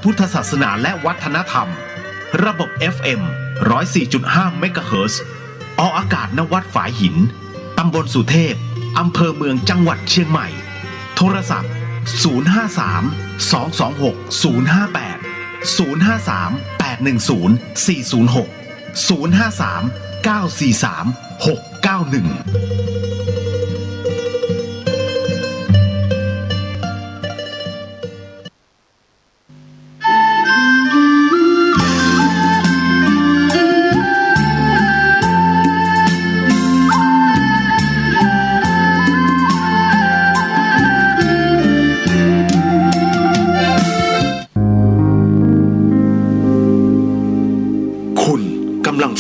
พุทธศาสนาและวัฒนธรรมระบบ FM 104.5 เมกะเฮิรตซ์ออกอากาศณวัดฝายหินตำบลสุเทพอำเภอเมืองจังหวัดเชียงใหม่โทรศัพท์053-226-058 053-943-691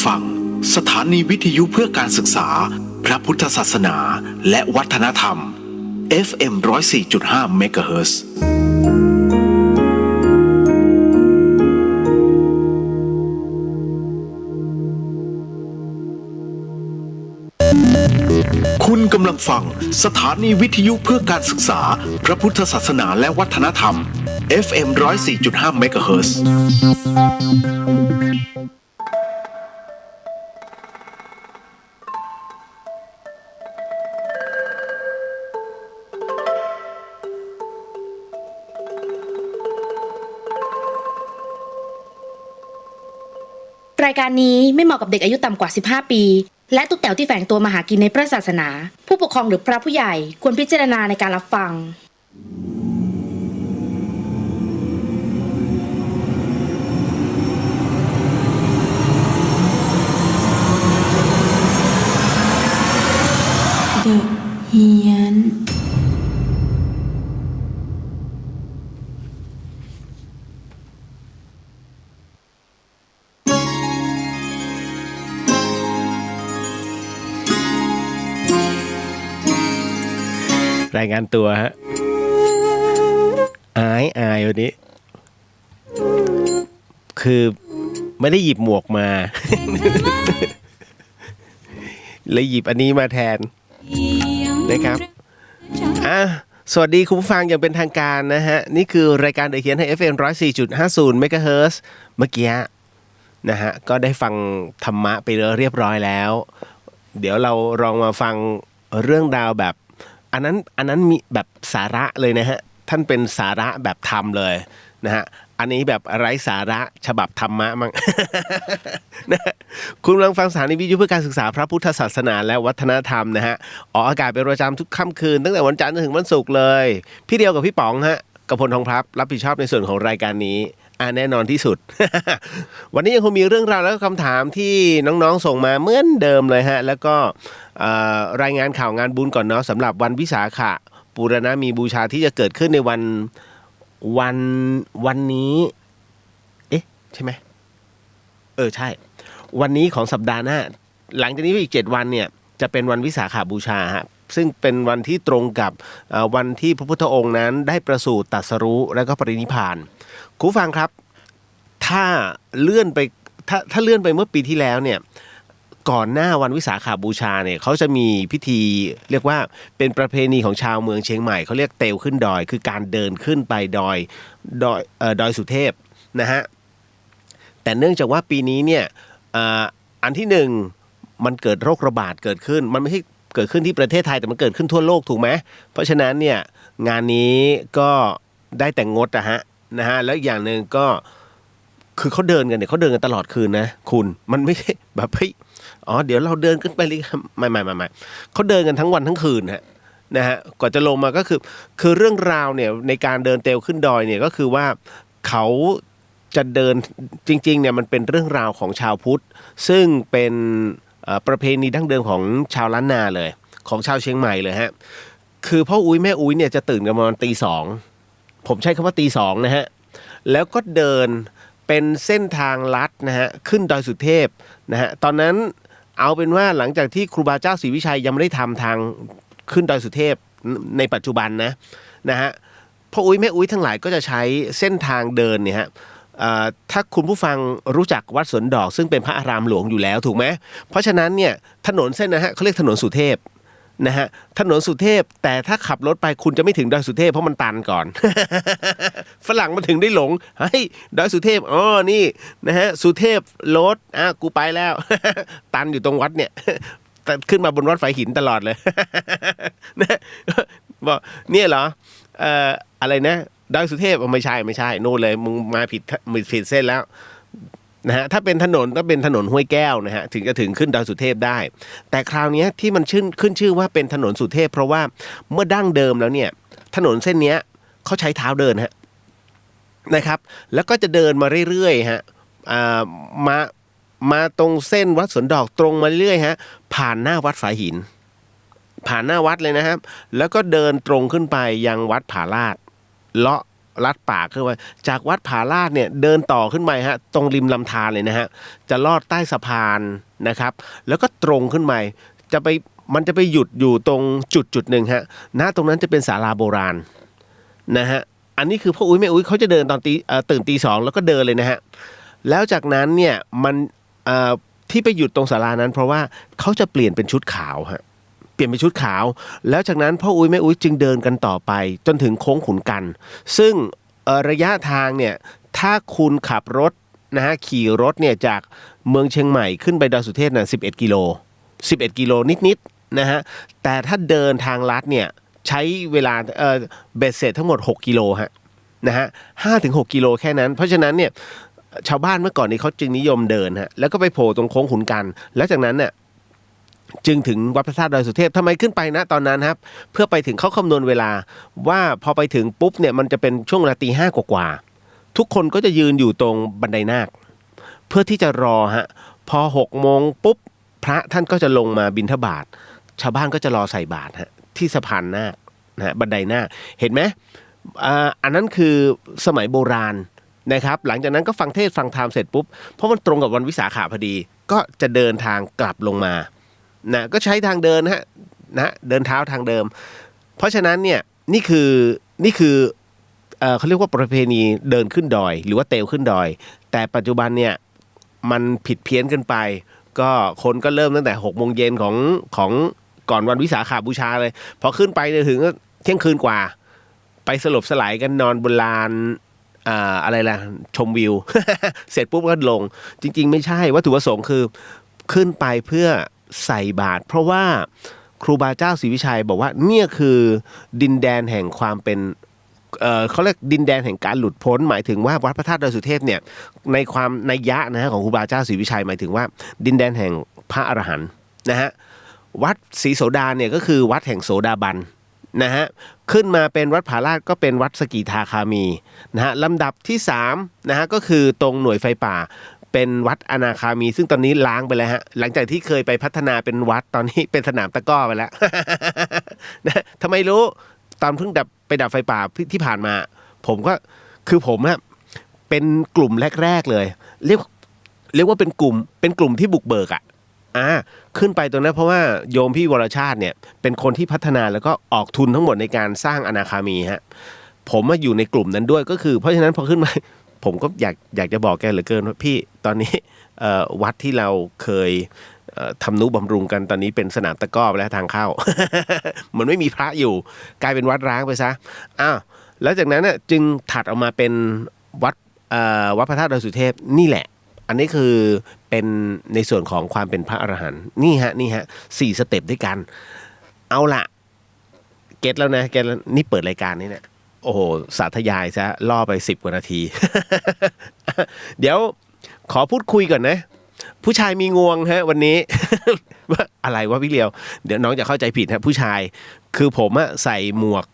ฟังสถานีวิทยุเพื่อการศึกษาพระพุทธศาสนาและวัฒนธรรม FM 104.5 เมกะเฮิรตซ์คุณกำลังฟังสถานีวิทยุเพื่อการศึกษาพระพุทธศาสนาและวัฒนธรรม FM 104.5 เมกะเฮิรตซ์รายการนี้ไม่เหมาะกับเด็กอายุต่ำกว่า15ปีและตุ๊กแต๋วที่แฝงตัวมาหากินในพระศาสนาผู้ปกครองหรือพระผู้ใหญ่ควรพิจารณาในการรับฟังเดอะเฮียนรายงานตัวฮะอายวันนี้คือไม่ได้หยิบหมวกมา เลยหยิบอันนี้มาแทนนะครับสวัสดีคุณผู้ฟังอย่างเป็นทางการนะฮะนี่คือรายการเดอะเขียนให้ FM 104.50 เมกะเฮิรตซ์เมื่อกี้นะฮะก็ได้ฟังธรรมะไปเรียบร้อยแล้วเดี๋ยวเราลองมาฟังเรื่องราวแบบอันนั้นมีแบบสาระเลยนะฮะท่านเป็นสาระแบบธรรมเลยนะฮะอันนี้แบบไร้สาระฉบับธรรมะมั้ง นะคุณกำลังฟังสถานีวิทยุเพื่อการศึกษาพระพุทธศาสนาและวัฒนธรรมนะฮะออกอากาศเป็นประจำทุกค่ำคืนตั้งแต่วันจันทร์จนถึงวันศุกร์เลยพี่เดียวกับพี่ป๋องฮะกพลทองพลับรับผิดชอบในส่วนของรายการนี้แน่นอนที่สุด วันนี้ยังคงมีเรื่องราวและคำถามที่น้องๆส่งมาเหมือนเดิมเลยฮะแล้วก็รายงานข่าวงานบุญก่อนเนาะสำหรับวันวิสาขบูรณมีบูชาที่จะเกิดขึ้นในวันนี้เอ๊ะใช่ไหมใช่วันนี้ของสัปดาห์หน้าหลังจากนี้อีก7วันเนี่ยจะเป็นวันวิสาขบูชาฮะซึ่งเป็นวันที่ตรงกับวันที่พระพุทธองค์นั้นได้ประสูติตรัสรู้และก็ปรินิพพานคุณฟังครับถ้าเลื่อนไปถ้าเลื่อนไปเมื่อปีที่แล้วเนี่ยก่อนหน้าวันวิสาขบูชาเนี่ยเขาจะมีพิธีเรียกว่าเป็นประเพณีของชาวเมืองเชียงใหม่เขาเรียกเตลขึ้นดอยคือการเดินขึ้นไปดอยสุเทพนะฮะแต่เนื่องจากว่าปีนี้เนี่ยอันที่หนึ่งมันเกิดโรคระบาดเกิดขึ้นมันไม่ใช่เกิดขึ้นที่ประเทศไทยแต่มันเกิดขึ้นทั่วโลกถูกไหมเพราะฉะนั้นเนี่ยงานนี้ก็ได้แต่งดนะฮะแล้วอย่างหนึ่งก็คือเขาเดินกันเนี่ยเขาเดินกันตลอดคืนนะคุณมันไม่ใช่แบบเฮ้ยเดี๋ยวเราเดินขึ้นไปเลยไม่เขาเดินกันทั้งวันทั้งคืนนะฮะก่อนจะลงมาก็คือเรื่องราวเนี่ยในการเดินเตลขึ้นดอยเนี่ยก็คือว่าเขาจะเดินจริงๆเนี่ยมันเป็นเรื่องราวของชาวพุทธซึ่งเป็นประเพณีดั้งเดิมของชาวล้านนาเลยของชาวเชียงใหม่เลยฮะคือพ่ออุ้ยแม่อุ้ยเนี่ยจะตื่นกันประมาณตี 2ผมใช้คำว่าตี 2นะฮะแล้วก็เดินเป็นเส้นทางลัดนะฮะขึ้นดอยสุเทพนะฮะตอนนั้นเอาเป็นว่าหลังจากที่ครูบาเจ้าศรีวิชัยยังไม่ได้ทำทางขึ้นดอยสุเทพในปัจจุบันนะฮะพ่ออุ้ยแม่อุ้ยทั้งหลายก็จะใช้เส้นทางเดินเนี่ยฮะถ้าคุณผู้ฟังรู้จักวัดสวนดอกซึ่งเป็นพระอารามหลวงอยู่แล้วถูกไหมเพราะฉะนั้นเนี่ยถนนเส้นนะฮะเขาเรียกถนนสุเทพ นะฮะถนนสุเทพแต่ถ้าขับรถไปคุณจะไม่ถึงดอยสุเทพเพราะมันตันก่อน ฝรั่งมันถึงได้หลงเฮ้ยดอยสุเทพอ๋อนี่นะฮะสุเทพรถกูไปแล้ว ตันอยู่ตรงวัดเนี่ย แต่ขึ้นมาบนวัดฝายหินตลอดเลย นะบอกเนี่ยเหรออะไรนะดอยสุเทพไม่ใช่โน่นเลยมึงมาผิดเส้นแล้วนะฮะถ้าเป็นถนนห้วยแก้วนะฮะถึงจะถึงขึ้นดอยสุเทพได้แต่คราวนี้ที่มันขึ้นชื่อว่าเป็นถนนสุเทพเพราะว่าเมื่อดั้งเดิมแล้วเนี่ยถนนเส้นนี้เขาใช้เท้าเดินฮะนะครับแล้วก็จะเดินมาเรื่อยๆฮะมาตรงเส้นวัดสวนดอกตรงมาเรื่อยๆฮะผ่านหน้าวัดฝายหินผ่านหน้าวัดเลยนะครับแล้วก็เดินตรงขึ้นไปยังวัดผาลาดเลาะลัดป่าขึ้นไปจากวัดผาลาดเนี่ยเดินต่อขึ้นไปฮะตรงริมลำธารเลยนะฮะจะลอดใต้สะพานนะครับแล้วก็ตรงขึ้นไปมันจะไปหยุดอยู่ตรงจุดหนึ่งฮะณตรงนั้นจะเป็นศาลาโบราณนะฮะอันนี้คือพ่ออุ้ยแม่อุ้ยเขาจะเดินตอนตื่นตี 2แล้วก็เดินเลยนะฮะแล้วจากนั้นเนี่ยมันที่ไปหยุดตรงศาลานั้นเพราะว่าเขาจะเปลี่ยนเป็นชุดขาวฮะเปลี่ยนเป็นชุดขาวแล้วจากนั้นพ่ออุ้ยแม่อุ้ยจึงเดินกันต่อไปจนถึงโค้งขุนกันซึ่งระยะทางเนี่ยถ้าคุณขับรถนะฮะขี่รถเนี่ยจากเมืองเชียงใหม่ขึ้นไปดอยสุเทพน่ะ11 กิโลนิดๆนะฮะแต่ถ้าเดินทางลัดเนี่ยใช้เวลาเบ็ดเสร็จทั้งหมด6 กิโลฮะนะฮะ5-6 กิโลแค่นั้นเพราะฉะนั้นเนี่ยชาวบ้านเมื่อก่อนนี้เขาจึงนิยมเดินฮะแล้วก็ไปโผล่ตรงโค้งขุนกันแล้วจากนั้นเนี่ยจึงถึงวัดพระธาตุดอยสุเทพทำไมขึ้นไปนะตอนนั้นครับเพื่อไปถึงเขาคำนวณเวลาว่าพอไปถึงปุ๊บเนี่ยมันจะเป็นช่วงเวลาตี 5กว่าทุกคนก็จะยืนอยู่ตรงบันไดนาคเพื่อที่จะรอฮะพอ6 โมงปุ๊บพระท่านก็จะลงมาบิณฑบาตชาวบ้านก็จะรอใส่บาตรฮะที่สะพานนาคนะฮะบันไดนาคเห็นไหมอันนั้นคือสมัยโบราณนะครับหลังจากนั้นก็ฟังเทศน์ฟังธรรมเสร็จปุ๊บเพราะมันตรงกับวันวิสาขะพอดีก็จะเดินทางกลับลงมานะก็ใช้ทางเดินนะเดินเท้าทางเดิมเพราะฉะนั้นเนี่ยนี่คือเขาเรียกว่าประเพณีเดินขึ้นดอยหรือว่าเตลขึ้นดอยแต่ปัจจุบันเนี่ยมันผิดเพี้ยนกันไปก็คนก็เริ่มตั้งแต่6 โมงเย็นของก่อนวันวิสาขบูชาเลยพอขึ้นไปถึงเที่ยงคืนกว่าไปสลบสลายกันนอนบนลานอะไรล่ะชมวิว เสร็จปุ๊บก็ลงจริงๆไม่ใช่วัตถุประสงค์คือขึ้นไปเพื่อใส่บาตรเพราะว่าครูบาเจ้าศรีวิชัยบอกว่าเนี่ยคือดินแดนแห่งความเป็นเขาเรียกดินแดนแห่งการหลุดพ้นหมายถึงว่าวัดพระธาตุดอยสุเทพเนี่ยในความนัยยะนะฮะของครูบาเจ้าศรีวิชัยหมายถึงว่าดินแดนแห่งพระอรหันต์นะฮะวัดศรีโสดาเนี่ยก็คือวัดแห่งโสดาบันนะฮะขึ้นมาเป็นวัดผาลาดก็เป็นวัดสกิทาคามีนะฮะลำดับที่3นะฮะก็คือตรงหน่วยไฟป่าเป็นวัดอนาคามีซึ่งตอนนี้ล้างไปแล้วฮะหลังจากที่เคยไปพัฒนาเป็นวัดตอนนี้เป็นสนามตะกร้อไปแล้ว นะทำไมรู้ตอนเพิ่งไปดับไฟป่าที่ผ่านมาผมก็คือผมนะเป็นกลุ่มแรกๆเลยเรียกว่าเป็นกลุ่มที่บุกเบิกอ่ะขึ้นไปตรงนั้นเพราะว่าโยมพี่วรชาติเนี่ยเป็นคนที่พัฒนาแล้วก็ออกทุนทั้งหมดในการสร้างอนาคามีฮะผมมาอยู่ในกลุ่มนั้นด้วยก็คือเพราะฉะนั้นพอขึ้นมาผมก็อยากจะบอกแกเหลือเกินว่าพี่ตอนนี้วัดที่เราเคยทำนุบำรุงกันตอนนี้เป็นสนามตะกร้อไปแล้วทางเข้า เหมือนไม่มีพระอยู่กลายเป็นวัดร้างไปซะแล้วจากนั้นจึงถัดออกมาเป็นวัดพระธาตุดอยสุเทพนี่แหละอันนี้คือเป็นในส่วนของความเป็นพระอรหันต์นี่ฮะ4 สเต็ปด้วยกันเอาละเก็ตแล้วนะเก็ตแล้วนี่เปิดรายการนี้เนี่ยโอ้โหสาธยายซะล่อไป10 กว่านาที เดี๋ยวขอพูดคุยก่อนนะผู้ชายมีงวงฮะวันนี้ ว่าอะไรวะพี่เลียวเดี๋ยวน้องจะเข้าใจผิดฮะผู้ชายคือผมใส่หมวก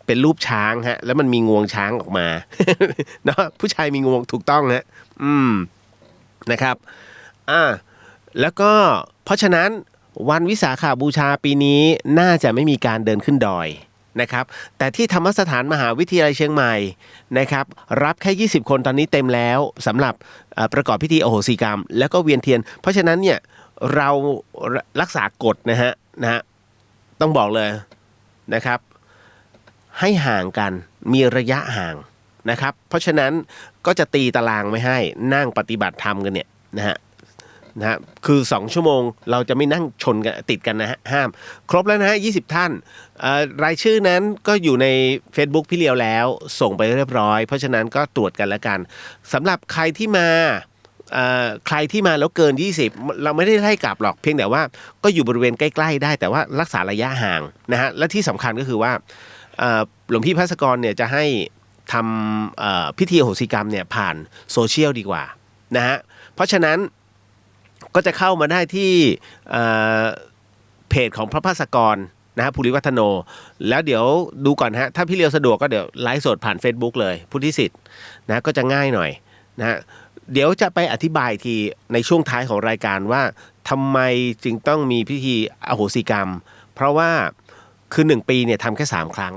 เป็นรูปช้างฮะแล้วมันมีงวงช้างออกมา เนาะผู้ชายมีงวงถูกต้องฮะนะครับแล้วก็เพราะฉะนั้นวันวิสาขบูชาปีนี้น่าจะไม่มีการเดินขึ้นดอยนะครับแต่ที่ธรรมสถานมหาวิทยาลัยเชียงใหม่นะครับรับแค่20 คนตอนนี้เต็มแล้วสำหรับประกอบพิธีอโหสิกรรมแล้วก็เวียนเทียนเพราะฉะนั้นเนี่ยเรารักษากฎนะฮะต้องบอกเลยนะครับให้ห่างกันมีระยะห่างนะครับเพราะฉะนั้นก็จะตีตารางไม่ให้นั่งปฏิบัติธรรมกันเนี่ยนะฮะ นะฮะคือ2ชั่วโมงเราจะไม่นั่งชนกันติดกันนะฮะห้ามครบแล้วนะฮะ20 ท่านรายชื่อนั้นก็อยู่ใน Facebook พี่เลียวแล้วส่งไปเรียบร้อยเพราะฉะนั้นก็ตรวจกันแล้วกันสำหรับใครที่มาแล้วเกิน20เราไม่ได้ไล่กลับหรอกเพียงแต่ว่าก็อยู่บริเวณใกล้ๆได้แต่ว่ารักษาระยะห่างนะฮะและที่สำคัญก็คือว่าหลวงพี่ภัสกรเนี่ยจะให้ทำพิธีอโหสิกรรมเนี่ยผ่านโซเชียลดีกว่านะฮะเพราะฉะนั้นก็จะเข้ามาได้ที่เพจของพระภัสกรนะฮะภูริวัฒโนแล้วเดี๋ยวดูก่อนฮะถ้าพี่เลียวสะดวกก็เดี๋ยวไลฟ์สดผ่าน Facebook เลยพุทธิสิทธิ์นะก็จะง่ายหน่อยนะฮะเดี๋ยวจะไปอธิบายทีในช่วงท้ายของรายการว่าทำไมจึงต้องมีพิธีอโหสิกรรมเพราะว่าคือ1 ปีเนี่ยทำแค่3 ครั้ง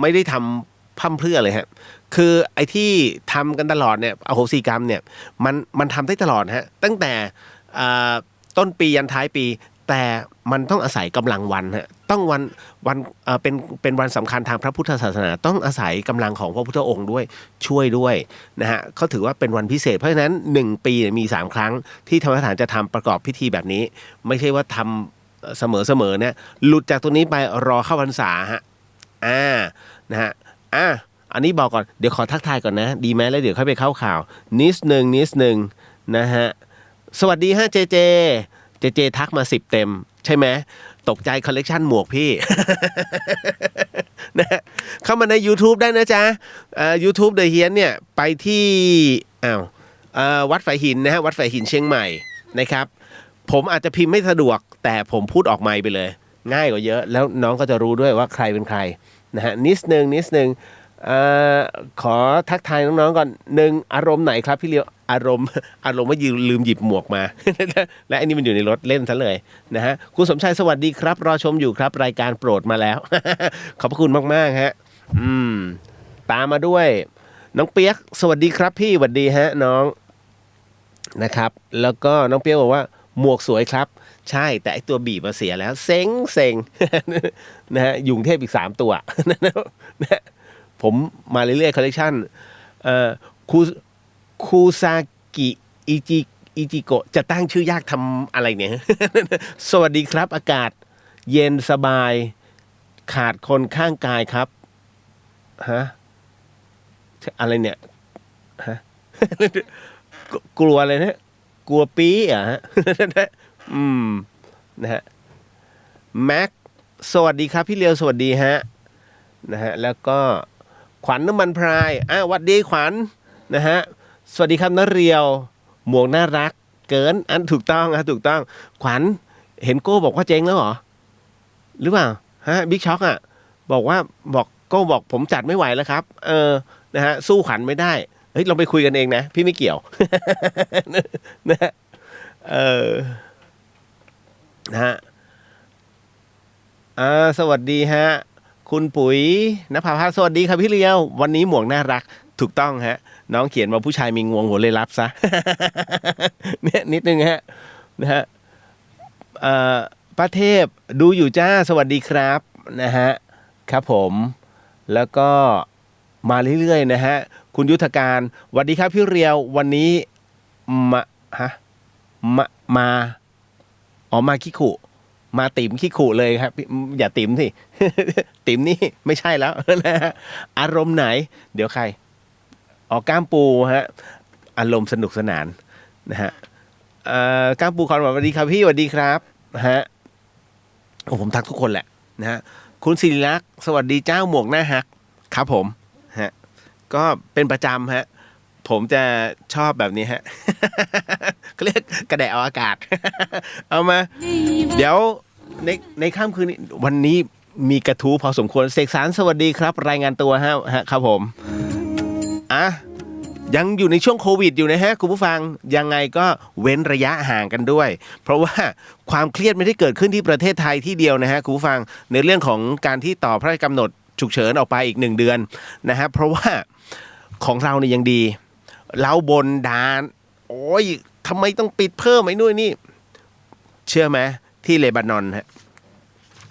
ไม่ได้ทำพร่ำเพรื่อเลยฮะคือไอ้ที่ทำกันตลอดเนี่ยอโหสิกรรมเนี่ยมันทำได้ตลอดฮะตั้งแต่ต้นปียันท้ายปีแต่มันต้องอาศัยกำลังวันฮะต้องวันเป็นวันสำคัญทางพระพุทธศาสนาต้องอาศัยกำลังของพระพุทธองค์ด้วยช่วยด้วยนะฮะเขาถือว่าเป็นวันพิเศษเพราะฉะนั้น1 ปีมี3 ครั้งที่ธรรมสถานจะทำประกอบพิธีแบบนี้ไม่ใช่ว่าทำเสมอเนี่ยหลุดจากตัวนี้ไปรอเข้าพรรษาฮะนะฮะอันนี้บอกก่อนเดี๋ยวขอทักทายก่อนนะดีไหมแล้วเดี๋ยวค่อยไปเข้าข่าวนิดนึงนะฮะสวัสดีฮะเจทักมา10 เต็มใช่ไหมตกใจคอลเลกชันหมวกพี่ นะเข้ามาใน YouTube ได้นะจ๊ะYouTube เดอะเฮียนเนี่ยไปที่วัดฝายหินนะฮะวัดฝายหินเชียงใหม่นะครับผมอาจจะพิมพ์ไม่สะดวกแต่ผมพูดออกไมค์ไปเลยง่ายกว่าเยอะแล้วน้องก็จะรู้ด้วยว่าใครเป็นใครนะฮะนิดนึงขอทักทายน้องๆก่อน1อารมณ์ไหนครับพี่เลียวอารมณ์ว่าลืมหยิบหมวกมา และอันนี้มันอยู่ในรถเล่นซะเลยนะฮะคุณสมชายสวัสดีครับรอชมอยู่ครับรายการโปรดมาแล้ว ขอบพระคุณมากๆฮะตามมาด้วยน้องเปียกสวัสดีครับพี่สวัสดีฮะน้องนะครับแล้วก็น้องเปียกบอกว่าหมวกสวยครับใช่แต่ไอตัวบีบมาเสียแล้วเซ็ง นะฮะยุงเทพอีก3 ตัวนะผมมาเรื่อยๆคอลเลคชันคูซากิอิจิโกะจะตั้งชื่อยากทำอะไรเนี่ย สวัสดีครับอากาศเย็นสบายขาดคนข้างกายครับฮะอะไรเนี่ยฮะ กลัวอะไรนะกลัวปี๊อ่ะฮะ นะฮะแม็กสวัสดีครับพี่เลียวสวัสดีฮะนะฮะแล้วก็ขวัญน้ำมันพรายหวัดดีขวัญนะฮะสวัสดีครับน้าเรียวหมวกน่ารักเกินอันถูกต้องถูกต้องขวัญเห็นโก้บอกว่าเจ๊งแล้วเหรอหรือเปล่าฮะบิ๊กช็อคบอกโก้บอกผมจัดไม่ไหวแล้วครับนะฮะสู้ขวัญไม่ได้เฮ้ยเราไปคุยกันเองนะพี่ไม่เกี่ยว นะฮะนะฮะสวัสดีฮะคุณปุ๋ยณภาพาสวัสดีครับพี่เลียววันนี้หมวกน่ารักถูกต้องฮะน้องเขียนว่าผู้ชายมีงวงหัวเลยรับซะ เนี่ยนิดนึงฮะนะฮะป้าเทพดูอยู่จ้าสวัสดีครับนะฮะครับผมแล้วก็มาเรื่อยๆนะฮะคุณยุทธการสวัสดีครับพี่เลียววันนี้มาขี้ขู่มาติ๋มขี้ขู่เลยครับอย่าติ๋มสิ ติ๋มนี่ไม่ใช่แล้วนะฮะอารมณ์ไหนเดี๋ยวใครก้ามปูฮะอารมณ์สนุกสนานนะฮะก้ามปูขอสวัสดีครับพี่สวัสดีครับฮะผมทักทุกคนแหละนะฮะคุณศิริลักษณ์สวัสดีเจ้าหมวกหน้าฮักครับผมฮะก็เป็นประจำฮะผมจะชอบแบบนี้ฮะ ก็เรียกกระแดะเอาอากาศ เอามาเดี๋ยวในค่ำคืนนี้วันนี้มีกระทู้พอสมควรเสกสรรสวัสดีครับรายงานตัวฮะครับผมยังอยู่ในช่วงโควิดอยู่นะฮะคุณผู้ฟังยังไงก็เว้นระยะห่างกันด้วยเพราะว่าความเครียดไม่ได้เกิดขึ้นที่ประเทศไทยที่เดียวนะฮะคุณผู้ฟังในเรื่องของการที่ต่อพระราชกำหนดฉุกเฉินออกไปอีก1 เดือนนะฮะเพราะว่าของเราเนี่ยยังดีเราบนดานโอ้ยทำไมต้องปิดเพิ่มไอ้นู่นนี่เชื่อไหมที่เลบานอนฮะ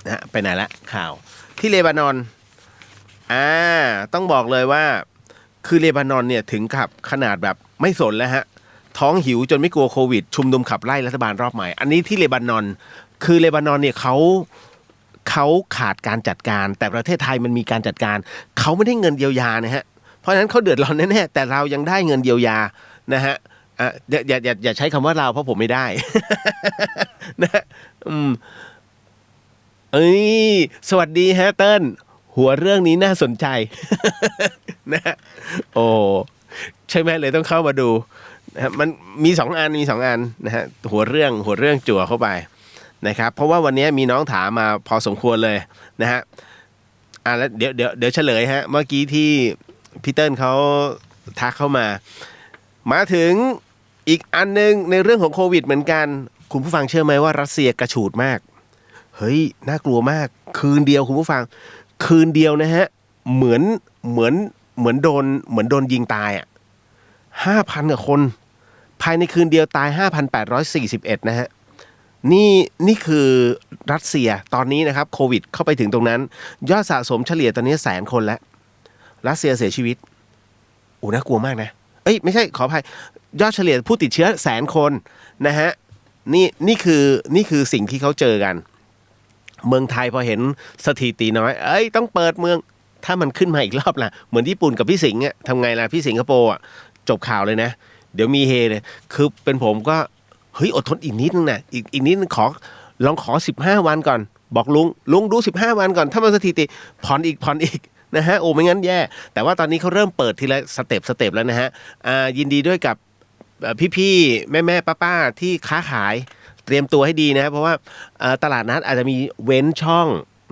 นะไปไหนละข่าวที่เลบานอนต้องบอกเลยว่าคือเลบานอนเนี่ยถึงกับขนาดแบบไม่สนแล้วฮะ ท้องหิวจนไม่กลัวโควิดชุมนุมขับไล่รัฐบาลรอบใหม่อันนี้ที่เลบานอนคือเลบานอนเนี่ยเขาขาดการจัดการแต่ประเทศไทยมันมีการจัดการเขาไม่ได้เงินเยียวยานะฮะเพราะฉะนั้นเขาเดือดร้อนแน่ๆแต่เรายังได้เงินเยียวยานะฮะอย่าใช้คำว่าเราเพราะผมไม่ได้ นะสวัสดีฮะเติ้ลหัวเรื่องนี้น่าสนใจ นะโอ้ใช่ไหมเลยต้องเข้ามาดูนะมันมี2 อันนะฮะหัวเรื่องจั่วเข้าไปนะครับเพราะว่าวันนี้มีน้องถามมาพอสมควรเลยนะฮะแล้วเดี๋ยวเฉลยฮะเมื่อกี้ที่พี่เติ้ลเขาทักเข้ามาถึงอีกอันนึงในเรื่องของโควิดเหมือนกันคุณผู้ฟังเชื่อไหมว่ารัสเซียกระฉูดมากเฮ้ยน่ากลัวมากคืนเดียวคุณผู้ฟังคืนเดียวนะฮะเหมือนโดนยิงตายอ่ะ 5,000 กว่าคนภายในคืนเดียวตาย 5,841 นะฮะนี่คือรัสเซียตอนนี้นะครับโควิดเข้าไปถึงตรงนั้นยอดสะสมเฉลี่ยตอนนี้100,000 คนแล้วรัสเซียเสียชีวิตโอ้น่ากลัวมากนะไม่ใช่ขออภัยยอดเฉลี่ยผู้ติดเชื้อ100,000 คนนะฮะนี่คือสิ่งที่เขาเจอกันเมืองไทยพอเห็นสถิติน้อยต้องเปิดเมืองถ้ามันขึ้นมาอีกรอบล่ะเหมือนญี่ปุ่นกับพี่สิงห์อ่ะทำไงล่ะพี่สิงคโปร์อ่ะจบข่าวเลยนะเดี๋ยวมีเฮเลยคือเป็นผมก็เฮ้ยอดทนอีกนิดนึงนะอีกนิดนึงลองขอ15 วันก่อนบอกลุงดู15 วันก่อนถ้ามันสถิติผ่อนอีกนะฮะโอ้ไม่งั้นแย่แต่ว่าตอนนี้เขาเริ่มเปิดทีละสเต็ปแล้วนะฮะยินดีด้วยกับพี่ๆแม่ป้าที่ค้าขายเตรียมตัวให้ดีนะเพราะว่าตลาดนัดอาจจะมีเว้นช่อง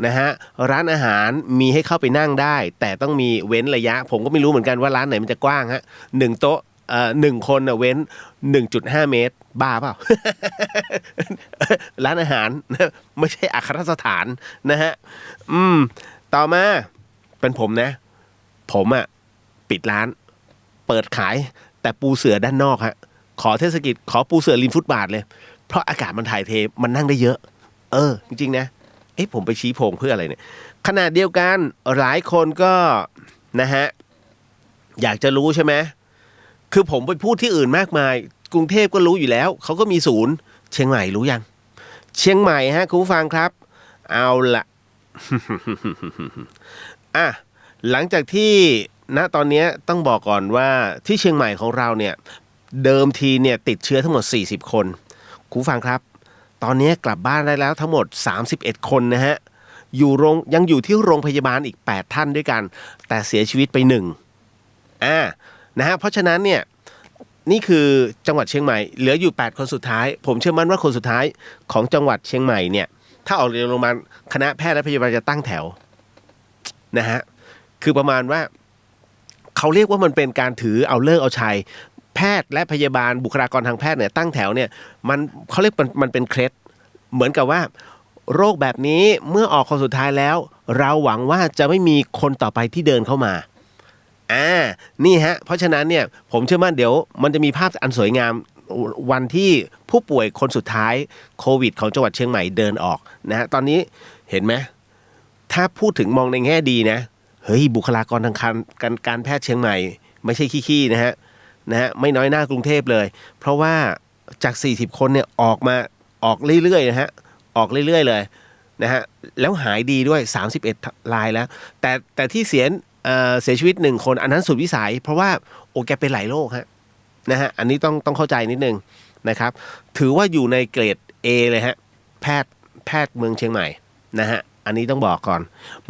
นะฮะร้านอาหารมีให้เข้าไปนั่งได้แต่ต้องมีเว้นระยะผมก็ไม่รู้เหมือนกันว่าร้านไหนมันจะกว้างฮะ1 โต๊ะ1 คนเว้น 1.5 เมตรบ้าเปล่า ร้านอาหารไม่ใช่อัครสถานนะฮะต่อมาเป็นผมนะผมปิดร้านเปิดขายแต่ปูเสื่อด้านนอกฮะขอเทศกิจขอปูเสื่อริมฟุตบาทเลยเพราะอากาศมันถ่ายเทมันนั่งได้เยอะจริงๆนะผมไปชี้โพงเพื่ออะไรเนี่ยขนาดเดียวกันหลายคนก็นะฮะอยากจะรู้ใช่ไหมคือผมไปพูดที่อื่นมากมายกรุงเทพก็รู้อยู่แล้วเขาก็มีศูนย์เชียงใหม่รู้ยังเชียงใหม่ฮะคุณผู้ฟังครับเอาละหลังจากที่ณตอนนี้ต้องบอกก่อนว่าที่เชียงใหม่ของเราเนี่ยเดิมทีเนี่ยติดเชื้อทั้งหมด40 คนคุณผู้ฟังครับตอนนี้กลับบ้านได้แล้วทั้งหมด31 คนนะฮะยังอยู่ที่โรงพยาบาลอีก8 ท่านด้วยกันแต่เสียชีวิตไป1นะฮะเพราะฉะนั้นเนี่ยนี่คือจังหวัดเชียงใหม่เหลืออยู่8 คนสุดท้ายผมเชื่อมั่นว่าคนสุดท้ายของจังหวัดเชียงใหม่เนี่ยถ้าออกจากโรงพยาบาลคณะแพทย์และพยาบาลจะตั้งแถวนะฮะคือประมาณว่าเขาเรียกว่ามันเป็นการถือเอาเลิกเอาชัยแพทย์และพยาบาลบุคลากรทางแพทย์เนี่ยตั้งแถวเนี่ยเขาเรียกมันเป็นเคล็ดเหมือนกับว่าโรคแบบนี้เมื่อออกคนสุดท้ายแล้วเราหวังว่าจะไม่มีคนต่อไปที่เดินเข้ามานี่ฮะเพราะฉะนั้นเนี่ยผมเชื่อมั่นเดี๋ยวมันจะมีภาพอันสวยงามวันที่ผู้ป่วยคนสุดท้ายโควิดของจังหวัดเชียงใหม่เดินออกนะฮะตอนนี้เห็นไหมถ้าพูดถึงมองในแง่ดีนะเฮ้ยบุคลากรทางการแพทย์เชียงใหม่ไม่ใช่ขี้ๆนะฮะไม่น้อยหน้ากรุงเทพเลยเพราะว่าจาก40 คนเนี่ยออกเรื่อยๆนะฮะออกเรื่อยๆเลยนะฮะแล้วหายดีด้วย31 รายแล้วแต่ที่เสียชีวิต1 คนอันนั้นสุดวิสัยเพราะว่าแกเป็นหลายโรคฮะนะฮะอันนี้ต้องเข้าใจนิดนึงนะครับถือว่าอยู่ในเกรด A เลยฮะแพทย์เมืองเชียงใหม่นะฮะอันนี้ต้องบอกก่อน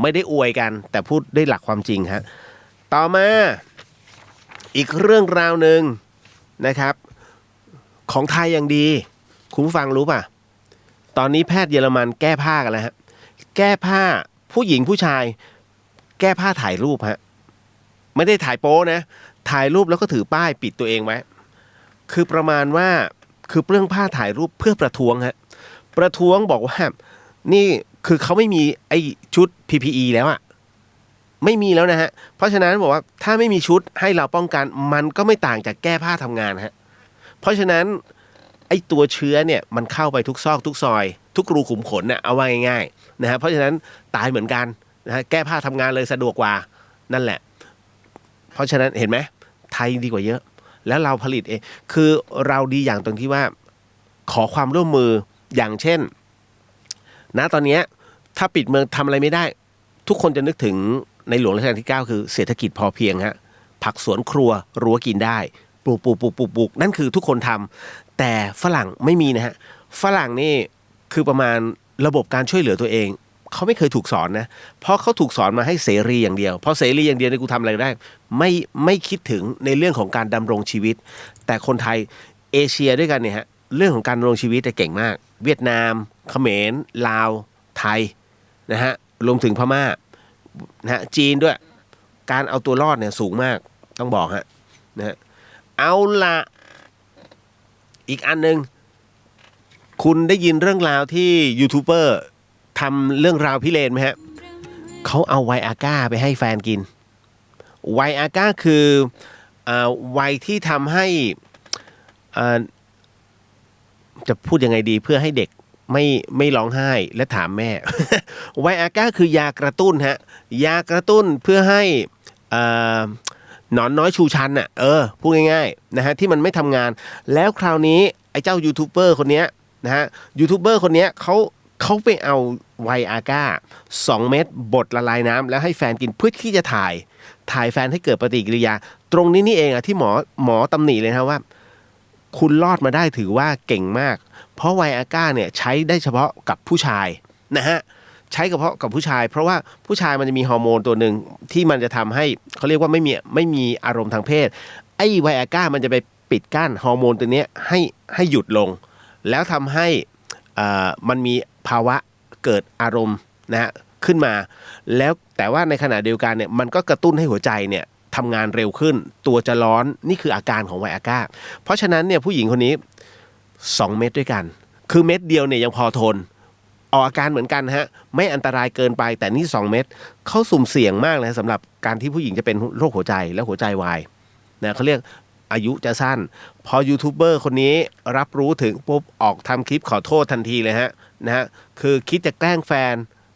ไม่ได้อวยกันแต่พูดด้วยหลักความจริงฮะต่อมาอีกเรื่องราวหนึ่งนะครับของไทยยังดีคุณผู้ฟังรู้ป่ะตอนนี้แพทย์เยอรมันแก้ผ้ากันแล้วฮะแก้ผ้าผู้หญิงผู้ชายแก้ผ้าถ่ายรูปฮะไม่ได้ถ่ายโป๊นะถ่ายรูปแล้วก็ถือป้ายปิดตัวเองไว้คือประมาณว่าคือเรื่องผ้าถ่ายรูปเพื่อประท้วงฮะประท้วงบอกว่านี่คือเขาไม่มีไอชุด PPE แล้วอะไม่มีแล้วนะฮะเพราะฉะนั้นบอกว่าถ้าไม่มีชุดให้เราป้องกันมันก็ไม่ต่างจากแก้ผ้าทำงานฮะเพราะฉะนั้นไอตัวเชื้อเนี่ยมันเข้าไปทุกซอกทุกซอยทุกรูขุมขนน่ะเอาไว้ง่ายๆนะฮะเพราะฉะนั้นตายเหมือนกันนะฮะแก้ผ้าทำงานเลยสะดวกกว่านั่นแหละเพราะฉะนั้นเห็นไหมไทยดีกว่าเยอะ แล้วเราผลิตเองคือเราดีอย่างตรงที่ว่าขอความร่วมมืออย่างเช่นณตอนนี้ถ้าปิดเมืองทำอะไรไม่ได้ทุกคนจะนึกถึงในหลวงรัชกาลที่ 9คือเศรษฐกิจพอเพียงฮะผักสวนครัวรั้วกินได้ปลูกนั่นคือทุกคนทำแต่ฝรั่งไม่มีนะฮะฝรั่งนี่คือประมาณระบบการช่วยเหลือตัวเองเขาไม่เคยถูกสอนนะเพราะเขาถูกสอนมาให้เสรีอย่างเดียวพอเสรีอย่างเดียวเนี่ยกูทำอะไรได้ไม่คิดถึงในเรื่องของการดำรงชีวิตแต่คนไทยเอเชียด้วยกันเนี่ยฮะเรื่องของการดำรงชีวิตเก่งมากเวียดนามเขมรลาวไทยนะฮะรวมถึงพม่านะฮะจีนด้วยการเอาตัวรอดเนี่ยสูงมากต้องบอกฮะนะฮะเอาละอีกอันนึงคุณได้ยินเรื่องราวที่ยูทูบเบอร์ทำเรื่องราวพิเรนไหมฮะเขาเอาไวอาก้าไปให้แฟนกินไวอาก้าคือไวที่ทำให้จะพูดยังไงดีเพื่อให้เด็กไม่ร้องไห้และถามแม่ ไวอาก้าคือยากระตุ้นฮะยากระตุ้นเพื่อให้หนอนน้อยชูชันน่ะพูดง่ายๆนะฮะที่มันไม่ทำงานแล้วคราวนี้ไอ้เจ้ายูทูบเบอร์คนเนี้ยนะฮะยูทูบเบอร์คนเนี้ยเขาไปเอาไวอาก้า2 เม็ดบดละลายน้ำแล้วให้แฟนกินเพื่อที่จะถ่ายแฟนให้เกิดปฏิกิริยาตรงนี้นี่เองอะที่หมอตำหนิเลยนะว่าคุณรอดมาได้ถือว่าเก่งมากเพราะไวอาก้าเนี่ยใช้ได้เฉพาะกับผู้ชายนะฮะใช้เฉพาะกับผู้ชายเพราะว่าผู้ชายมันจะมีฮอร์โมนตัวหนึ่งที่มันจะทำให้เขาเรียกว่าไม่มีอารมณ์ทางเพศไอ้ไวอาก้ามันจะไปปิดกั้นฮอร์โมนตัวนี้ให้หยุดลงแล้วทำให้มันมีภาวะเกิดอารมณ์นะฮะขึ้นมาแล้วแต่ว่าในขณะเดียวกันเนี่ยมันก็กระตุ้นให้หัวใจเนี่ยทำงานเร็วขึ้นตัวจะร้อนนี่คืออาการของไวอาก้าเพราะฉะนั้นเนี่ยผู้หญิงคนนี้2 เม็ดด้วยกันคือเม็ดเดียวเนี่ยยังพอทนออกอาการเหมือนกันฮะไม่อันตรายเกินไปแต่นี่2 เม็ดเขาสุ่มเสี่ยงมากเลยสำหรับการที่ผู้หญิงจะเป็นโรคหัวใจและหัวใจวายนะเขาเรียกอายุจะสั้นพอยูทูบเบอร์คนนี้รับรู้ถึงปุ๊บออกทำคลิปขอโทษทันทีเลยฮะนะฮะคือคิดจะแกล้งแฟน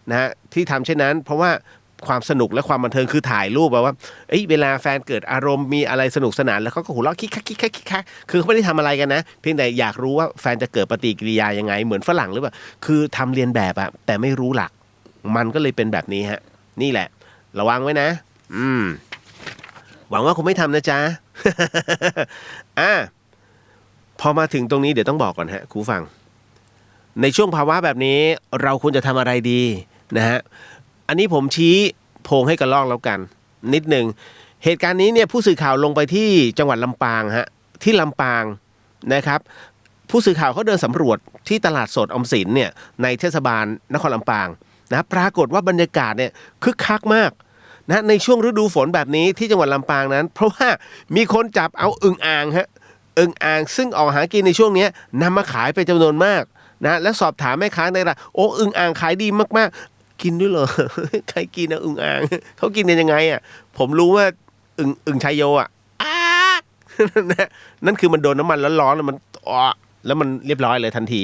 นะฮะที่ทำเช่นนั้นเพราะว่าความสนุกและความบันเทิงคือถ่ายรูปแบบว่าเวลาแฟนเกิดอารมณ์มีอะไรสนุกสนานแล้วเขาก็หัวเราะคิกคักคือเขาไม่ได้ทำอะไรกันนะเพียงแต่อยากรู้ว่าแฟนจะเกิดปฏิกิริยายังไงเหมือนฝรั่งหรือเปล่าคือทำเรียนแบบอะแต่ไม่รู้หลักมันก็เลยเป็นแบบนี้ฮะนี่แหละระวังไว้นะหวังว่าคุณไม่ทำนะจ๊ะ พอมาถึงตรงนี้เดี๋ยวต้องบอกก่อนฮะครูฟังในช่วงภาวะแบบนี้เราควรจะทำอะไรดีนะฮะอันนี้ผมชี้โพงให้กระลอกแล้วกันนิดนึงเหตุการณ์นี้เนี่ยผู้สื่อข่าวลงไปที่จังหวัดลำปางฮะที่ลำปางนะครับผู้สื่อข่าวเขาเดินสำรวจที่ตลาดสดออมสินเนี่ยในเทศบาลนครลำปางนะปรากฏว่าบรรยากาศเนี่ยคึกคักมากนะในช่วงฤดูฝนแบบนี้ที่จังหวัดลำปางนั้นเพราะว่ามีคนจับเอาอึ่งอ่างฮะอึ่งอ่างซึ่งออกหากินในช่วงนี้นำมาขายเป็นจำนวนมากนะและสอบถามแม่ค้าในร้านโอ้อึ่งอ่างขายดีมากๆกินด้วยเหรอ ใครกินอึ่งอ่างเขากินกันยังไงอ่ะผมรู้ว่าอึ่งชายโยอ่ะ นั่นคือมันโดนน้ำมันร้อนๆแล้วมันแล้วมันเรียบร้อยเลยทันที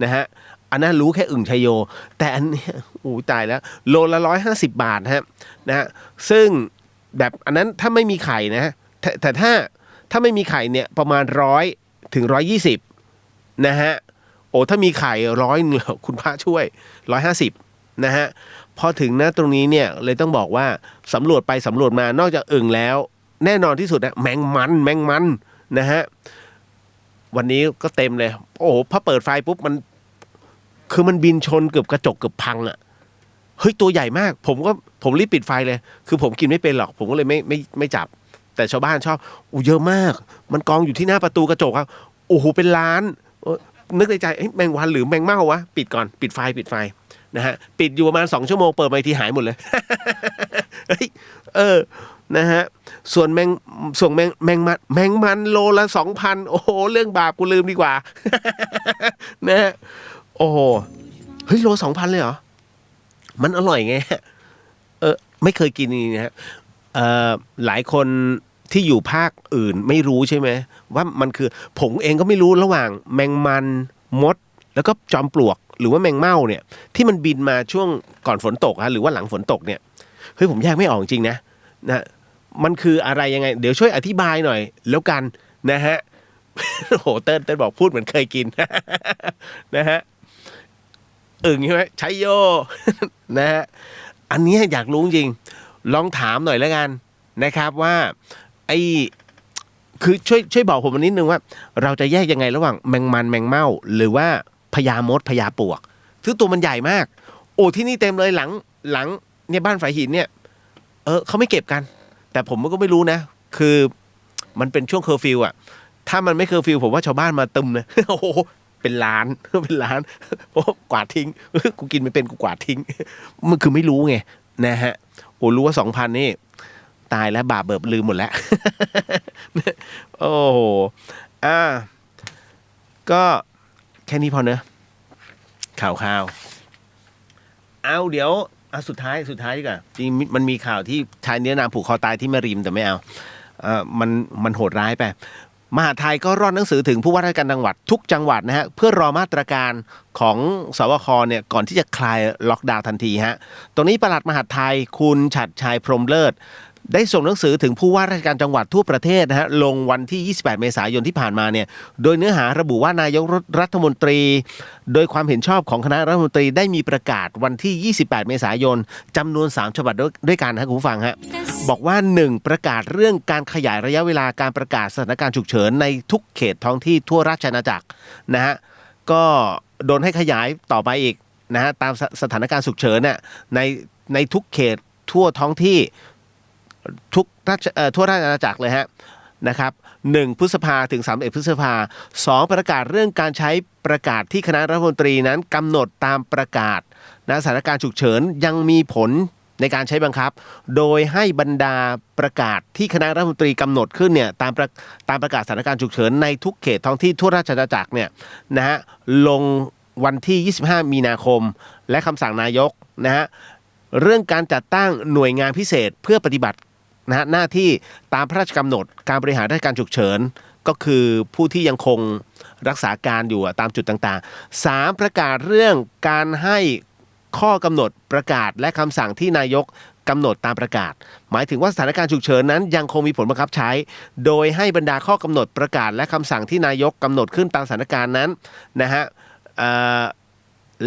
นะฮะอันนั้นรู้แค่อึ่งชายโยแต่อันนี้ตายแล้วโลละ150 บาทฮะนะฮะซึ่งแบบอันนั้นถ้าไม่มีไข่นะแต่ถ้าไม่มีไข่เนี่ยประมาณ100 ถึง 120นะฮะโอ้ถ้ามีไข่100คุณพระช่วย150นะฮะพอถึงนะตรงนี้เนี่ยเลยต้องบอกว่าสำรวจไปสำรวจมานอกจากอึ่งแล้วแน่นอนที่สุดนะแมงมันนะฮะวันนี้ก็เต็มเลยโอ้โหพอเปิดไฟปุ๊บมันบินชนเกือบกระจกเกือบพังอ่ะเฮ้ยตัวใหญ่มากผมรีบปิดไฟเลยคือผมกินไม่เป็นหรอกผมก็เลยไม่จับแต่ชาวบ้านชอบเยอะมากมันกองอยู่ที่หน้าประตูกระจกครับโอ้โหเป็นล้านนึกในใจแมงวันหรือแมงเม่าวะปิดก่อนปิดไฟนะฮะปิดอยู่ประมาณ2 ชั่วโมงเปิดมาทีหายหมดเลย เฮ้ยนะฮะส่วนแมงมันโลละ 2,000 โอ้โหเรื่องบาปกูลืมดีกว่า นะฮะโอ้โหเฮ้ยโล 2,000 เลยเหรอมันอร่อยไงไม่เคยกินนี่นะฮะหลายคนที่อยู่ภาคอื่นไม่รู้ใช่ไหมว่ามันคือผมเองก็ไม่รู้ระหว่างแมงมันมดแล้วก็จอมปลวกหรือว่าแมงเม่าเนี่ยที่มันบินมาช่วงก่อนฝนตกฮะหรือว่าหลังฝนตกเนี่ยเฮ้ยผมแยกไม่ออกจริงนะมันคืออะไรยังไงเดี๋ยวช่วยอธิบายหน่อยแล้วกัน นะฮะ โอ้โหเติ้ลบอกพูดเหมือนเคยกิน นะฮะอึ่งใช่ไหมใช้โย นะฮะอันนี้อยากรู้จริงลองถามหน่อยแล้วกันนะครับว่าไอ้คือช่วยบอกผมนิดนึงว่า เราจะแยกยังไงระหว่างแมงมันแมงเม่าหรือว่าพญามดพญาปลวกซึ่งตัวมันใหญ่มากโอ้ที่นี่เต็มเลยหลังเนี่ยบ้านฝายหินเนี่ยเขาไม่เก็บกันแต่ผมก็ไม่รู้นะคือมันเป็นช่วงเคอร์ฟิวอะถ้ามันไม่เคอร์ฟิวผมว่าชาวบ้านมาตึมเลย โอ้โหเป็นล้านเป็นล้านโอ้กวาดทิ้งกูกินไม่เป็นกูกวาดทิ้งมันคือไม่รู้ไงนะฮะโอ้รู้ว่า 2,000 นี่ตายแล้วบาปเบิบลืมหมดแล้ว โอ้โหก็แค่นี้พอเนอะข่าวเอาเดี๋ยวสุดท้ายดีกว่าจริงมันมีข่าวที่ชายนิรนามผูกคอตายที่แม่ริมแต่ไม่เอามันโหดร้ายไปมหาไทยก็ร่อนหนังสือถึงผู้ว่าราชการจังหวัดทุกจังหวัดนะฮะเพื่อรอมาตรการของสบคเนี่ยก่อนที่จะคลายล็อกดาวน์ทันทีฮะตรงนี้ปลัดมหาไทยคุณฉัตรชัยพรหมเลิศได้ส่งหนังสือถึงผู้ว่าราชการจังหวัดทั่วประเทศนะฮะลงวันที่28เมษายนที่ผ่านมาเนี่ยโดยเนื้อหาระบุว่านายกรัฐมนตรีโดยความเห็นชอบของคณะรัฐมนตรีได้มีประกาศวันที่28เมษายนจำนวน3ฉบับด้วยกันครับคุณผู้ฟังฮะบอกว่า1ประกาศเรื่องการขยายระยะเวลาการประกาศสถานการณ์ฉุกเฉินในทุกเขตท้องที่ทั่วราชอาณาจักรนะฮะก็โดนให้ขยายต่อไปอีกนะฮะตามสถานการณ์ฉุกเฉินเนี่ยในทุกเขตทั่วท้องที่ทั่วราชอาณาจักรเลยฮะนะครับ1พฤษภาถึง31พฤษภา2ประกาศเรื่องการใช้ประกาศที่คณะรัฐมนตรีนั้นกำหนดตามประกาศนะสถานการณ์ฉุกเฉินยังมีผลในการใช้บังคับโดยให้บรรดาประกาศที่คณะรัฐมนตรีกำหนดขึ้นเนี่ยตามประกาศสถานการณ์ฉุกเฉินในทุกเขตท้องที่ทั่วราชอาณาจักรเนี่ยนะฮะลงวันที่25มีนาคมและคำสั่งนายกนะฮะเรื่องการจัดตั้งหน่วยงานพิเศษเพื่อปฏิบัตินะฮะหน้าที่ตามพระราชกำหนดการบริหารราชการฉุกเฉินก็คือผู้ที่ยังคงรักษาการอยู่ตามจุดต่างๆ3ประกาศเรื่องการให้ข้อกำหนดประกาศและคำสั่งที่นายกกำหนดตามประกาศหมายถึงว่าสถานการณ์ฉุกเฉินนั้นยังคงมีผลบังคับใช้โดยให้บรรดาข้อกำหนดประกาศและคำสั่งที่นายกกำหนดขึ้นตามสถานการณ์นั้นนะฮะ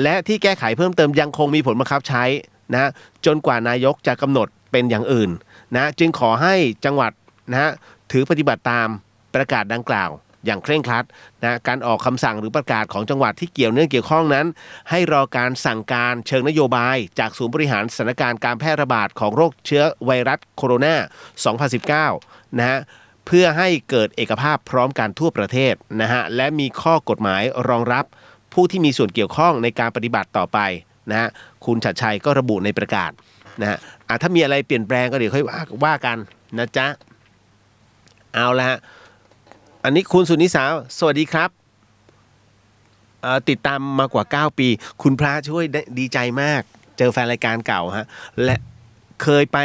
และที่แก้ไขเพิ่มเติมยังคงมีผลบังคับใช้นะจนกว่านายกจะกำหนดเป็นอย่างอื่นนะจึงขอให้จังหวัดนะฮะถือปฏิบัติตามประกาศดังกล่าวอย่างเคร่งครัดนะการออกคำสั่งหรือประกาศของจังหวัดที่เกี่ยวข้องนั้นให้รอการสั่งการเชิงนโยบายจากศูนย์บริหารสถานการณ์การแพร่ระบาดของโรคเชื้อไวรัสโคโรนา2019นะฮะเพื่อให้เกิดเอกภาพพร้อมกันทั่วประเทศนะฮะและมีข้อกฎหมายรองรับผู้ที่มีส่วนเกี่ยวข้องในการปฏิบัติต่อไปนะฮะคุณฉัตรชัยก็ระบุในประกาศนะฮะถ้ามีอะไรเปลี่ยนแปลงก็เดี๋ยวค่อยว่ากันนะจ๊ะเอาละฮะอันนี้คุณสุนิสาสวัสดีครับติดตามมากว่า9ปีคุณพระช่วยดีใจมากเจอแฟนรายการเก่าฮะและเคยไป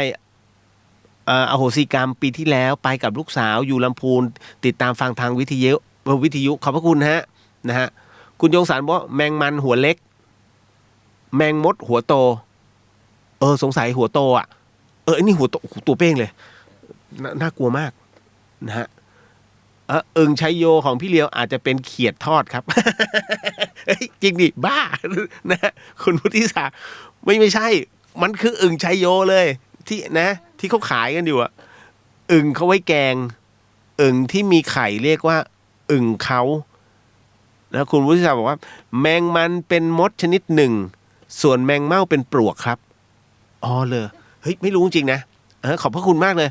อโหสิกรรมปีที่แล้วไปกับลูกสาวอยู่ลำพูนติดตามฟังทางวิทยุขอบพระคุณฮะนะฮะคุณยงสารบอกแมงมันหัวเล็กแมงมดหัวโตสงสัยหัวโตอ่ะอันนี้หัวโตตัวเป้งเลยน่ากลัวมากนะฮะอึ่งชัยโยของพี่เลียวอาจจะเป็นเขียดทอดครับ จริงดิบ้านะคุณพุทธิศาไม่ใช่มันคืออึ่งชัยโยเลยที่นะที่เขาขายกันอยู่อ่ะอึ่งเขาไว้แกงอึ่งที่มีไข่เรียกว่าอึ่งเขาแล้วคุณพุทธิศาบอกว่าแมงมันเป็นมดชนิดหนึ่งส่วนแมงเม่าเป็นปลวกครับเลยเฮ้ยไม่รู้จริงนะขอบพระคุณมากเลย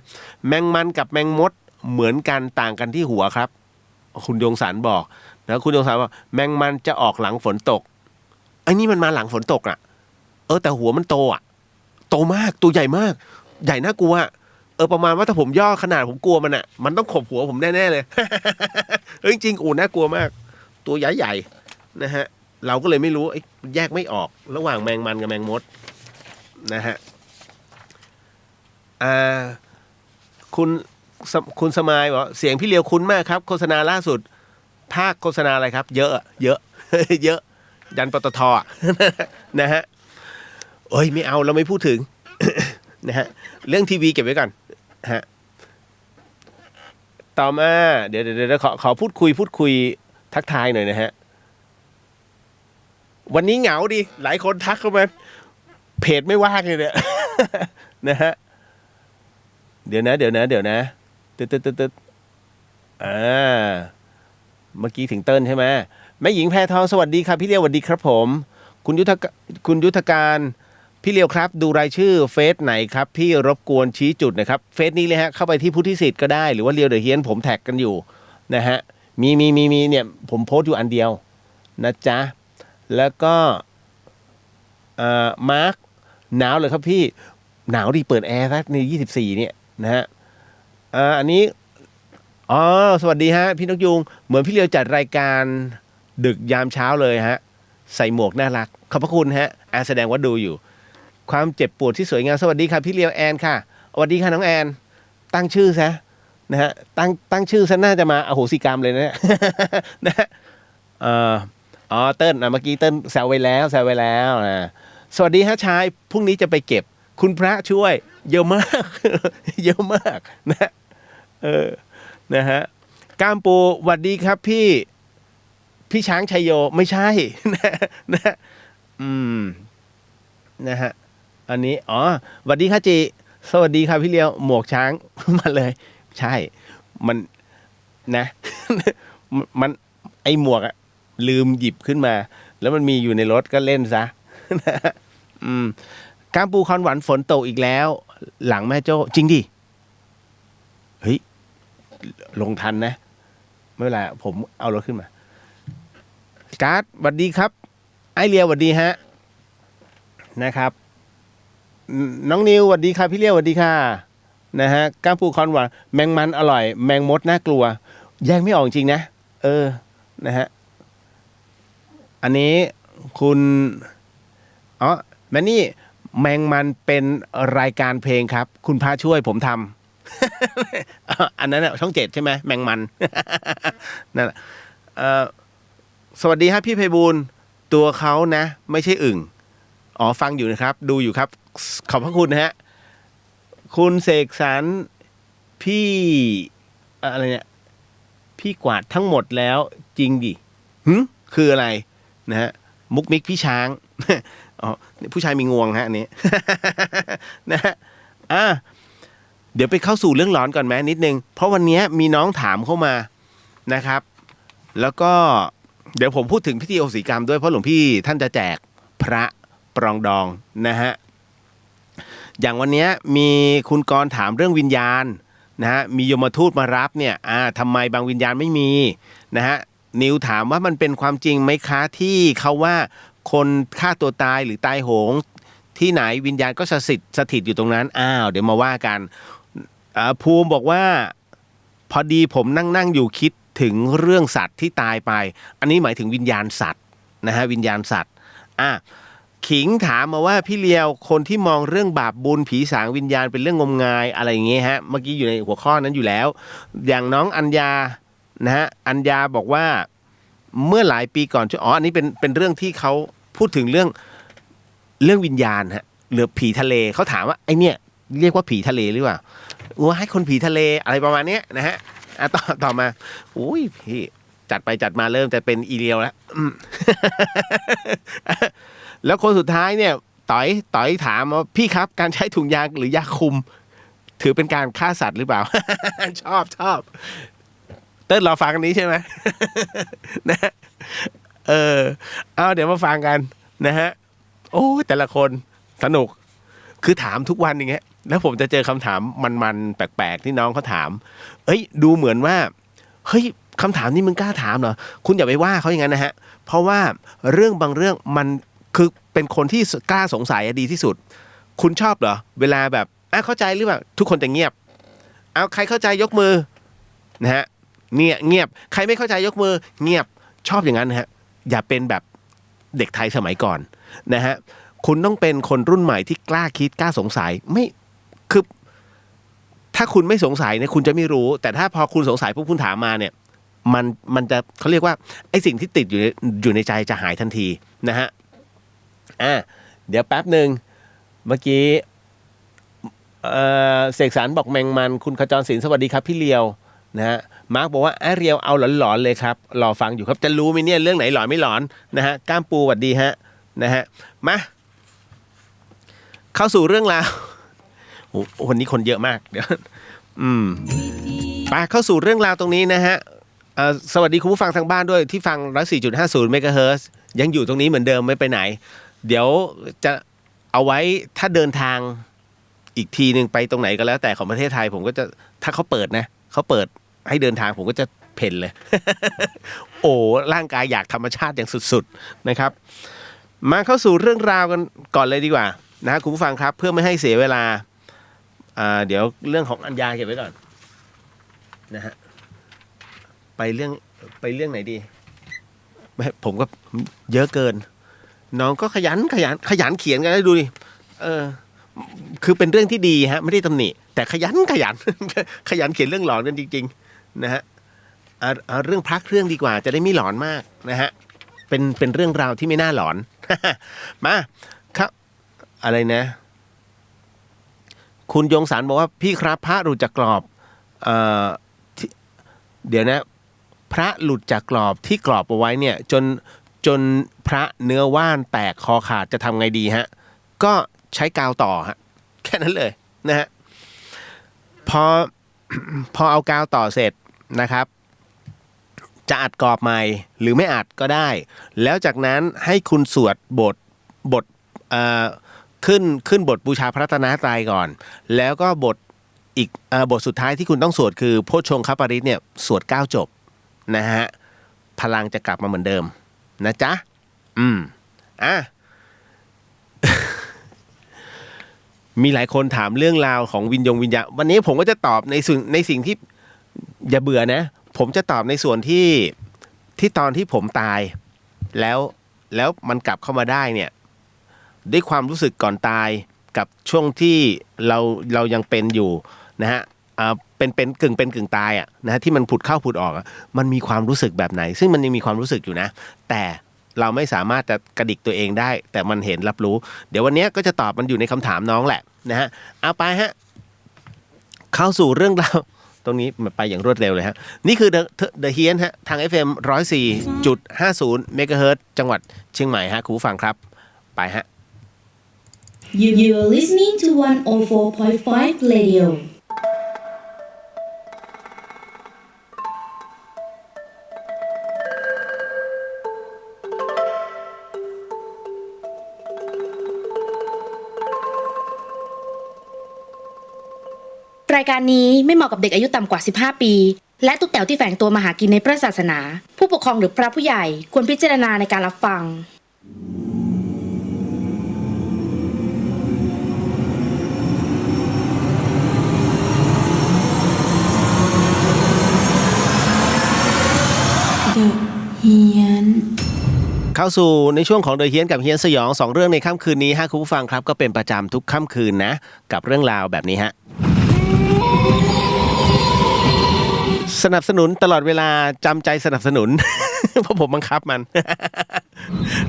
แมงมันกับแมงมดเหมือนกันต่างกันที่หัวครับคุณยงสารบอกแล้วคุณยงสารบอกแมงมันจะออกหลังฝนตกไอ้นี่มันมาหลังฝนตกอ่ะแต่หัวมันโตอ่ะโตมากตัวใหญ่มากใหญ่น่ากลัวประมาณว่าถ้าผมย่อขนาดผมกลัวมันอ่ะมันต้องขบหัวผมแน่ๆเลย จริงๆน่ากลัวมากตัวใหญ่ๆนะฮะเราก็เลยไม่รู้แยกไม่ออกระหว่างแมงมันกับแมงมดนะฮะคุณสมายบอกเสียงพี่เลียวคุ้นมากครับโฆษณาล่าสุดภาคโฆษณาอะไรครับเยอะ เยอะยันปตทนะฮะไม่เอาเราไม่พูดถึง นะฮะเรื่องทีวีเก็บไว้ก่อนฮะ ต่อมาเดี๋ยวขอพูดคุยทักทายหน่อยนะฮะวันนี้เหงาดิหลายคนทักเข้ามาเพจไม่ว่างเลยเนี่ย นะฮะเดี๋ยวนะตึ๊ดเมื่อกี้ถึงเติ้ลใช่ไหมแม่หญิงแพทองสวัสดีครับพี่เลี้ยวสวัสดีครับผมคุณยุทธการพี่เลี้ยวครับดูรายชื่อเฟซไหนครับพี่รบกวนชี้จุดนะครับเฟซนี้เลยฮะเข้าไปที่พุทธิสิทธิ์ก็ได้หรือว่าเลียวเดอะเฮียนผมแท็กกันอยู่นะฮะมีเนี่ยผมโพสต์อยู่อันเดียวนะจ๊ะแล้วก็มาร์คหนาวเลยครับพี่หนาวดิเปิดแอร์สักใน24เนี่ยนะฮะอันนี้สวัสดีฮะพี่นกยุงเหมือนพี่เลียวจัดรายการดึกยามเช้าเลยฮะใส่หมวกน่ารักขอบพระคุณฮะแสดงว่าดูอยู่ความเจ็บปวดที่สวยงามสวัสดีค่ะพี่เลียวแอนค่ะสวัสดีค่ะน้องแอนตั้งชื่อซะนะฮะตั้งชื่อซะน่าจะมาอโหสิกรรมเลยนะนะฮะเติ้ลเมื่อกี้เติ้ลแซวไว้แล้วนะสวัสดีฮะชายพรุ่งนี้จะไปเก็บคุณพระช่วยเยอะมาก เยอะมากนะนะฮะก้ามปูสวัสดีครับพี่ช้างชัยโยไม่ใช่ นะฮะนะฮะอันนี้สวัสดีค่ะจีสวัสดีครับพี่เลียวหมวกช้าง มาเลยใช่มันนะ มันไอหมวกอะลืมหยิบขึ้นมาแล้วมันมีอยู่ในรถก็เล่นซะ ก้ามปูคอนหวานฝนตกอีกแล้วหลังแม่โจ้จริงดิเฮ้ยลงทันนะไม่เป็นไรผมเอารถขึ้นมาการ์ดสวัสดีครับไอเลียวสวัสดีฮะนะครับน้องนิวสวัสดีค่ะพี่เลียวสวัสดีค่ะนะฮะก้ามปูคอนหวานแมงมันอร่อยแมงมดน่ากลัวแยกไม่ออกจริงนะนะฮะอันนี้คุณแมนนี่แมงมันเป็นรายการเพลงครับคุณพระช่วยผมทำ อันนั้นน่ะช่อง7ใช่ไหมแมงมัน นั่นแหละสวัสดีครับพี่ไพบูลย์ตัวเขานะไม่ใช่อึ่งฟังอยู่นะครับดูอยู่ครับขอบพระคุณนะฮะคุณเสกสรรพี่อะไรเนี่ยพี่กวาดทั้งหมดแล้วจริงดิคืออะไรนะฮะมุกมิกพี่ช้าง ผู้ชายมีงวงฮะอันนี้ นะฮะเดี๋ยวไปเข้าสู่เรื่องร้อนก่อนไหมนิดนึงเพราะวันนี้มีน้องถามเข้ามานะครับแล้วก็เดี๋ยวผมพูดถึงพิธีโอศีกรรมด้วยเพราะหลวงพี่ท่านจะแจกพระปรองดองนะฮะอย่างวันนี้มีคุณกรณ์ถามเรื่องวิญญาณนะฮะมียมทูตมารับเนี่ยทำไมบางวิญญาณไม่มีนะฮะนิวถามว่ามันเป็นความจริงไหมคะที่เขาว่าคนฆ่าตัวตายหรือตายโหงที่ไหนวิญญาณก็สถิตอยู่ตรงนั้นเดี๋ยวมาว่ากันภูมิบอกว่าพอดีผมนั่งอยู่คิดถึงเรื่องสัตว์ที่ตายไปอันนี้หมายถึงวิญญาณสัตว์นะฮะวิญญาณสัตว์ขิงถามมาว่าพี่เลียวคนที่มองเรื่องบาปบุญผีสางวิญญาณเป็นเรื่องงมงายอะไรอย่างเงี้ยฮะเมื่อกี้อยู่ในหัวข้อนั้นอยู่แล้วอย่างน้องอัญญานะฮะอัญญาบอกว่าเมื่อหลายปีก่อนอันนี้เป็นเรื่องที่เขาพูดถึงเรื่องวิญญาณฮะหรือผีทะเลเขาถามว่าไอเนี่ยเรียกว่าผีทะเลหรือเปล่าว่าให้คนผีทะเลอะไรประมาณเนี้ยนะฮะต่อมาอุ้ยพี่จัดไปจัดมาเริ่มจะเป็นอีเลียวแล้ว แล้วคนสุดท้ายเนี่ยต่อยถามว่าพี่ครับการใช้ถุงยางหรือยาคุมถือเป็นการฆ่าสัตว์หรือเปล่า ชอบเติ้ลรอฟังกันนี้ใช่ไหม นะเดี๋ยวมาฟังกันนะฮะโอ้แต่ละคนสนุกคือถามทุกวันอย่างเงี้ยแล้วผมจะเจอคำถามมันๆแปลกๆที่น้องเขาถามดูเหมือนว่าเฮ้ยคำถามนี้มึงกล้าถามเหรอคุณอย่าไปว่าเขาอย่างนั้นนะฮะเพราะว่าเรื่องบางเรื่องมันคือเป็นคนที่กล้าสงสัยดีที่สุดคุณชอบเหรอเวลาแบบเข้าใจหรือเปล่าทุกคนจะเงียบใครเข้าใจยกมือนะฮะเนี่ยเงียบใครไม่เข้าใจยกมือเงียบชอบอย่างนั้นนะฮะอย่าเป็นแบบเด็กไทยสมัยก่อนนะฮะคุณต้องเป็นคนรุ่นใหม่ที่กล้าคิดกล้าสงสัยไม่คือถ้าคุณไม่สงสัยเนี่ยคุณจะไม่รู้แต่ถ้าพอคุณสงสัยพวกคุณถามมาเนี่ยมันจะเขาเรียกว่าไอ้สิ่งที่ติดอยู่ในใจจะหายทันทีนะฮะเดี๋ยวแป๊บหนึ่งเมื่อกี้เสกสรรบอกแมงมันคุณขจรศิลป์สวัสดีครับพี่เลียว นะฮะมาร์กบอกว่าเรียวเอาหลอนๆเลยครับรอฟังอยู่ครับจะรู้ไหมเนี่ยเรื่องไหนหลอนไม่หลอนนะฮะก้ามปูสวัสดีฮะนะฮะมาเข้าสู่เรื่องราวโอ้วันนี้คนเยอะมากเดี๋ยวไปเข้าสู่เรื่องราวตรงนี้นะฮะสวัสดีคุณผู้ฟังทางบ้านด้วยที่ฟัง 104.50 เมกะเฮิรตซ์ยังอยู่ตรงนี้เหมือนเดิมไม่ไปไหนเดี๋ยวจะเอาไว้ถ้าเดินทางอีกทีนึงไปตรงไหนก็แล้วแต่ของประเทศไทยผมก็จะถ้าเขาเปิดนะเขาเปิดให้เดินทางผมก็จะเพ่นเลย โอ้ร่างกายอยากธรรมชาติอย่างสุดๆนะครับมาเข้าสู่เรื่องราวกันก่อนเลยดีกว่านะคุณผู้ฟังครับเพื่อไม่ให้เสียเวลาเดี๋ยวเรื่องของอัญญาเก็บไว้ก่อนนะฮะไปเรื่องไหนดีผมก็เยอะเกินน้องก็ขยันเขียนกันได้ดูดิคือเป็นเรื่องที่ดีฮะไม่ได้ตำหนิแต่ขยัน ขยันเขียนเรื่องหลอนกันจริงๆนะฮะเอาเรื่องพระเครื่องดีกว่าจะได้ไม่หลอนมากนะฮะเป็นเรื่องราวที่ไม่น่าหลอน มาครับอะไรนะคุณยงสารบอกว่าพี่ครับพระหลุดจากกรอบเดี๋ยวนะพระหลุดจากกรอบที่กรอบเอาไว้เนี่ยจนพระเนื้อว่านแตกคอขาดจะทำไงดีฮะก็ใช้กาวต่อฮะแค่นั้นเลยนะฮะพอเอากาวต่อเสร็จนะครับจะอัดกรอบใหม่หรือไม่อัดก็ได้แล้วจากนั้นให้คุณสวดบทขึ้นบทบูชาพระรัตนตรัยก่อนแล้วก็บทอีกบทสุดท้ายที่คุณต้องสวดคือโพชฌงคปริตเนี่ยสวด9จบนะฮะพลังจะกลับมาเหมือนเดิมนะจ๊ะมีหลายคนถามเรื่องราวของวิญญาณวันนี้ผมก็จะตอบในสิ่งที่อย่าเบื่อนะผมจะตอบในส่วนที่ตอนที่ผมตายแล้วมันกลับเข้ามาได้เนี่ยด้วยความรู้สึกก่อนตายกับช่วงที่เรายังเป็นอยู่นะฮะเป็นกึ่งตายอ่ะนะฮะที่มันผุดเข้าผุดออกมันมีความรู้สึกแบบไหนซึ่งมันยังมีความรู้สึกอยู่นะแต่เราไม่สามารถจะกระดิกตัวเองได้แต่มันเห็นรับรู้เดี๋ยววันนี้ก็จะตอบมันอยู่ในคำถามน้องแหละนะฮะเอาไปฮะเข้าสู่เรื่องราวตรงนี้ไปอย่างรวดเร็วเลยฮะนี่คือ The Hien ฮะทาง FM 104.50 เมกะเฮิรตซ์จังหวัดเชียงใหม่ฮะคุณผู้ฟังครับไปฮะ You are listening to 104.5 Radioรายการนี้ไม่เหมาะกับเด็กอายุต่ำกว่า15ปีและตุ๊กแต๋วที่แฝงตัวมาหากินในพระศาสนาผู้ปกครองหรือพระผู้ใหญ่ควรพิจารณาในการรับฟังเข้าสู่ในช่วงของ The Hien กับเฮียนสยอง2เรื่องในค่ำคืนนี้ฮะคุณผู้ฟังครับก็เป็นประจำทุกค่ำคืนนะกับเรื่องราวแบบนี้ฮะสนับสนุนตลอดเวลาจำใจสนับสนุน เพราะผมบังคับมัน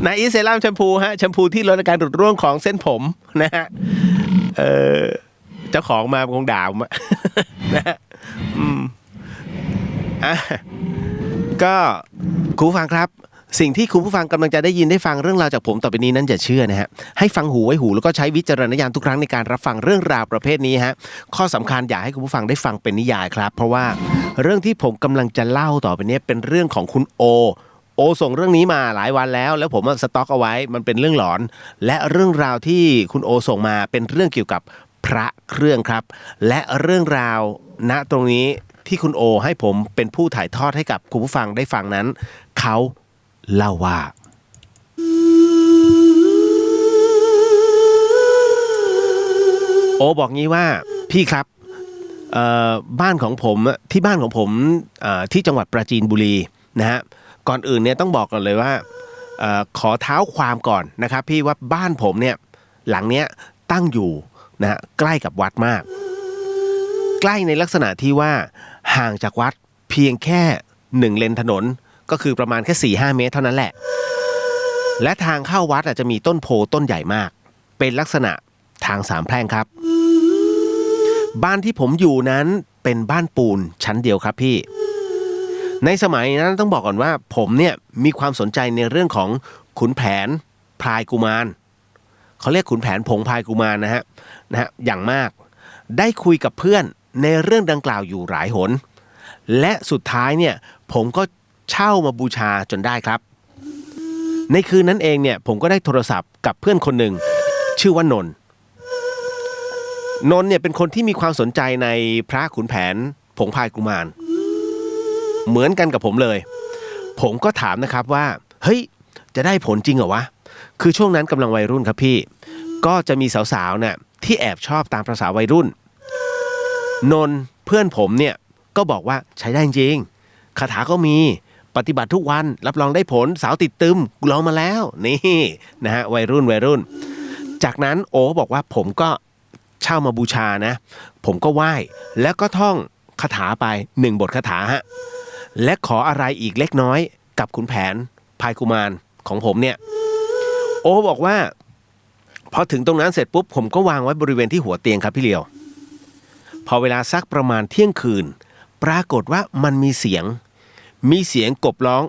นายอีเซรั่มแชมพูฮะแชมพูที่ลดอาการหลุดร่วงของเส้นผมนะฮะเจ้าของมาคงด่าผมนะฮะก็คุณผู้ฟังครับสิ่งที่คุณผู้ฟังกำลังจะได้ยินได้ฟังเรื่องราวจากผมต่อไปนี้นั้นอย่าเชื่อนะฮะให้ฟังหูไว้หูแล้วก็ใช้วิจารณญาณทุกครั้งในการรับฟังเรื่องราวประเภทนี้ฮะข้อสำคัญอยากให้คุณผู้ฟังได้ฟังเป็นนิยายครับเพราะว่าเรื่องที่ผมกำลังจะเล่าต่อไปนี้เป็นเรื่องของคุณโอส่งเรื่องนี้มาหลายวันแล้วผมสต็อกเอาไว้มันเป็นเรื่องหลอนและเรื่องราวที่คุณโอส่งมาเป็นเรื่องเกี่ยวกับพระเครื่องครับและเรื่องราวณตรงนี้ที่คุณโอให้ผมเป็นผู้ถ่ายทอดให้กับคุณผู้ฟังได้ฟังนั้นเขาเล่าว่าโอบอกงี้ว่าพี่ครับบ้านของผมที่บ้านของผมที่จังหวัดปราจีนบุรีนะฮะก่อนอื่นเนี่ยต้องบอกก่อนเลยว่าขอเท้าความก่อนนะครับพี่ว่าบ้านผมเนี่ยหลังเนี้ยตั้งอยู่นะฮะใกล้กับวัดมากใกล้ในลักษณะที่ว่าห่างจากวัดเพียงแค่1เลนถนนก็คือประมาณแค่ 4-5 เมตรเท่านั้นแหละและทางเข้าวัดอาจจะมีต้นโพต้นใหญ่มากเป็นลักษณะทางสามแพร่งครับบ้านที่ผมอยู่นั้น เป็นบ้านปูนชั้นเดียวครับพี่ในสมัยนั้นต้องบอกก่อนว่าผมเนี่ยมีความสนใจในเรื่องของขุนแผนพลายกุมารเขาเรียกขุนแผนผงพลายกุมารนะฮะอย่างมากได้คุยกับเพื่อนในเรื่องดังกล่าวอยู่หลายหนและสุดท้ายเนี่ยผมก็เช่ามาบูชาจนได้ครับในคืนนั้นเองเนี่ยผมก็ได้โทรศัพท์กับเพื่อนคนหนึ่งชื่อว่านนท์เนี่ยเป็นคนที่มีความสนใจในพระขุนแผนผงพลายกุมารเหมือนกันกับผมเลยผมก็ถามนะครับว่าเฮ้ยจะได้ผลจริงเหรอวะคือช่วงนั้นกำลังวัยรุ่นครับพี่ก็จะมีสาวๆเนี่ยที่แอบชอบตามประสาวัยรุ่นนนท์เพื่อนผมเนี่ยก็บอกว่าใช้ได้จริงคาถาก็มีปฏิบัติทุกวันรับรองได้ผลสาวติดตึมกูลองมาแล้วนี่นะฮะวัยรุ่นจากนั้นโอบอกว่าผมก็เช่ามาบูชานะผมก็ไหว้แล้วก็ท่องคาถาไป1บทคาถาฮะและขออะไรอีกเล็กน้อยกับขุนแผนพลายกุมารของผมเนี่ยโอบอกว่าพอถึงตรงนั้นเสร็จปุ๊บผมก็วางไว้บริเวณที่หัวเตียงครับพี่เลียวพอเวลาสักประมาณเที่ยงคืนปรากฏว่ามันมีเสียงกบร้อง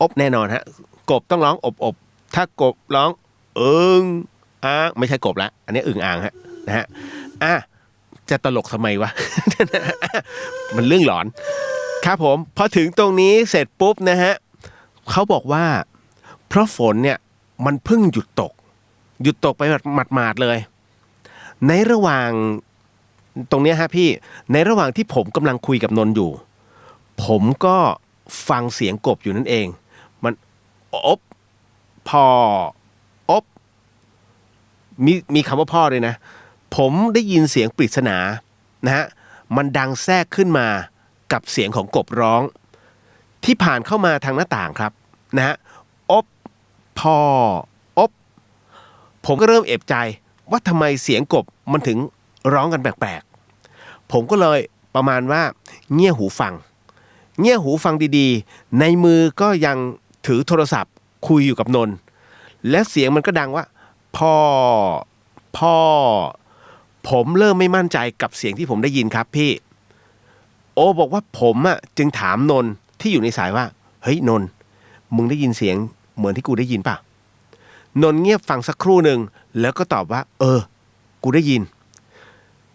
อบแน่นอนฮะกบต้องร้องอบถ้ากบร้องไม่ใช่กบละอันนี้อึ่งอ่างฮะนะฮะจะตลกทำไมวะ มันเรื่องหลอนครับผมพอถึงตรงนี้เสร็จปุ๊บนะฮะเขาบอกว่าเพราะฝนเนี่ยมันเพิ่งหยุดตกไปหมาดๆเลยในระหว่างตรงนี้ฮะพี่ในระหว่างที่ผมกำลังคุยกับนนท์อยู่ผมก็ฟังเสียงกบอยู่นั่นเองมันอบพออบมีคำว่าพ่อเลยนะผมได้ยินเสียงปริศนานะฮะมันดังแทรกขึ้นมากับเสียงของกบร้องที่ผ่านเข้ามาทางหน้าต่างครับนะฮะอบพออบผมก็เริ่มเอะใจว่าทำไมเสียงกบมันถึงร้องกันแปลกๆผมก็เลยประมาณว่าเงี่ยหูฟังดีๆในมือก็ยังถือโทรศัพท์คุยอยู่กับนนท์และเสียงมันก็ดังว่าพ่อผมเริ่มไม่มั่นใจกับเสียงที่ผมได้ยินครับพี่โอบอกว่าผมจึงถามนนท์ที่อยู่ในสายว่าเฮ้ยนนท์มึงได้ยินเสียงเหมือนที่กูได้ยินป่ะนนท์เงียบฟังสักครู่หนึ่งแล้วก็ตอบว่ากูได้ยิน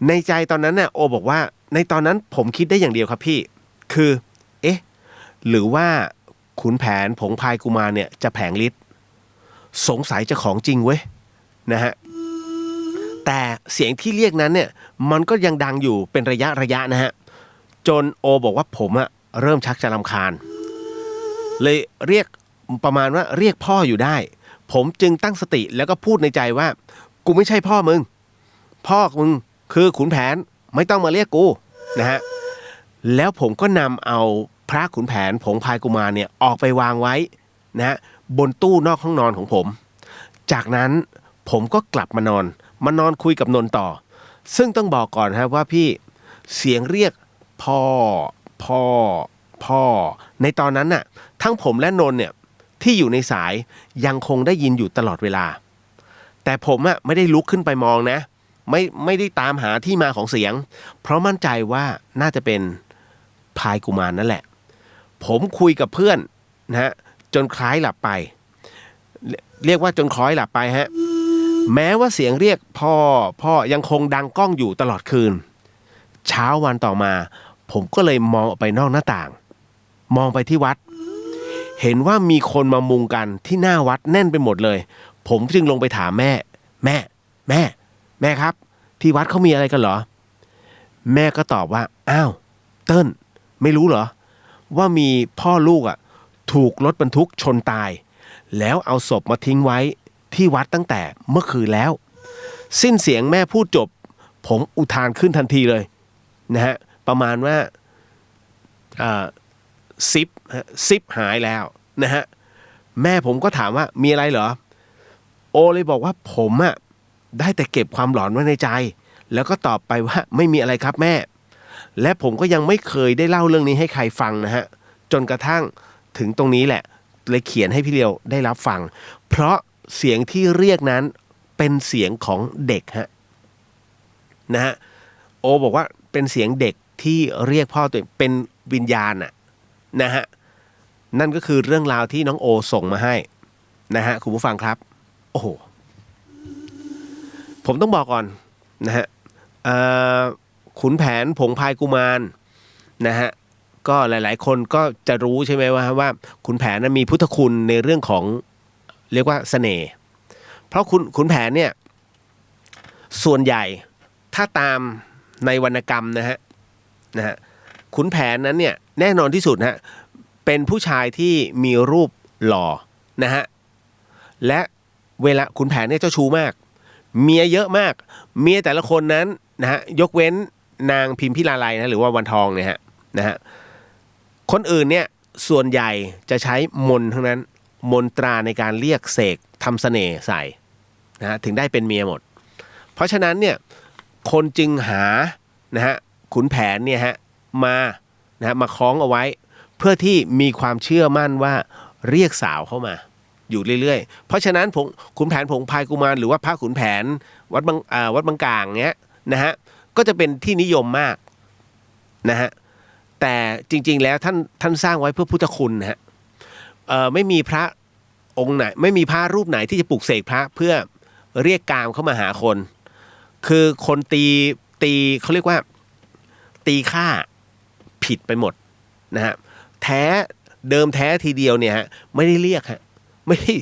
ในใจตอนนั้นน่ะโอบอกว่าในตอนนั้นผมคิดได้อย่างเดียวครับพี่คือหรือว่าขุนแผนผงพลายกุมารเนี่ยจะแผลงฤทธิ์สงสัยจะของจริงเว้ยนะฮะแต่เสียงที่เรียกนั้นเนี่ยมันก็ยังดังอยู่เป็นระยะนะฮะจนโอบอกว่าผมเริ่มชักจะรำคาญเลยเรียกประมาณว่าเรียกพ่ออยู่ได้ผมจึงตั้งสติแล้วก็พูดในใจว่ากูไม่ใช่พ่อมึงคือขุนแผนไม่ต้องมาเรียกกูนะฮะแล้วผมก็นำเอาพระขุนแผนผงพลายกุมารเนี่ยออกไปวางไว้นะฮะบนตู้นอกห้องนอนของผมจากนั้นผมก็กลับมานอนคุยกับนนท์ต่อซึ่งต้องบอกก่อนครับว่าพี่เสียงเรียกพ่อในตอนนั้นน่ะทั้งผมและนนท์เนี่ยที่อยู่ในสายยังคงได้ยินอยู่ตลอดเวลาแต่ผมไม่ได้ลุกขึ้นไปมองนะไม่ได้ตามหาที่มาของเสียงเพราะมั่นใจว่าน่าจะเป็นพลายกุมารนั่นแหละผมคุยกับเพื่อนนะฮะจนคล้ายหลับไปเรียกว่าจนคล้อยหลับไปฮะแม้ว่าเสียงเรียกพ่อยังคงดังก้องอยู่ตลอดคืนเช้าวันต่อมาผมก็เลยมองออกไปนอกหน้าต่างมองไปที่วัดเห็นว่ามีคนมามุงกันที่หน้าวัดแน่นไปหมดเลยผมจึงลงไปถามแม่ครับที่วัดเขามีอะไรกันเหรอแม่ก็ตอบว่าอ้าวเติ้ลไม่รู้เหรอว่ามีพ่อลูกถูกรถบรรทุกชนตายแล้วเอาศพมาทิ้งไว้ที่วัดตั้งแต่เมื่อคืนแล้วสิ้นเสียงแม่พูดจบผมอุทานขึ้นทันทีเลยนะฮะประมาณว่าซิปหายแล้วนะฮะแม่ผมก็ถามว่ามีอะไรเหรอโอเลยบอกว่าผมได้แต่เก็บความหลอนไว้ในใจแล้วก็ตอบไปว่าไม่มีอะไรครับแม่และผมก็ยังไม่เคยได้เล่าเรื่องนี้ให้ใครฟังนะฮะจนกระทั่งถึงตรงนี้แหละเลยเขียนให้พี่เลียวได้รับฟังเพราะเสียงที่เรียกนั้นเป็นเสียงของเด็กฮะนะฮะ โอบอกว่าเป็นเสียงเด็กที่เรียกพ่อตัวเองเป็นวิญญาณน่ะนะฮะนั่นก็คือเรื่องราวที่น้องโอส่งมาให้นะฮะคุณผู้ฟังครับโอ้โหผมต้องบอกก่อนนะฮะขุนแผนผงพายกุมารนะฮะก็หลายๆคนก็จะรู้ใช่ไหมว่าขุนแผนนั้นมีพุทธคุณในเรื่องของเรียกว่าเสน่ห์เพราะขุนแผนเนี่ยส่วนใหญ่ถ้าตามในวรรณกรรมนะฮะขุนแผนนั้นเนี่ยแน่นอนที่สุดฮะเป็นผู้ชายที่มีรูปหล่อนะฮะและเวลาขุนแผนเนี่ยเจ้าชู้มากเมียเยอะมากเมียแต่ละคนนั้นนะฮะยกเว้นนางพิมพิลาไลนะหรือว่าวันทองเนี่ยฮะนะฮะคนอื่นเนี่ยส่วนใหญ่จะใช้มนต์ทั้งนั้นมนตราในการเรียกเสกทำเสน่ห์ใส่นะฮะถึงได้เป็นเมียหมดเพราะฉะนั้นเนี่ยคนจึงหานะฮะขุนแผนเนี่ยฮะมาคล้องเอาไว้เพื่อที่มีความเชื่อมั่นว่าเรียกสาวเข้ามาอยู่เรื่อยๆเพราะฉะนั้นขุนแผนผงพายกุมารหรือว่าพระขุนแผนวัดบางกลางเนี้ยนะฮะก็จะเป็นที่นิยมมากนะฮะแต่จริงๆแล้วท่านสร้างไว้เพื่อพุทธคุณนะฮะไม่มีพระองค์ไหนไม่มีพระรูปไหนที่จะปลุกเสกพระเพื่อเรียกกามเข้ามาหาคนคือคนตีเขาเรียกว่าตีค่าผิดไปหมดนะฮะเดิมแท้ทีเดียวเนี่ยฮะไม่ได้เรียกฮะไม่ได้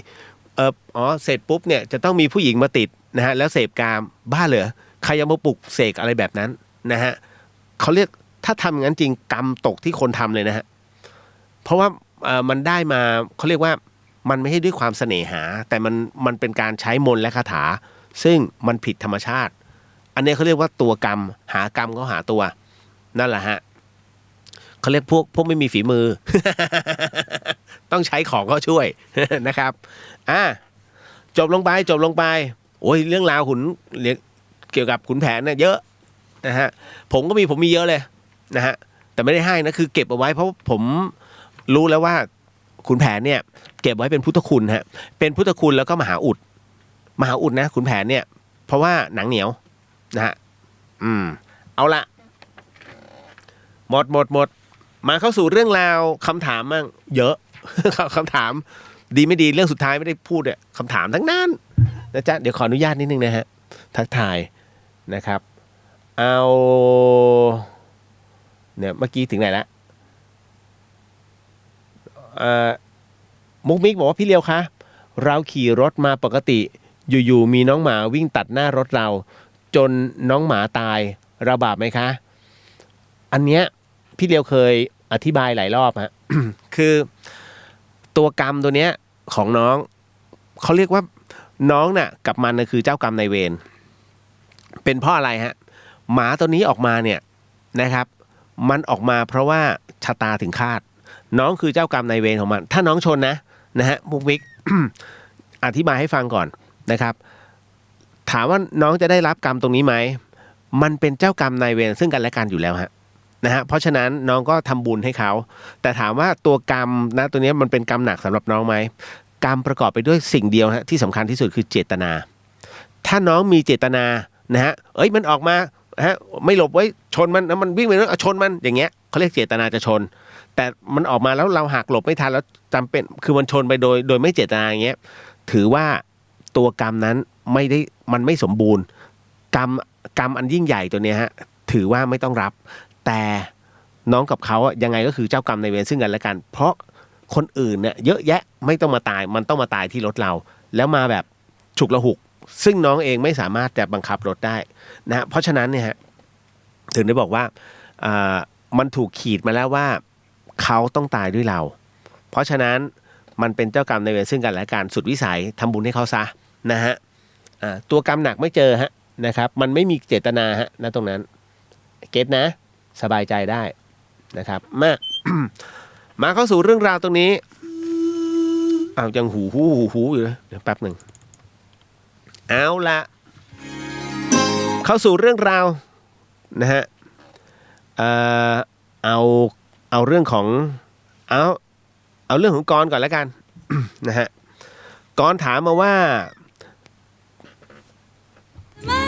เสร็จปุ๊บเนี่ยจะต้องมีผู้หญิงมาติดนะฮะแล้วเสพกามบ้าเหรอใครยังมาปลุกเสกอะไรแบบนั้นนะฮะเขาเรียกถ้าทำอย่างนั้นจริงกรรมตกที่คนทำเลยนะฮะเพราะว่ามันได้มาเขาเรียกว่ามันไม่ใช่ด้วยความเสน่หาแต่มันเป็นการใช้มนต์และคาถาซึ่งมันผิดธรรมชาติอันนี้เขาเรียกว่าตัวกรรมหากรรมก็หาตัวนั่นแหละฮะเขาเรียกพวกไม่มีฝีมือ ต้องใช้ของเขาช่วย นะครับจบลงไปโอ้ยเรื่องราวเกี่ยวกับขุนแผนเนี่ยเยอะนะฮะผมมีเยอะเลยนะฮะแต่ไม่ได้ให้นะคือเก็บเอาไว้เพราะผมรู้แล้วว่าขุนแผนเนี่ยเก็บไว้เป็นพุทธคุณฮะเป็นพุทธคุณแล้วก็มหาอุดนะขุนแผนเนี่ยเพราะว่าหนังเหนียวนะฮะเอาละหมดมาเข้าสู่เรื่องราวคำถามมั่งเยอะ คำถามดีไม่ดีเรื่องสุดท้ายไม่ได้พูดเนี่ยคำถามทั้งนั้นนะจ๊ะเดี๋ยวขออนุญาตนิดนึงนะฮะทักทายนะครับเอาเนี่ยเมื่อกี้ถึงไหนละมุกมิกบอกว่าพี่เลียวคะเราขี่รถมาปกติอยู่ๆมีน้องหมาวิ่งตัดหน้ารถเราจนน้องหมาตายเราบาปไหมคะอันเนี้ยพี่เลียวเคยอธิบายหลายรอบฮะ คือตัวกรรมตัวเนี้ยของน้องเขาเรียกว่าน้องน่ะกับมันคือเจ้ากรรมนายเวรเป็นเพราะอะไรฮะหมาตัวนี้ออกมาเนี่ยนะครับมันออกมาเพราะว่าชะตาถึงคาดน้องคือเจ้ากรรมนายเวรของมันถ้าน้องชนนะฮะมุกมิก อธิบายให้ฟังก่อนนะครับถามว่าน้องจะได้รับกรรมตรงนี้ไหมมันเป็นเจ้ากรรมนายเวรซึ่งกันและกันอยู่แล้วฮะนะฮะเพราะฉะนั้นน้องก็ทำบุญให้เขาแต่ถามว่าตัวกรรมนะตัวนี้มันเป็นกรรมหนักสำหรับน้องไหมกรรมประกอบไปด้วยสิ่งเดียวฮะที่สำคัญที่สุดคือเจตนาถ้าน้องมีเจตนานะฮะมันออกมาฮะไม่หลบไว้ชนมันแล้วมันวิ่งไปแล้วชนมันอย่างเงี้ยเขาเรียกเจตนาจะชนแต่มันออกมาแล้วเราหักหลบไม่ทันแล้วจำเป็นคือมันชนไปโดยไม่เจตนาอย่างเงี้ยถือว่าตัวกรรมนั้นมันไม่สมบูรณ์กรรมอันยิ่งใหญ่ตัวเนี้ยฮะถือว่าไม่ต้องรับแต่น้องกับเขายังไงก็คือเจ้ากรรมนายเวรซึ่งกันและกันเพราะคนอื่นเนี่ยเยอะแยะไม่ต้องมาตายมันต้องมาตายที่รถเราแล้วมาแบบฉุกละหุกซึ่งน้องเองไม่สามารถจะบังคับรถได้นะเพราะฉะนั้นเนี่ยฮะถึงได้บอกว่ามันถูกขีดมาแล้วว่าเขาต้องตายด้วยเราเพราะฉะนั้นมันเป็นเจ้ากรรมนายเวรซึ่งกันและกันสุดวิสัยทำบุญให้เขาซะนะฮะตัวกรรมหนักไม่เจอฮะนะครับมันไม่มีเจตนาฮะณตรงนั้นเก็ทนะสบายใจได้นะครับมา มาเข้าสู่เรื่องราวตรงนี้ยังหูอยู่นะเดี๋ยวแป๊บหนึ่งเอาละเข้าสู่เรื่องราวนะฮะเอาเรื่องของเอาเรื่องของกรก่อนแล้วกัน นะฮะกรถามมาว่าไม่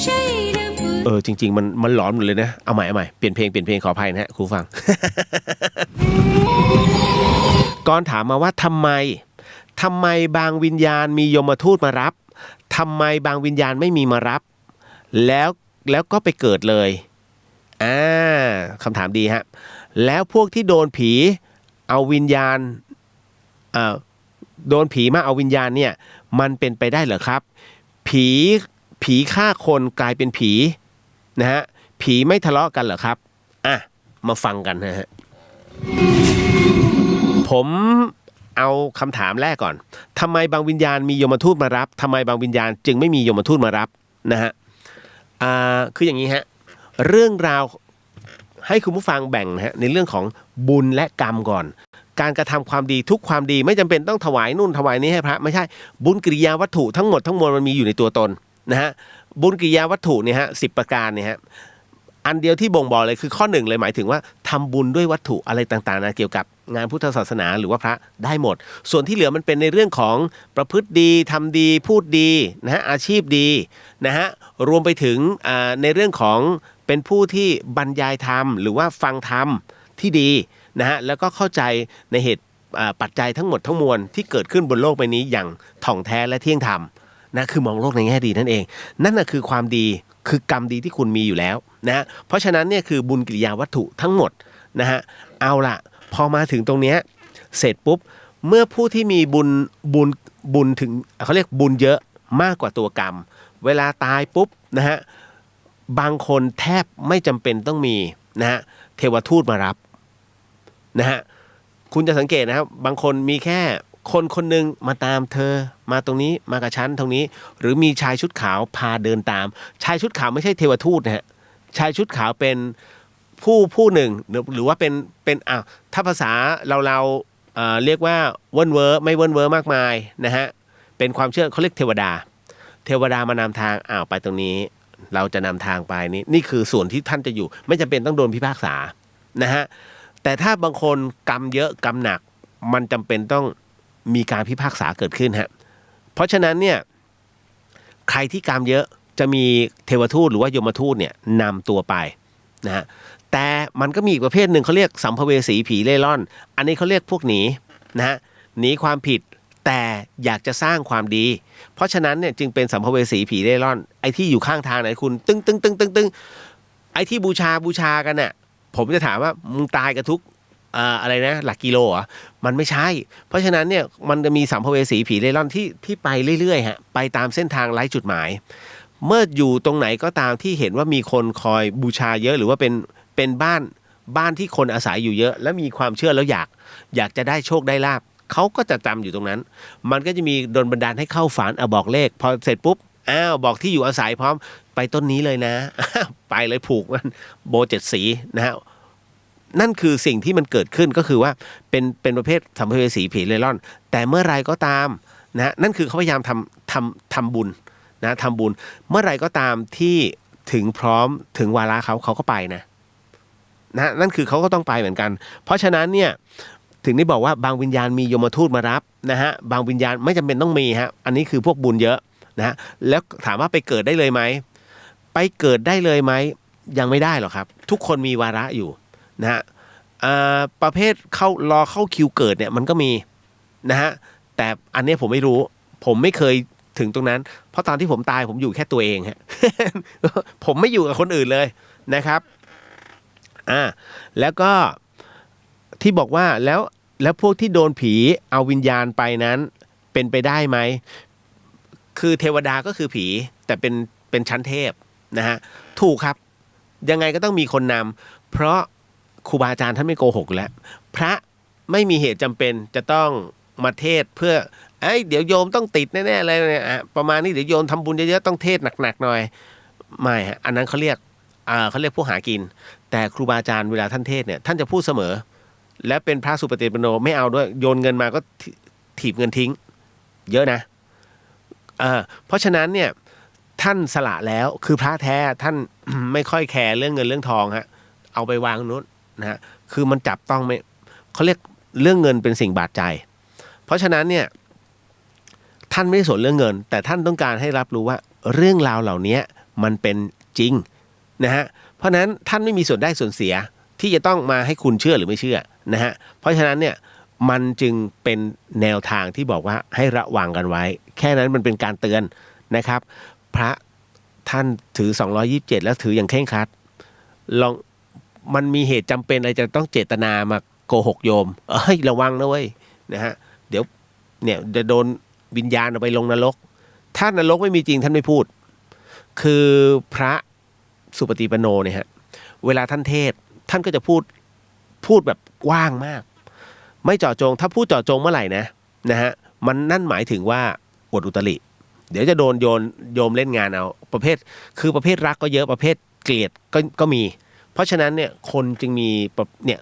ใช่เรื่องผู้ จริงๆมันหลอนหมดเลยนะเอาใหม่เปลี่ยนเพลงขออภัยนะฮะครูฟัง ก่อนถามมาว่าทำไมบางวิญญาณมียมทูตมารับทำไมบางวิญญาณไม่มีมารับแล้วก็ไปเกิดเลยคำถามดีฮะแล้วพวกที่โดนผีเอาวิญญาณโดนผีมาเอาวิญญาณเนี่ยมันเป็นไปได้เหรอครับผีฆ่าคนกลายเป็นผีนะฮะผีไม่ทะเลาะกันเหรอครับมาฟังกันนะฮะผมเอาคำถามแรกก่อนทำไมบางวิญญาณมียมทูตมารับทำไมบางวิญญาณจึงไม่มียมทูตมารับนะฮะคืออย่างนี้ฮะเรื่องราวให้คุณผู้ฟังแบ่งนะฮะในเรื่องของบุญและกรรมก่อนการกระทำความดีทุกความดีไม่จำเป็นต้องถวายนู่นถวายนี้ให้พระไม่ใช่บุญกิริยาวัตถุทั้งหมดทั้งมวลมันมีอยู่ในตัวตนนะฮะบุญกิริยาวัตถุเนี่ยฮะ10 ประการเนี่ยฮะอันเดียวที่บ่งบอกเลยคือข้อ1เลยหมายถึงว่าทำบุญด้วยวัตถุอะไรต่างๆนะเกี่ยวกับงานพุทธศาสนาหรือว่าพระได้หมดส่วนที่เหลือมันเป็นในเรื่องของประพฤติดีทำดีพูดดีนะฮะอาชีพดีนะฮะรวมไปถึงในเรื่องของเป็นผู้ที่บรรยายธรรมหรือว่าฟังธรรมที่ดีนะฮะแล้วก็เข้าใจในเหตุปัจจัยทั้งหมดทั้งมวลที่เกิดขึ้นบนโลกใบนี้อย่างถ่องแท้และเที่ยงธรรมนะคือมองโลกในแง่ดีนั่นเองนั่นน่ะคือความดีคือกรรมดีที่คุณมีอยู่แล้วนะเพราะฉะนั้นเนี่ยคือบุญกิริยาวัตถุทั้งหมดนะฮะเอาล่ะพอมาถึงตรงเนี้ยเสร็จปุ๊บเมื่อผู้ที่มีบุญถึงเขาเรียกบุญเยอะมากกว่าตัวกรรมเวลาตายปุ๊บนะฮะบางคนแทบไม่จำเป็นต้องมีนะฮะเทวทูตมารับนะฮะคุณจะสังเกตนะครับบางคนมีแค่คนหนึ่งมาตามเธอมาตรงนี้มากับฉันตรงนี้หรือมีชายชุดขาวพาเดินตามชายชุดขาวไม่ใช่เทวทูตนะฮะชายชุดขาวเป็นผู้หนึ่งหรือว่าเป็นถ้าภาษาเราเรียกว่าเวิ้นเวอร์ไม่เวิ้นเวอร์มากมายนะฮะเป็นความเชื่อเขาเรียกเทวดามานำทางไปตรงนี้เราจะนำทางไปนี่คือส่วนที่ท่านจะอยู่ไม่จำเป็นต้องโดนพิพากษานะฮะแต่ถ้าบางคนกรรมเยอะกรรมหนักมันจำเป็นต้องมีการพิพากษาเกิดขึ้นฮะเพราะฉะนั้นเนี่ยใครที่กรรมเยอะจะมีเทวทูตหรือว่ายมทูตเนี่ยนำตัวไปนะฮะแต่มันก็มีอีกประเภทหนึ่งเขาเรียกสัมภเวสีผีเล่ร่อนอันนี้เขาเรียกพวกหนีนะฮะหนีความผิดแต่อยากจะสร้างความดีเพราะฉะนั้นเนี่ยจึงเป็นสัมภเวสีผีเล่ร่อนไอ้ที่อยู่ข้างทางไหนคุณตึ้งไอ้ที่บูชากันเนี่ยผมจะถามว่ามึงตายกันทุกอะไรนะหลักกิโลเหรอมันไม่ใช่เพราะฉะนั้นเนี่ยมันจะมีสัมภเวสีผีเร่ร่อนที่ไปเรื่อยๆฮะไปตามเส้นทางไร้จุดหมายเมื่ออยู่ตรงไหนก็ตามที่เห็นว่ามีคนคอยบูชาเยอะหรือว่าเป็นบ้านที่คนอาศัยอยู่เยอะและมีความเชื่อแล้วอยากจะได้โชคได้ลาภเขาก็จะจำอยู่ตรงนั้นมันก็จะมีดลบันดาลให้เข้าฝันบอกเลขพอเสร็จปุ๊บบอกที่อยู่อาศัยพร้อมไปต้นนี้เลยนะ ไปเลยผูกมันโบ7 สีนะฮะนั่นคือสิ่งที่มันเกิดขึ้นก็คือว่าเป็นประเภทสัมภเวสีผีเร่ร่อนแต่เมื่อไรก็ตามนะนั่นคือเขาพยายามทำบุญนะทำบุญเมื่อไรก็ตามที่ถึงพร้อมถึงวาระเขาก็ไปนะนั่นคือเขาก็ต้องไปเหมือนกันเพราะฉะนั้นเนี่ยถึงได้บอกว่าบางวิญญาณมียมทูตมารับนะฮะบางวิญญาณไม่จำเป็นต้องมีฮะอันนี้คือพวกบุญเยอะนะฮะแล้วถามว่าไปเกิดได้เลยไหมไปเกิดได้เลยไหมยังไม่ได้หรอกครับทุกคนมีวาระอยู่นะฮะประเภทรอเข้าคิวเกิดเนี่ยมันก็มีนะฮะแต่อันนี้ผมไม่รู้ผมไม่เคยถึงตรงนั้นเพราะตอนที่ผมตายผมอยู่แค่ตัวเองฮะ ผมไม่อยู่กับคนอื่นเลยนะครับแล้วก็ที่บอกว่าแล้วพวกที่โดนผีเอาวิญญาณไปนั้นเป็นไปได้ไหมคือเทวดาก็คือผีแต่เป็นชั้นเทพนะฮะถูกครับยังไงก็ต้องมีคนนำเพราะครูบาอาจารย์ท่านไม่โกหกแล้วพระไม่มีเหตุจำเป็นจะต้องมาเทศเพื่อเดี๋ยวโยมต้องติดแน่ๆเลยเนี่ยประมาณนี้เดี๋ยวโยมทำบุญเยอะๆต้องเทศหนักๆหน่อยไม่ฮะอันนั้นเขาเรียกผู้หากินแต่ครูบาอาจารย์เวลาท่านเทศเนี่ยท่านจะพูดเสมอและเป็นพระสุปฏิปันโนไม่เอาด้วยโยนเงินมาก็ถีบเงินทิ้งเยอะนะเพราะฉะนั้นเนี่ยท่านสละแล้วคือพระแท้ท่าน ไม่ค่อยแคร์เรื่องเงินเรื่องทองฮะเอาไปวางนู้นนะฮะคือมันจับต้องไม่เขาเรียกเรื่องเงินเป็นสิ่งบาดใจเพราะฉะนั้นเนี่ยท่านไม่ได้สนเรื่องเงินแต่ท่านต้องการให้รับรู้ว่าเรื่องราวเหล่านี้มันเป็นจริง นะฮะเพราะฉะนั้นท่านไม่มีส่วนได้ส่วนเสียที่จะต้องมาให้คุณเชื่อหรือไม่เชื่อนะฮะเพราะฉะนั้นเนี่ยมันจึงเป็นแนวทางที่บอกว่าให้ระวังกันไว้แค่นั้นมันเป็นการเตือนนะครับพระท่านถือ227แล้วถืออย่างเคร่งครัดลองมันมีเหตุจำเป็นอะไรจะต้องเจตนามาโกหกโยมระวังนะเว้ยนะฮะเดี๋ยวเนี่ยจะโดนวิญญาณเอาไปลงนรกถ้านรกไม่มีจริงท่านไม่พูดคือพระสุปฏิปันโนเนี่ยฮะเวลาท่านเทศท่านก็จะพูดแบบกว้างมากไม่เจาะจงถ้าพูดเจาะจงเมื่อไหร่นะฮะมันนั่นหมายถึงว่าอวดอุตริเดี๋ยวจะโดนโยมเล่นงานเอาประเภทรักก็เยอะประเภทเกลียดก็มีเพราะฉะนั้นเนี่ยคนจึงมีเนี่ย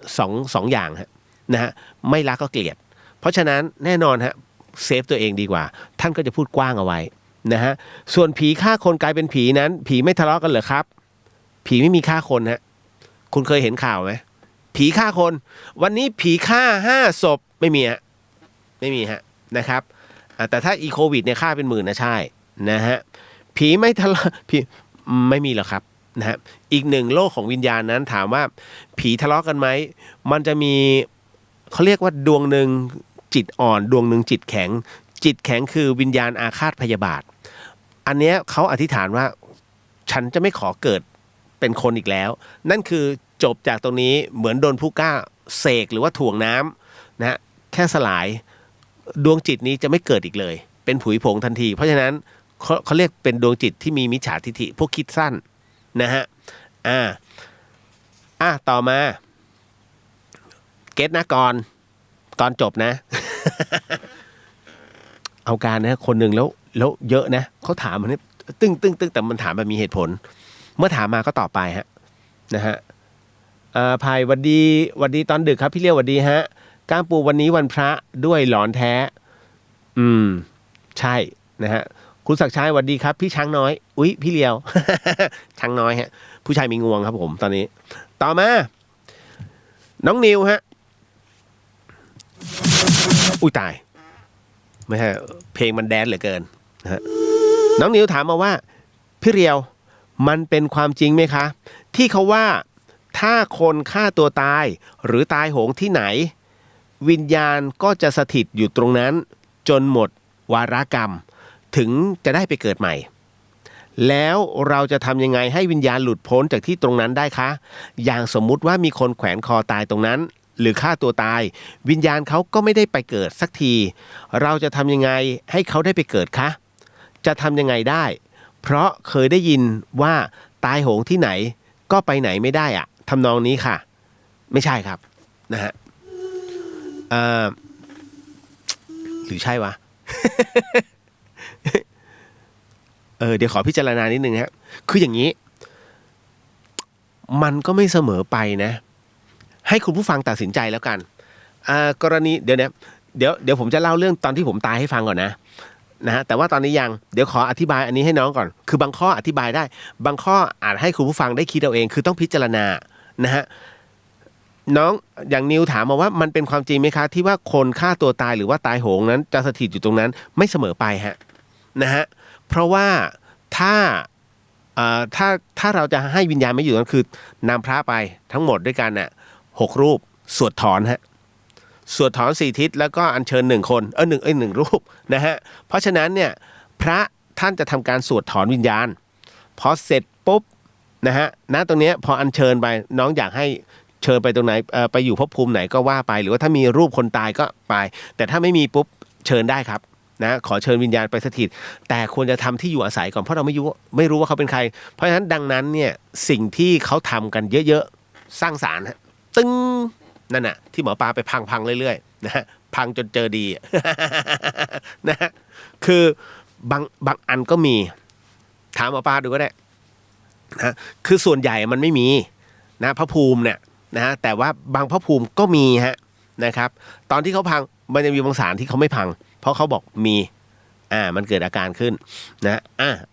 สองอย่างฮะนะฮะไม่รักก็เกลียดเพราะฉะนั้นแน่นอนฮะเซฟตัวเองดีกว่าท่านก็จะพูดกว้างเอาไว้นะฮะส่วนผีฆ่าคนกลายเป็นผีนั้นผีไม่ทะเลาะกันเหรอครับผีไม่มีฆ่าคนฮะคุณเคยเห็นข่าวไหมผีฆ่าคนวันนี้ผีฆ่า5 ศพไม่มีฮะนะครับแต่ถ้าอีโควิดเนี่ยฆ่าเป็นหมื่นนะใช่นะฮะผีไม่ทะเลาะผีไม่มีหรอกครับนะฮะอีกหนึ่งโลกของวิญญาณนั้นถามว่าผีทะเลาะกันไหมมันจะมีเขาเรียกว่าดวงหนึ่งจิตอ่อนดวงหนึ่งจิตแข็งคือวิญญาณอาฆาตพยาบาทอันเนี้ยเขาอธิษฐานว่าฉันจะไม่ขอเกิดเป็นคนอีกแล้วนั่นคือจบจากตรงนี้เหมือนโดนผู้กล้าเสกหรือว่าถ่วงน้ำนะฮะแค่สลายดวงจิตนี้จะไม่เกิดอีกเลยเป็นผุยผงทันทีเพราะฉะนั้นเขาเรียกเป็นดวงจิตที่มีมิจฉาทิฐิพวกคิดสั้นนะฮะต่อมาเก็ตนะก่อนจบนะ เอาการนะคนหนึ่งแล้วเยอะนะเขาถามมันนี่ตึ้งแต่มันถามแบบมีเหตุผลเมื่อถามมาก็ตอบไปฮะนะฮะภายวันดีตอนดึกครับพี่เลี้ยววันดีฮะก้ามปูวันนี้วันพระด้วยหลอนแท้ใช่นะฮะคุณศักดิ์ชัยวันดีครับพี่ช้างน้อยอุ๊ยพี่เลี้ยว ช้างน้อยฮะผู้ชายมีงวงครับผมตอนนี้ต่อมาน้องนิวฮะอุ้ยตายไม่ใช่เพลงมันแดนเหลือเกินนะฮะน้องนิวถามมาว่าพี่เรียวมันเป็นความจริงไหมคะที่เขาว่าถ้าคนฆ่าตัวตายหรือตายโหงที่ไหนวิญญาณก็จะสถิตอยู่ตรงนั้นจนหมดวาระกรรมถึงจะได้ไปเกิดใหม่แล้วเราจะทำยังไงให้วิญญาณหลุดพ้นจากที่ตรงนั้นได้คะอย่างสมมุติว่ามีคนแขวนคอตายตรงนั้นหรือฆ่าตัวตายวิญญาณเขาก็ไม่ได้ไปเกิดสักทีเราจะทำยังไงให้เขาได้ไปเกิดคะจะทำยังไงได้เพราะเคยได้ยินว่าตายโหงที่ไหนก็ไปไหนไม่ได้อะทำนองนี้ค่ะไม่ใช่ครับนะฮะหรือใช่วะ เดี๋ยวขอพิจารณานิดนึงฮะคืออย่างนี้มันก็ไม่เสมอไปนะให้คุณผู้ฟังตัดสินใจแล้วกันกรณีเดี๋ยวผมจะเล่าเรื่องตอนที่ผมตายให้ฟังก่อนนะฮะแต่ว่าตอนนี้ยังเดี๋ยวขออธิบายอันนี้ให้น้องก่อนคือบางข้ออธิบายได้บางข้ออาจให้คุณผู้ฟังได้คิดเอาเองคือต้องพิจารณานะฮะน้องอย่างนิวถามมาว่ามันเป็นความจริงไหมคะที่ว่าคนฆ่าตัวตายหรือว่าตายโหงนั้นจะสถิตอยู่ตรงนั้นไม่เสมอไปฮะนะฮะเพราะว่าถ้าเราจะให้วิญญาณไม่อยู่นั่นคือนำพระไปทั้งหมดด้วยกันน่ะ6 รูปสวดถอนฮะสวดถอน4 ทิศแล้วก็อัญเชิญ1 คนหนึ่งรูปนะฮะเพราะฉะนั้นเนี่ยพระท่านจะทำการสวดถอนวิญญาณพอเสร็จปุ๊บนะฮะตรงเนี้ยพออัญเชิญไปน้องอยากให้เชิญไปตรงไหนไปอยู่ภพภูมิไหนก็ว่าไปหรือว่าถ้ามีรูปคนตายก็ไปแต่ถ้าไม่มีปุ๊บเชิญได้ครับนะขอเชิญวิญญาณไปสถิตแต่ควรจะทำที่อยู่อาศัยก่อนเพราะเราไม่รู้ว่าเขาเป็นใครเพราะฉะนั้นดังนั้นเนี่ยสิ่งที่เขาทำกันเยอะๆสร้างสารฮะตึ้งนั่นน่ะที่หมอปลาไปพังเรื่อยๆนะฮะพังจนเจอดี นะฮะคือบางอันก็มีถามหมอปลาดูก็ได้นะคือส่วนใหญ่มันไม่มีนะพระภูมิเนี่ยนะฮะแต่ว่าบางพระภูมิก็มีฮะนะครับตอนที่เขาพังมันจะมีบางสารที่เขาไม่พังเพราะเขาบอกมีมันเกิดอาการขึ้นนะ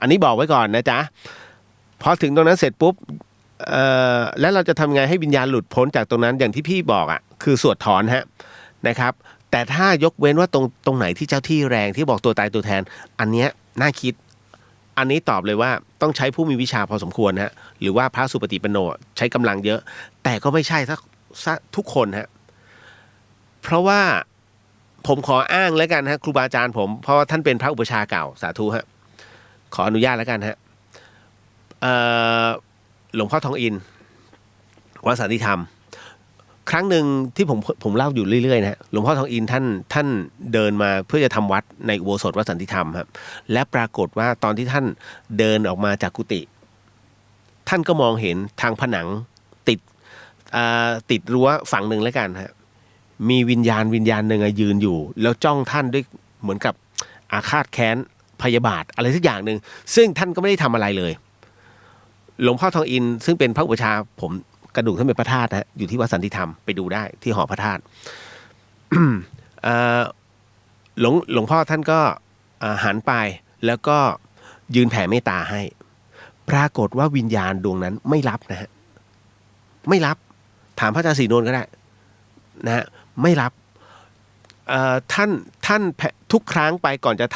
อันนี้บอกไว้ก่อนนะจ๊ะพอถึงตรงนั้นเสร็จปุ๊บแล้วเราจะทำไงให้วิญญาณหลุดพ้นจากตรงนั้นอย่างที่พี่บอกคือสวดถอนฮะนะครับแต่ถ้ายกเว้นว่าตรงไหนที่เจ้าที่แรงที่บอกตัวตายตัวแทนอันเนี้ยน่าคิดอันนี้ตอบเลยว่าต้องใช้ผู้มีวิชาพอสมควรฮะ หรือว่าพระสุปฏิปันโนใช้กำลังเยอะแต่ก็ไม่ใช่ทุกคนฮะเพราะว่าผมขออ้างแล้วกันฮะครูบาอาจารย์ผมเพราะว่าท่านเป็นพระอุปชฌาย์เก่าสาธุฮะขออนุญาตแล้วกันฮะหลวงพ่อทองอินวัดสันติธรรมครั้งหนึ่งที่ผมเล่าอยู่เรื่อยๆนะฮะหลวงพ่อทองอินท่านเดินมาเพื่อจะทำวัดในอุโบสถวัดสันติธรรมครับและปรากฏว่าตอนที่ท่านเดินออกมาจากกุฏิท่านก็มองเห็นทางผนังติดรั้วฝั่งหนึ่งแล้วกันฮะมีวิญญาณหนึ่งยืนอยู่แล้วจ้องท่านด้วยเหมือนกับอาฆาตแค้นพยาบาทอะไรสักอย่างหนึ่งซึ่งท่านก็ไม่ได้ทำอะไรเลยหลวงพ่อทองอินซึ่งเป็นพระอุปชฌาย์ผมกระดูกท่านเป็นพระธาตุนะอยู่ที่วัดสันติธรรมไปดูได้ที่หอพระธาตุ หลวงพ่อท่านก็หันไปแล้วก็ยืนแผ่เมตตาให้ปรากฏว่าวิญญาณดวงนั้นไม่รับนะฮะไม่รับถามพระอาจารย์ศรีนวลก็ได้นะฮะไม่รับท่านทุกครั้งไปก่อนจะ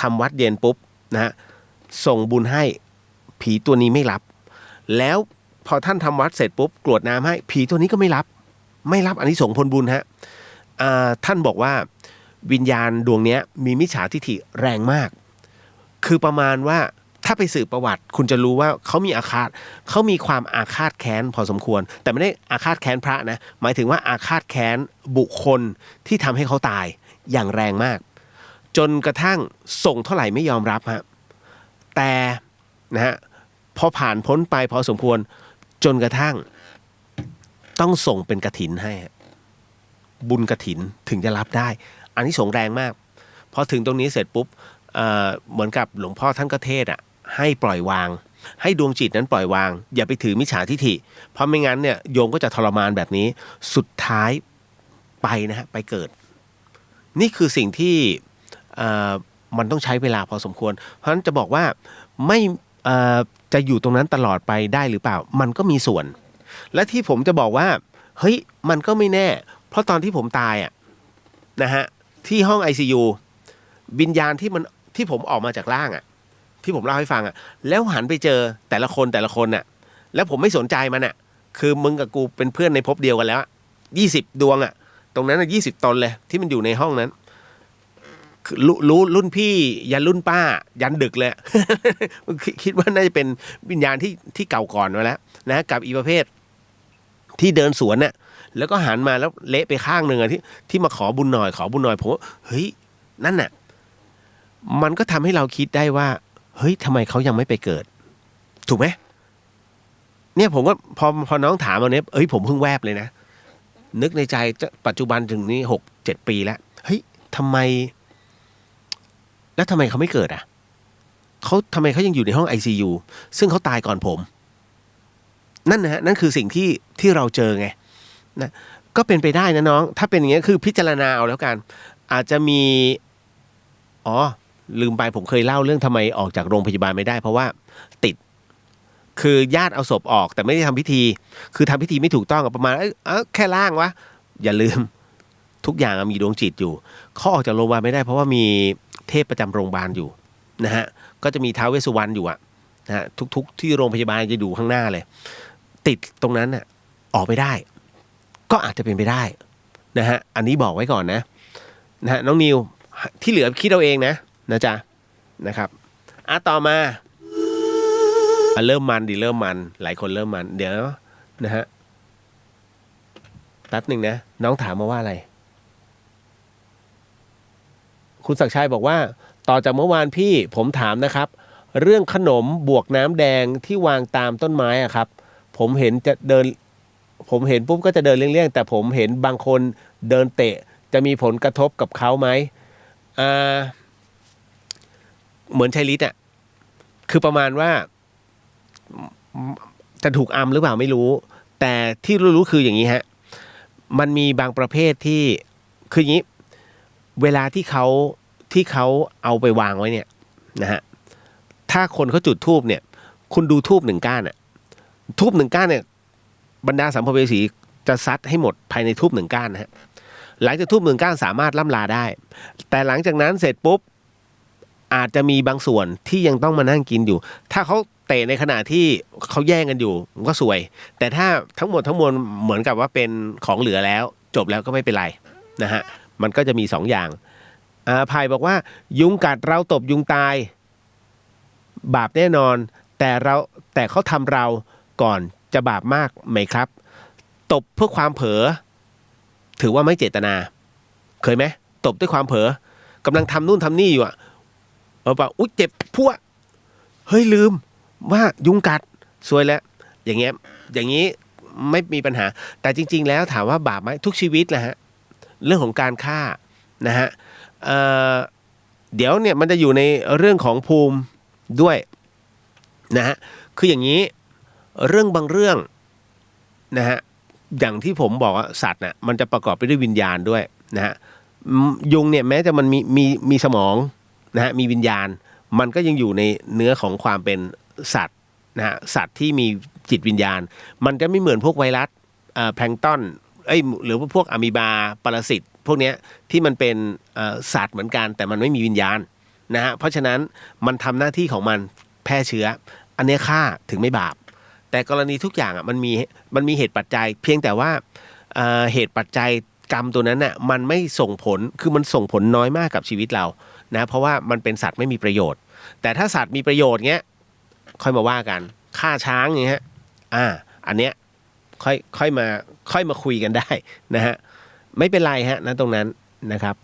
ทำวัดเย็นปุ๊บนะฮะส่งบุญให้ผีตัวนี้ไม่รับแล้วพอท่านทำวัดเสร็จปุ๊บกรวดน้ำให้ผีตัวนี้ก็ไม่รับอันนี้ส่งผลบุญฮะท่านบอกว่าวิญญาณดวงนี้มีมิจฉาทิฐิแรงมากคือประมาณว่าถ้าไปสืบประวัติคุณจะรู้ว่าเขามีความอาฆาตแค้นพอสมควรแต่ไม่ได้อาฆาตแค้นพระนะหมายถึงว่าอาฆาตแค้นบุคคลที่ทำให้เขาตายอย่างแรงมากจนกระทั่งส่งเท่าไหร่ไม่ยอมรับฮะแต่นะฮะพอผ่านพ้นไปพอสมควรจนกระทั่งต้องส่งเป็นกฐินให้บุญกฐินถึงจะรับได้อันนี้ส่งแรงมากพอถึงตรงนี้เสร็จปุ๊บเหมือนกับหลวงพ่อท่านก็เทศให้ปล่อยวางให้ดวงจิตนั้นปล่อยวางอย่าไปถือมิจฉาทิฐิเพราะไม่งั้นเนี่ยโยมก็จะทรมานแบบนี้สุดท้ายไปนะฮะไปเกิดนี่คือสิ่งที่มันต้องใช้เวลาพอสมควรเพราะฉะนั้นจะบอกว่าไม่จะอยู่ตรงนั้นตลอดไปได้หรือเปล่ามันก็มีส่วนและที่ผมจะบอกว่าเฮ้ยมันก็ไม่แน่เพราะตอนที่ผมตายนะฮะที่ห้อง ICU วิญญาณที่ผมออกมาจากร่างที่ผมเล่าให้ฟังแล้วหันไปเจอแต่ละคนแล้วผมไม่สนใจมันคือมึงกับกูเป็นเพื่อนในภพเดียวกันแล้ว20ดวงตรงนั้น20 ตนเลยที่มันอยู่ในห้องนั้นรู้รุ่นพี่ยันรุ่นป้ายันดึกเลย คิดว่าน่าจะเป็นวิญญาณที่เก่าก่อนมาแล้วนะกับอีประเภทที่เดินสวนแล้วก็หันมาแล้วเละไปข้างหนึ่งที่มาขอบุญหน่อยผมว่าเฮ้ยนั่นมันก็ทำให้เราคิดได้ว่าเฮ้ยทำไมเขายังไม่ไปเกิดถูกไหมเนี่ยผมก็พอน้องถามมาเนี่ยเฮ้ยผมเพิ่งแวบเลยนะนึกในใจปัจจุบันถึงนี้6-7 ปีแล้วเฮ้ยทำไมเขาไม่เกิดทำไมเขายังอยู่ในห้อง ICU ซึ่งเขาตายก่อนผมนั่นนะฮะนั่นคือสิ่งที่เราเจอไงนะก็เป็นไปได้นะน้องถ้าเป็นอย่างนี้คือพิจารณาเอาแล้วกันอาจจะมีลืมไปผมเคยเล่าเรื่องทำไมออกจากโรงพยาบาลไม่ได้เพราะว่าติดคือญาติเอาศพออกแต่ไม่ได้ทำพิธีคือทำพิธีไม่ถูกต้องประมาณแค่ล่างวะอย่าลืมทุกอย่างมีดวงจิตอยู่เขาออกจากโรงพยาบาลไม่ได้เพราะว่ามีเทพประจำโรงพยาบาลอยู่นะฮะก็จะมีท้าวเวสสุวรรณอยู่นะฮะทุกที่โรงพยาบาลจะดูข้างหน้าเลยติดตรงนั้นออกไม่ได้ก็อาจจะเป็นไปได้นะฮะอันนี้บอกไว้ก่อนนะฮะน้องนิวที่เหลือคิดเอาเองนะจ๊ะนะครับต่อมาเริ่มมันหลายคนเริ่มมันเดี๋ยวนะฮะแป๊บหนึ่งนะน้องถามมาว่าอะไรคุณศักดิ์ชัยบอกว่าต่อจากเมื่อวานพี่ผมถามนะครับเรื่องขนมบวกน้ำแดงที่วางตามต้นไม้ครับผมเห็นปุ๊บก็จะเดินเลี่ยงๆแต่ผมเห็นบางคนเดินเตะจะมีผลกระทบกับเขาไหมเหมือนชัยฤทธิ์คือประมาณว่าจะถูกอำหรือเปล่าไม่รู้แต่ที่รู้คืออย่างนี้ฮะมันมีบางประเภทที่คืออย่างนี้เวลาที่เขาเอาไปวางไว้เนี่ยนะฮะถ้าคนเขาจุดธูปเนี่ยคุณดูธูป1 ก้านธูป1 ก้านเนี่ยบรรดาสัมภเวสีจะซัดให้หมดภายในธูป1 ก้านนะฮะหลังจากธูป1 ก้านสามารถล่ำลาได้แต่หลังจากนั้นเสร็จปุ๊บอาจจะมีบางส่วนที่ยังต้องมานั่งกินอยู่ถ้าเขา เตะในขณะที่เขาแย่งกันอยู่มันก็สวยแต่ถ้าทั้งหมดทั้งมวลเหมือนกับว่าเป็นของเหลือแล้วจบแล้วก็ไม่เป็นไรนะฮะมันก็จะมี2 อย่างภัยบอกว่ายุงกัดเราตบยุงตายบาปแน่นอนแต่เขาทำเราก่อนจะบาปมากไหมครับตบเพื่อความเผลอถือว่าไม่เจตนาเคยไหมตบด้วยความเผลอกำลังทำนู่นทำนี่อยู่อะป่ะอุ๊ยเจ็บพั่วเฮ้ยลืมว่ายุงกัดซวยแล้วอย่างเงี้ยอย่างนี้ไม่มีปัญหาแต่จริงๆแล้วถามว่าบาปไหมทุกชีวิตแหละฮะเรื่องของการฆ่านะฮะเดี๋ยวเนี่ยมันจะอยู่ในเรื่องของภูมิด้วยนะฮะคืออย่างนี้เรื่องบางเรื่องนะฮะอย่างที่ผมบอกว่าสัตว์น่ะมันจะประกอบไปด้วยวิญญาณด้วยนะฮะยุงเนี่ยแม้จะมันมีสมองนะฮะมีวิญญาณมันก็ยังอยู่ในเนื้อของความเป็นสัตว์นะฮะสัตว์ที่มีจิตวิญญาณมันจะไม่เหมือนพวกไวรัสแพลงก์ตอนหรือว่าพวกอะมีบาปรสิตพวกเนี้ยที่มันเป็นสัตว์เหมือนกันแต่มันไม่มีวิญญาณนะฮะเพราะฉะนั้นมันทำหน้าที่ของมันแพร่เชื้ออันนี้ฆ่าถึงไม่บาปแต่กรณีทุกอย่างอ่ะมันมีเหตุปัจจัยเพียงแต่ว่าเหตุปัจจัยกรรมตัวนั้นน่ะมันไม่ส่งผลคือมันส่งผลน้อยมากกับชีวิตเรานะเพราะว่ามันเป็นสัตว์ไม่มีประโยชน์แต่ถ้าสัตว์มีประโยชน์เงี้ยค่อยมาว่ากันฆ่าช้างอย่างเงี้ยอันเนี้ยค่อยมาคุยกันได้นะฮะไม่เป็นไรฮะนะตรงนั้นนะครับ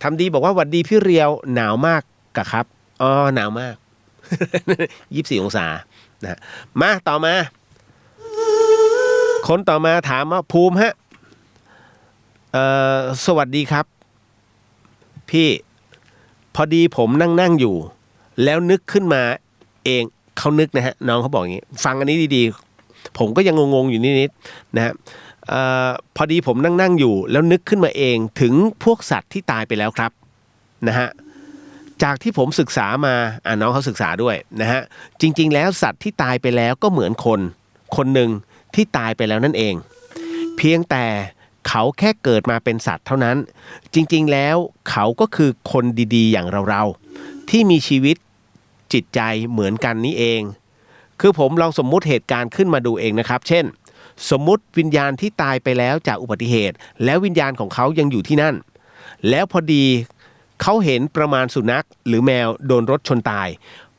ทำดีบอกว่าหวัดดีพี่เรียวหนาวมากกะครับหนาวมาก 24 องศานะมาต่อมาคนต่อมาถามว่าภูมิฮะสวัสดีครับพี่พอดีผมนั่งอยู่แล้วนึกขึ้นมาเองเขานึกนะฮะน้องเขาบอกอย่างนี้ฟังอันนี้ดีๆผมก็ยังงงๆอยู่นิดๆนะฮะพอดีผมนั่งอยู่แล้วนึกขึ้นมาเองถึงพวกสัตว์ที่ตายไปแล้วครับนะฮะจากที่ผมศึกษามาน้องเขาศึกษาด้วยนะฮะจริงๆแล้วสัตว์ที่ตายไปแล้วก็เหมือนคนหนึ่งที่ตายไปแล้วนั่นเองเพียงแต่เขาแค่เกิดมาเป็นสัตว์เท่านั้นจริงๆแล้วเขาก็คือคนดีๆอย่างเราๆที่มีชีวิตจิตใจเหมือนกันนี้เองคือผมลองสมมุติเหตุการณ์ขึ้นมาดูเองนะครับเช่นสมมุติวิญญาณที่ตายไปแล้วจากอุบัติเหตุแล้ววิญญาณของเขายังอยู่ที่นั่นแล้วพอดีเขาเห็นประมาณสุนัขหรือแมวโดนรถชนตาย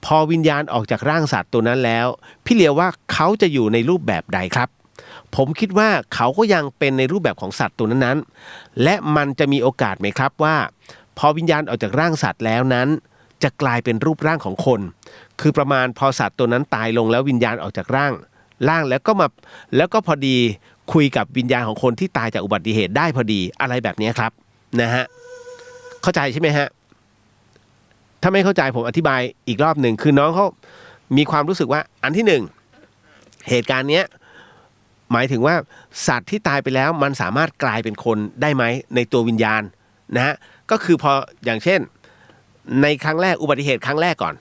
พอวิญญาณออกจากร่างสัตว์ตัวนั้นแล้วพี่เลียวว่าเขาจะอยู่ในรูปแบบใดครับผมคิดว่าเขาก็ยังเป็นในรูปแบบของสัตว์ตัวนั้นๆและมันจะมีโอกาสไหมครับว่าพอวิญญาณออกจากร่างสัตว์แล้วนั้นจะกลายเป็นรูปร่างของคนคือประมาณพอสัตว์ตัวนั้นตายลงแล้ววิญญาณออกจากร่างแล้วก็พอดีคุยกับวิญญาณของคนที่ตายจากอุบัติเหตุได้พอดีอะไรแบบนี้ครับนะฮะเข้าใจใช่ไหมฮะถ้าไม่เข้าใจผมอธิบายอีกรอบหนึ่งคือน้องเขามีความรู้สึกว่าอันที่หนึ่งเหตุการณ์เนี้ยหมายถึงว่าสัตว์ที่ตายไปแล้วมันสามารถกลายเป็นคนได้ไหมในตัววิญญาณนะฮะก็คือพออย่างเช่นในครั้งแรกอุบัติเหตุครั้งแรกก่อน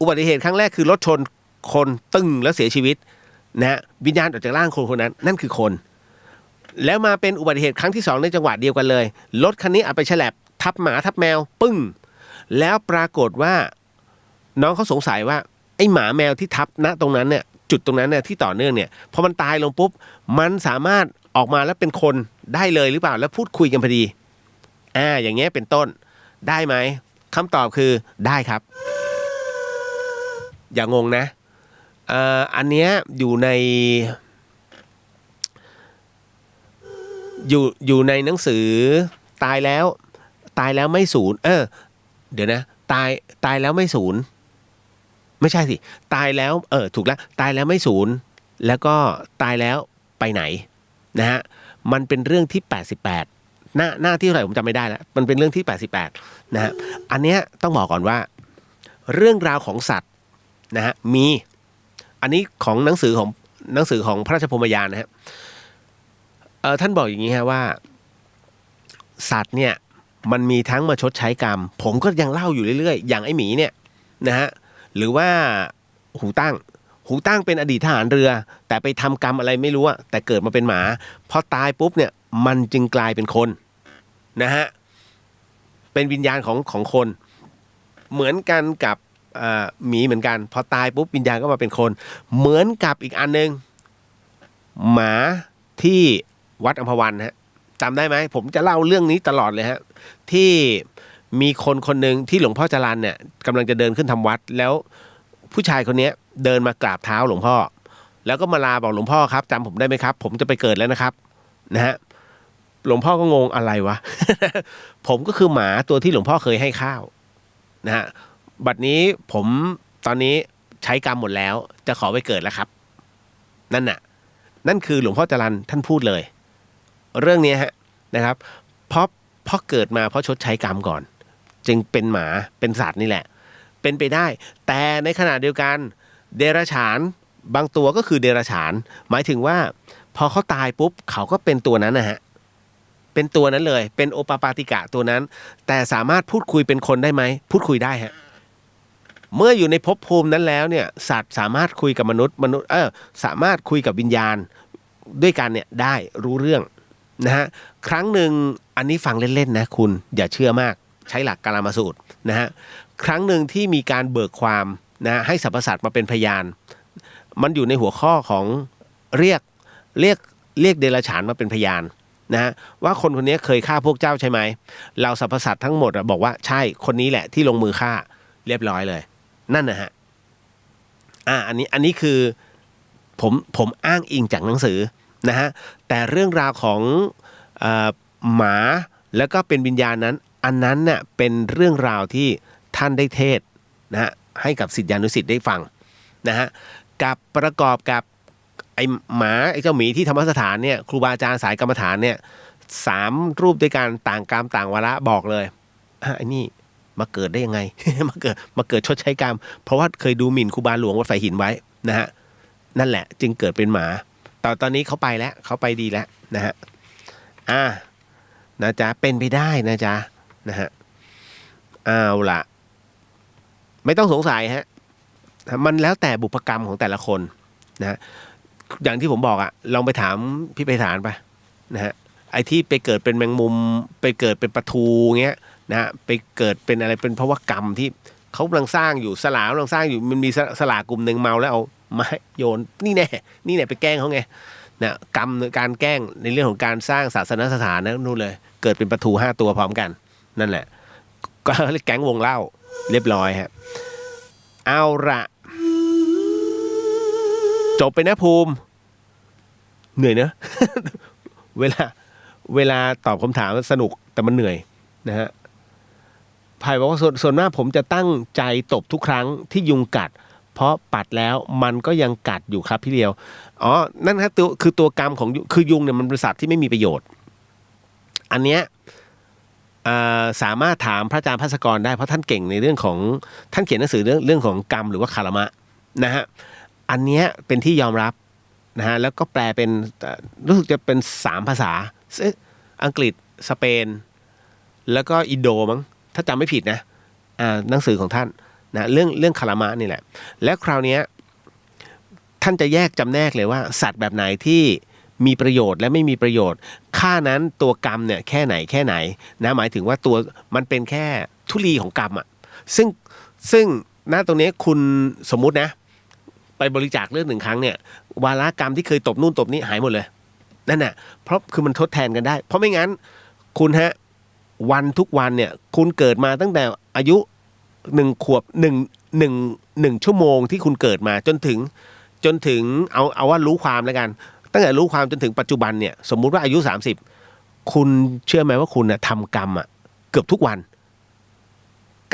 อุบัติเหตุครั้งแรกคือรถชนคนตึ้งแล้วเสียชีวิตนะฮะวิญญาณออกจากร่างคนนั้นนั่นคือคนแล้วมาเป็นอุบัติเหตุครั้งที่2ในจังหวะเดียวกันเลยรถคันนี้เอาไปฉลับทับหมาทับแมวปึ้งแล้วปรากฏว่าน้องเขาสงสัยว่าไอ้หมาแมวที่ทับณตรงนั้นเนี่ยจุดตรงนั้นเนี่ยที่ต่อเนื่องเนี่ยพอมันตายลงปุ๊บมันสามารถออกมาแล้วเป็นคนได้เลยหรือเปล่าแล้วพูดคุยกันพอดีอย่างเงี้ยเป็นต้นได้ไหมคำตอบคือได้ครับอย่างงนะอันเนี้ยอยู่ในหนังสือตายแล้วไม่สูญเดี๋ยวนะตายแล้วไม่สูญไม่ใช่สิตายแล้วถูกแล้วตายแล้วไม่สูญแล้วก็ตายแล้วไปไหนนะฮะมันเป็นเรื่องที่88หน้าที่เท่าไหร่ผมจำไม่ได้แล้วมันเป็นเรื่องที่88นะฮะอันเนี้ยต้องบอกก่อนว่าเรื่องราวของสัตว์นะฮะมีอันนี้ของหนังสือของพระราชพรหมยานนะฮะท่านบอกอย่างนี้ฮะว่าสัตว์เนี่ยมันมีทั้งมาชดใช้กรรมผมก็ยังเล่าอยู่เรื่อยๆอย่างไอ้หมีเนี่ยนะฮะหรือว่าหูตั้งเป็นอดีตทหารเรือแต่ไปทำกรรมอะไรไม่รู้อะแต่เกิดมาเป็นหมาพอตายปุ๊บเนี่ยมันจึงกลายเป็นคนนะฮะเป็นวิญญาณของคน เหมือนกันกับหมีเหมือนกันพอตายปุ๊บวิญญาณก็มาเป็นคนเหมือนกับอีกอันนึงหมาที่วัดอัมพวันฮะจำได้ไหมผมจะเล่าเรื่องนี้ตลอดเลยฮะที่มีคนหนึ่งที่หลวงพ่อจรัญเนี่ยกำลังจะเดินขึ้นทำวัดแล้วผู้ชายคนนี้เดินมากราบเท้าหลวงพ่อแล้วก็มาลาบอกหลวงพ่อครับจำผมได้ไหมครับผมจะไปเกิดแล้วนะครับนะฮะหลวงพ่อก็งงอะไรวะ ผมก็คือหมาตัวที่หลวงพ่อเคยให้ข้าวนะฮะบัดนี้ผมตอนนี้ใช้กรรมหมดแล้วจะขอไปเกิดแล้วครับนั่นคือหลวงพ่อจรัญท่านพูดเลยเรื่องนี้ฮะนะครับเพราะเกิดมาเพราะชดใช้กรรมก่อนจึงเป็นหมาเป็นสัตว์นี่แหละเป็นไปได้แต่ในขณะเดียวกันเดรัจฉานบางตัวก็คือเดรัจฉานหมายถึงว่าพอเขาตายปุ๊บเขาก็เป็นตัวนั้นนะฮะเป็นตัวนั้นเลยเป็นโอปปาติกะตัวนั้นแต่สามารถพูดคุยเป็นคนได้ไหมพูดคุยได้ฮะเมื่ออยู่ในภพภูมินั้นแล้วเนี่ยสัตว์สามารถคุยกับมนุษย์สามารถคุยกับวิญญาณด้วยกันเนี่ยได้รู้เรื่องนะฮะครั้งหนึ่งอันนี้ฟังเล่นๆนะคุณอย่าเชื่อมากใช้หลักกาลามสูตรนะฮะครั้งหนึ่งที่มีการเบิกความนะให้สรรพสัตว์มาเป็นพยานมันอยู่ในหัวข้อของเรียกเดรัจฉานมาเป็นพยานนะฮะว่าคนคนนี้เคยฆ่าพวกเจ้าใช่ไหมเราสรรพสัตว์ทั้งหมดบอกว่าใช่คนนี้แหละที่ลงมือฆ่าเรียบร้อยเลยนั่นนะฮะอันนี้คือผมอ้างอิงจากหนังสือนะฮะแต่เรื่องราวของหมาแล้วก็เป็นวิญญาณนั้นอันนั้นเนี่ยเป็นเรื่องราวที่ท่านได้เทศนะฮะให้กับศิษยานุศิษย์ได้ฟังนะฮะกับประกอบกับไอ้หมาไอ้เจ้าหมีที่ธรรมสถานเนี่ยครูบาอาจารย์สายกรรมฐานเนี่ย3รูปด้วยกันต่างกรรมต่างวาระบอกเลยไอ้นี่มาเกิดได้ยังไง มาเกิดชดใช้กรรมเพราะว่าเคยดูหมิ่นครูบาหลวงวัดไฟหินไว้นะฮะนั่นแหละจึงเกิดเป็นหมาตอนนี้เขาไปแล้วเขาไปดีแล้วนะฮะนะจ๊ะเป็นไปได้นะจ๊ะนะฮะเอาล่ะไม่ต้องสงสัยฮะมันแล้วแต่บุพกรรมของแต่ละคนนะฮะอย่างที่ผมบอกอะลองไปถามพี่ไพศาลไปนะฮะไอ้ที่ไปเกิดเป็นแมงมุมไปเกิดเป็นปลาทูเงี้ยนะฮะไปเกิดเป็นอะไรเป็นเพราะว่ากรรมที่เขากำลังสร้างอยู่สลากำลังสร้างอยู่มันมีสลากกลุ่มหนึ่งเมาแล้วเอาไม้โยนนี่แน่ไปแกล้งเขาไงนะกรรมการแกล้งในเรื่องของการสร้างศาสนสถานนะนู่นเลยเกิดเป็นปลาทู5 ตัวพร้อมกันนั่นแหละก็แก๊งวงเล่าเรียบร้อยฮะเอาละจบไปนะภูมิเหนื่อยเนอะ เวลาตอบคำถามสนุกแต่มันเหนื่อยนะฮะไผ่บอกว่าส่วนมากผมจะตั้งใจตบทุกครั้งที่ยุงกัดเพราะปัดแล้วมันก็ยังกัดอยู่ครับพี่เลียวนั่นครับคือตัวกรรมของคือยุงเนี่ยมันเป็นสัตว์ที่ไม่มีประโยชน์อันเนี้ยสามารถถามพระอาจารย์ภัสกรได้เพราะท่านเก่งในเรื่องของท่านเขียนหนังสือเรื่องของกรรมหรือว่าคารมะนะฮะอันเนี้ยเป็นที่ยอมรับนะฮะแล้วก็แปลเป็นรู้สึกจะเป็น3 ภาษาอังกฤษสเปนแล้วก็อินโดมั้งถ้าจำไม่ผิดนะหนังสือของท่านนะเรื่องคารมะนี่แหละและคราวนี้ท่านจะแยกจำแนกเลยว่าสัตว์แบบไหนที่มีประโยชน์และไม่มีประโยชน์ค่านั้นตัวกรรมเนี่ยแค่ไหนนะหมายถึงว่าตัวมันเป็นแค่ธุลีของกรรมอ่ะซึ่งณตรงนี้คุณสมมุตินะไปบริจาคเลือด1 ครั้งเนี่ยวาระกรรมที่เคยตบนู่นตบนี้หายหมดเลยนั่นน่ะเพราะคือมันทดแทนกันได้เพราะไม่งั้นคุณฮะวันทุกวันเนี่ยคุณเกิดมาตั้งแต่อายุ1 ขวบ1 ชั่วโมงที่คุณเกิดมาจนถึงเอาว่ารู้ความแล้วกันตั้งแต่รู้ความจนถึงปัจจุบันเนี่ยสมมุติว่าอายุ30คุณเชื่อไหมว่าคุณทำกรรมเกือบทุกวัน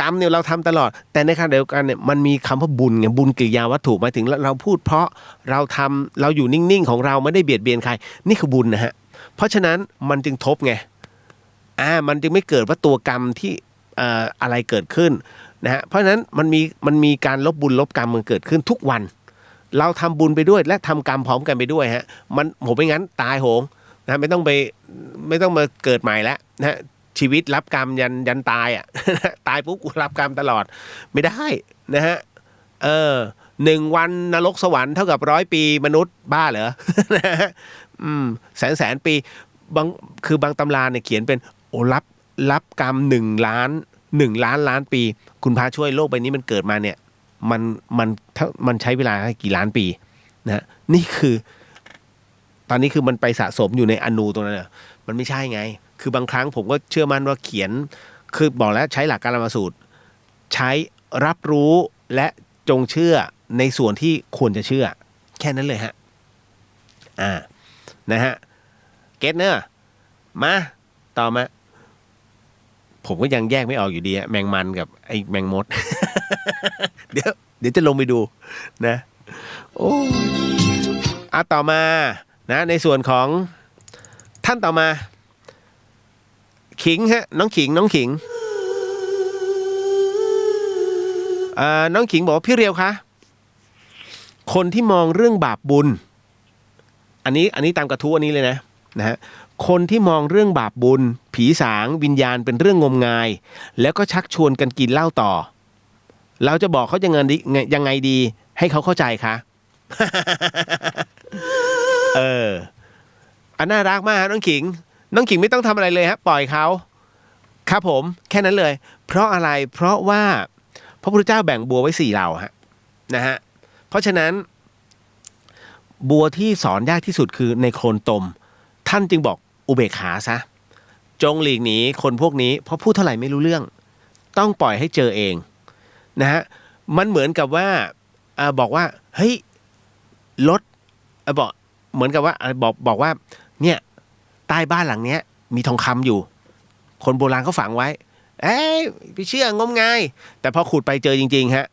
กรรมเนี่ยเราทำตลอดแต่ในขณะเดียวกันเนี่ยมันมีคำว่าบุญไงบุญกิริยาวัตถุหมายถึงเราพูดเพราะเราอยู่นิ่งๆของเราไม่ได้เบียดเบียนใครนี่คือบุญนะฮะเพราะฉะนั้นมันจึงทบไงมันจึงไม่เกิดว่าตัวกรรมที่อะไรเกิดขึ้นนะฮะเพราะฉะนั้นมันมีการลบบุญลบกรรมมันเกิดขึ้นทุกวันเราทำบุญไปด้วยและทำกรรมพร้อมกันไปด้วยฮะผมไม่งั้นตายโหงนะไม่ต้องมาเกิดใหม่แล้วนะชีวิตรับกรรมยันตายตายปุ๊บกูรับกรรมตลอดไม่ได้นะฮะ1 วันนรกสวรรค์เท่ากับ100 ปีมนุษย์บ้าเหรอ แสนปีคือบางตำราเนี่ยเขียนเป็นรับกรรม1 ล้าน 1,000,000,000 ปีคุณพระช่วยโลกใบนี้มันเกิดมาเนี่ยมันใช้เวลากี่ล้านปีนะนี่คือตอนนี้คือมันไปสะสมอยู่ในอนูตรงนั้นน่ะมันไม่ใช่ไงคือบางครั้งผมก็เชื่อมั่นว่าเขียนคือบอกแล้วใช้หลักการมาสูตรใช้รับรู้และจงเชื่อในส่วนที่ควรจะเชื่อแค่นั้นเลยฮะนะฮะเก็ตเนอะมาต่อมาผมก็ยังแยกไม่ออกอยู่ดีแมงมันกับไอ้แมงมด เดี๋ยวจะลงไปดูนะโอ้ต่อมานะในส่วนของท่านต่อมาขิงฮะน้องขิงน้องขิงบอกว่าพี่เรียวคะคนที่มองเรื่องบาปบุญอันนี้ตามกระทู้อันนี้เลยนะฮะคนที่มองเรื่องบาปบุญผีสางวิญญาณเป็นเรื่องงมงายแล้วก็ชักชวนกันกินเหล้าต่อเราจะบอกเขายังไงดีให้เขาเข้าใจคะ น่ารักมากน้องขิงไม่ต้องทำอะไรเลยฮะปล่อยเขาครับผมแค่นั้นเลยเพราะอะไรเพราะว่าพระพุทธเจ้าแบ่งบัวไว้4เหล่าฮะนะฮะเพราะฉะนั้นบัวที่สอนยากที่สุดคือในโคลนตมท่านจึงบอกอุเบกขาซะจงหลีกหนีคนพวกนี้เพราะพูดเท่าไหร่ไม่รู้เรื่องต้องปล่อยให้เจอเองนะฮะมันเหมือนกับว่าบอกว่าเฮ้ยรถบอกเหมือนกับว่าบอกว่าเนี่ยใต้บ้านหลังเนี้ยมีทองคำอยู่คนโบราณเขาฝังไว้พี่เชื่องมงายแต่พอขุดไปเจอจริงๆฮะ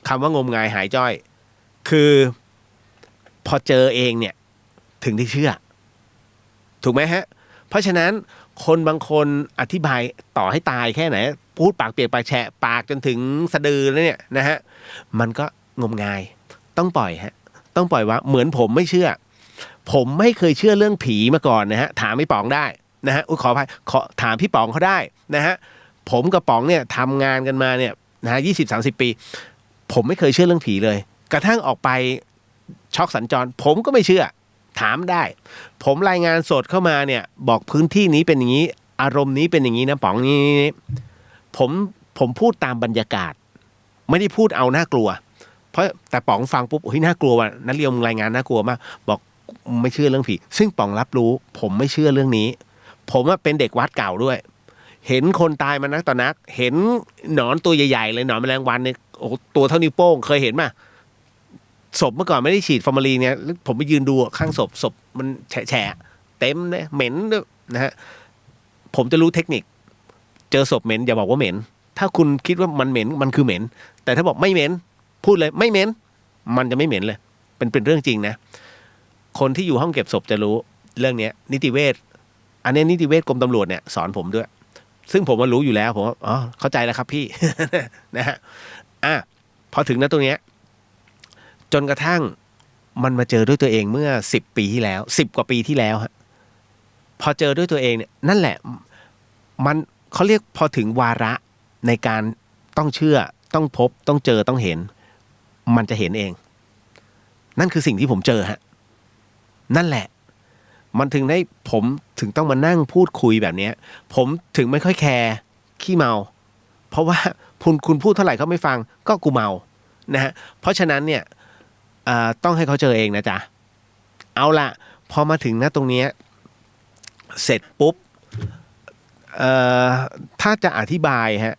คำว่างมงายหายจ้อยคือพอเจอเองเนี่ยถึงได้เชื่อถูกไหมฮะเพราะฉะนั้นคนบางคนอธิบายต่อให้ตายแค่ไหนพูดปากเปียกปากแฉะปากจนถึงสะดือแล้วเนี่ยนะฮะมันก็งมงายต้องปล่อยฮะต้องปล่อยว่าเหมือนผมไม่เชื่อผมไม่เคยเชื่อเรื่องผีมาก่อนนะฮะถามพี่ป๋องได้นะฮะขออภัยถามพี่ป๋องเขาได้นะฮะผมกับป๋องเนี่ยทำงานกันมาเนี่ยนะฮะ20-30 ปีผมไม่เคยเชื่อเรื่องผีเลยกระทั่งออกไปช็อกสัญจรผมก็ไม่เชื่อถามได้ผมรายงานสดเข้ามาเนี่ยบอกพื้นที่นี้เป็นอย่างนี้อารมณ์นี้เป็นอย่างนี้นะป๋องนี้ผมพูดตามบรรยากาศไม่ได้พูดเอาน่ากลัวเพราะแต่ป๋องฟังปุ๊บโอ้ยน่ากลัวว่ะนักเรียนรายงานน่ากลัวมากบอกไม่เชื่อเรื่องผีซึ่งป๋องรับรู้ผมไม่เชื่อเรื่องนี้ผมเป็นเด็กวัดเก่าด้วยเห็นคนตายมานักต่อนักเห็นหนอนตัวใหญ่ๆเลยหนอนแมลงวันเนี่ยโอ้ตัวเท่านิ้วโป้งเคยเห็นป่ะศพเมื่อก่อนไม่ได้ฉีดฟอร์มาลีนเนี่ยผมไปยืนดูข้างศพมันแฉะเต็มเลยเหม็นนะฮะผมจะรู้เทคนิคเจอศพเหม็นอย่าบอกว่าเหม็นถ้าคุณคิดว่ามันเหม็นมันคือเหม็นแต่ถ้าบอกไม่เหม็นพูดเลยไม่เหม็นมันจะไม่เหม็นเลยเป็นเรื่องจริงนะคนที่อยู่ห้องเก็บศพจะรู้เรื่องนี้นิติเวชอันนี้นิติเวชกรมตำรวจเนี่ยสอนผมด้วยซึ่งผมว่ารู้อยู่แล้วผมว่าอ๋อเข้าใจแล้วครับพี่ นะฮะพอถึงนะตรงเนี้ยจนกระทั่งมันมาเจอด้วยตัวเองเมื่อ10 ปีที่แล้ว10 กว่าปีที่แล้วฮะพอเจอด้วยตัวเองเนี่ยนั่นแหละมันเขาเรียกพอถึงวาระในการต้องเชื่อต้องพบต้องเจอต้องเห็นมันจะเห็นเองนั่นคือสิ่งที่ผมเจอฮะนั่นแหละมันถึงได้ผมถึงต้องมานั่งพูดคุยแบบนี้ผมถึงไม่ค่อยแคร์ขี้เมาเพราะว่าคุณพูดเท่าไหร่เขาไม่ฟังก็กูเมานะฮะเพราะฉะนั้นเนี่ยต้องให้เขาเจอเองนะจ๊ะเอาล่ะพอมาถึงนะตรงนี้เสร็จปุ๊บถ้าจะอธิบายฮะ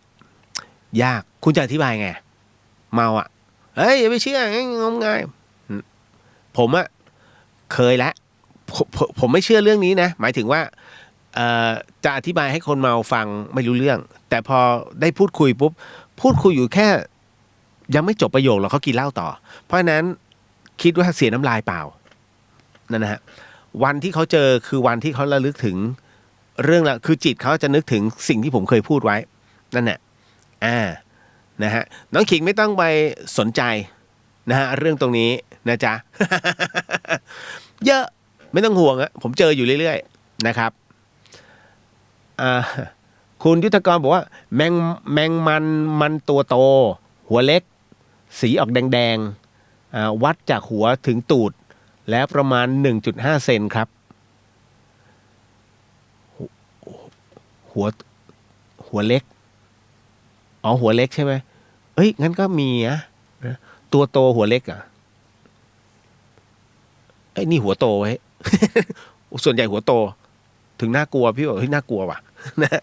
ยากคุณจะอธิบายไงเมาเฮ้ยอย่าไปเชื่องมงายผมเคยแล้วผมไม่เชื่อเรื่องนี้นะหมายถึงว่าจะอธิบายให้คนเมาฟังไม่รู้เรื่องแต่พอได้พูดคุยปุ๊บพูดคุยอยู่แค่ยังไม่จบประโยคหรอกเขากินเหล้าต่อเพราะฉะนั้นคิดว่าเสียน้ำลายเปล่านั่นนะฮะวันที่เขาเจอคือวันที่เขาระลึกถึงเรื่องละคือจิตเขาจะนึกถึงสิ่งที่ผมเคยพูดไว้นั่นแหละนะฮะน้องขิงไม่ต้องไปสนใจนะฮะเรื่องตรงนี้นะจ๊ะ เยอะไม่ต้องห่วงผมเจออยู่เรื่อยๆนะครับคุณยุทธกรบอกว่าแมงมันตัวโตหัวเล็กสีออกแดงๆวัดจากหัวถึงตูดแล้วประมาณ 1.5 เซนครับหัวเล็ก อ๋อหัวเล็กใช่ไหมเอ้ยงั้นก็มีนะตัวโตหัวเล็กอ่ะไอ้ยนี่หัวโตไว้ ส่วนใหญ่หัวโตถึงน่ากลัวพี่บอกเฮ้ยน่ากลัวว่ะ นะ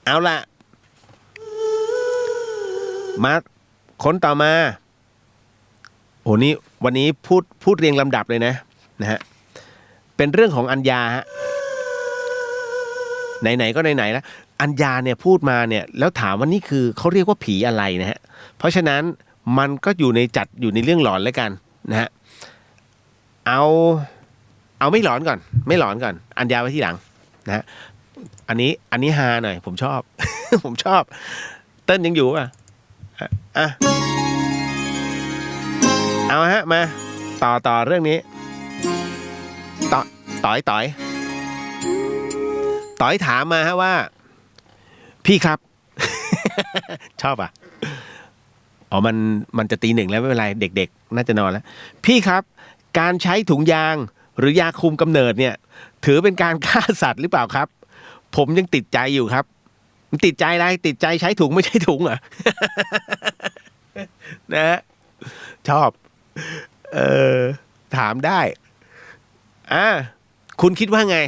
เอาล่ะมาคนต่อมาโอ้นี่วันนี้พูดเรียงลำดับเลยนะฮะเป็นเรื่องของอัญญาฮะไหนๆก็ไหนๆแล้วอัญญาเนี่ยพูดมาเนี่ยแล้วถามว่านี่คือเขาเรียกว่าผีอะไรนะฮะเพราะฉะนั้นมันก็อยู่ในเรื่องหลอนแล้วกันนะฮะเอาไม่หลอนก่อนอัญญาไว้ที่หลังนะฮะอันนี้ฮาหน่อยผมชอบ ผมชอบเติ้ลยังอยู่ป่ะอ่ะเอาฮะมาต่อเรื่องนี้ต่อยถามมาฮะว่าพี่ครับ ชอบอ่ะอ๋อมันจะตีหนึ่งแล้วไม่เป็นไรเด็กๆน่าจะนอนแล้วพี่ครับการใช้ถุงยางหรือยาคุมกำเนิดเนี่ยถือเป็นการฆ่าสัตว์หรือเปล่าครับผมยังติดใจอยู่ครับติดใจอะไรติดใจใช้ถุงไม่ใช่ถุงเหรอ นะฮะชอบถามได้คุณคิดว่าไง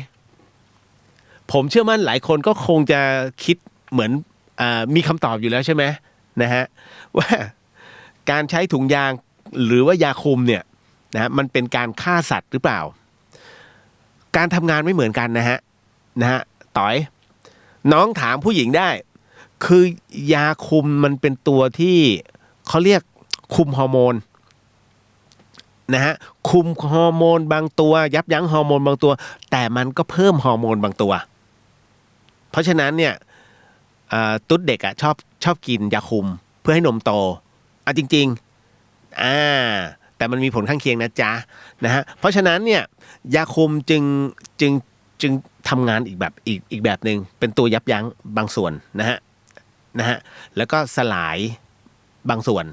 ผมเชื่อมั่นหลายคนก็คงจะคิดเหมือนมีคำตอบอยู่แล้วใช่ไหมนะฮะว่าการใช้ถุงยางหรือว่ายาคุมเนี่ยนะมันเป็นการฆ่าสัตว์หรือเปล่าการทำงานไม่เหมือนกันนะฮะต่อยน้องถามผู้หญิงได้คือยาคุมมันเป็นตัวที่เขาเรียกคุมฮอร์โมนนะฮะคุมฮอร์โมนบางตัวยับยั้งฮอร์โมนบางตัวแต่มันก็เพิ่มฮอร์โมนบางตัวเพราะฉะนั้นเนี่ยตุ๊ดเด็กอ่ะชอบกินยาคุมเพื่อให้นมโตจริงๆแต่มันมีผลข้างเคียงนะจ๊ะนะฮะเพราะฉะนั้นเนี่ยยาคุมจึงทำงานอีกแบบหนึ่งเป็นตัวยับยั้งบางส่วนนะฮะแล้วก็สลายบางส่วน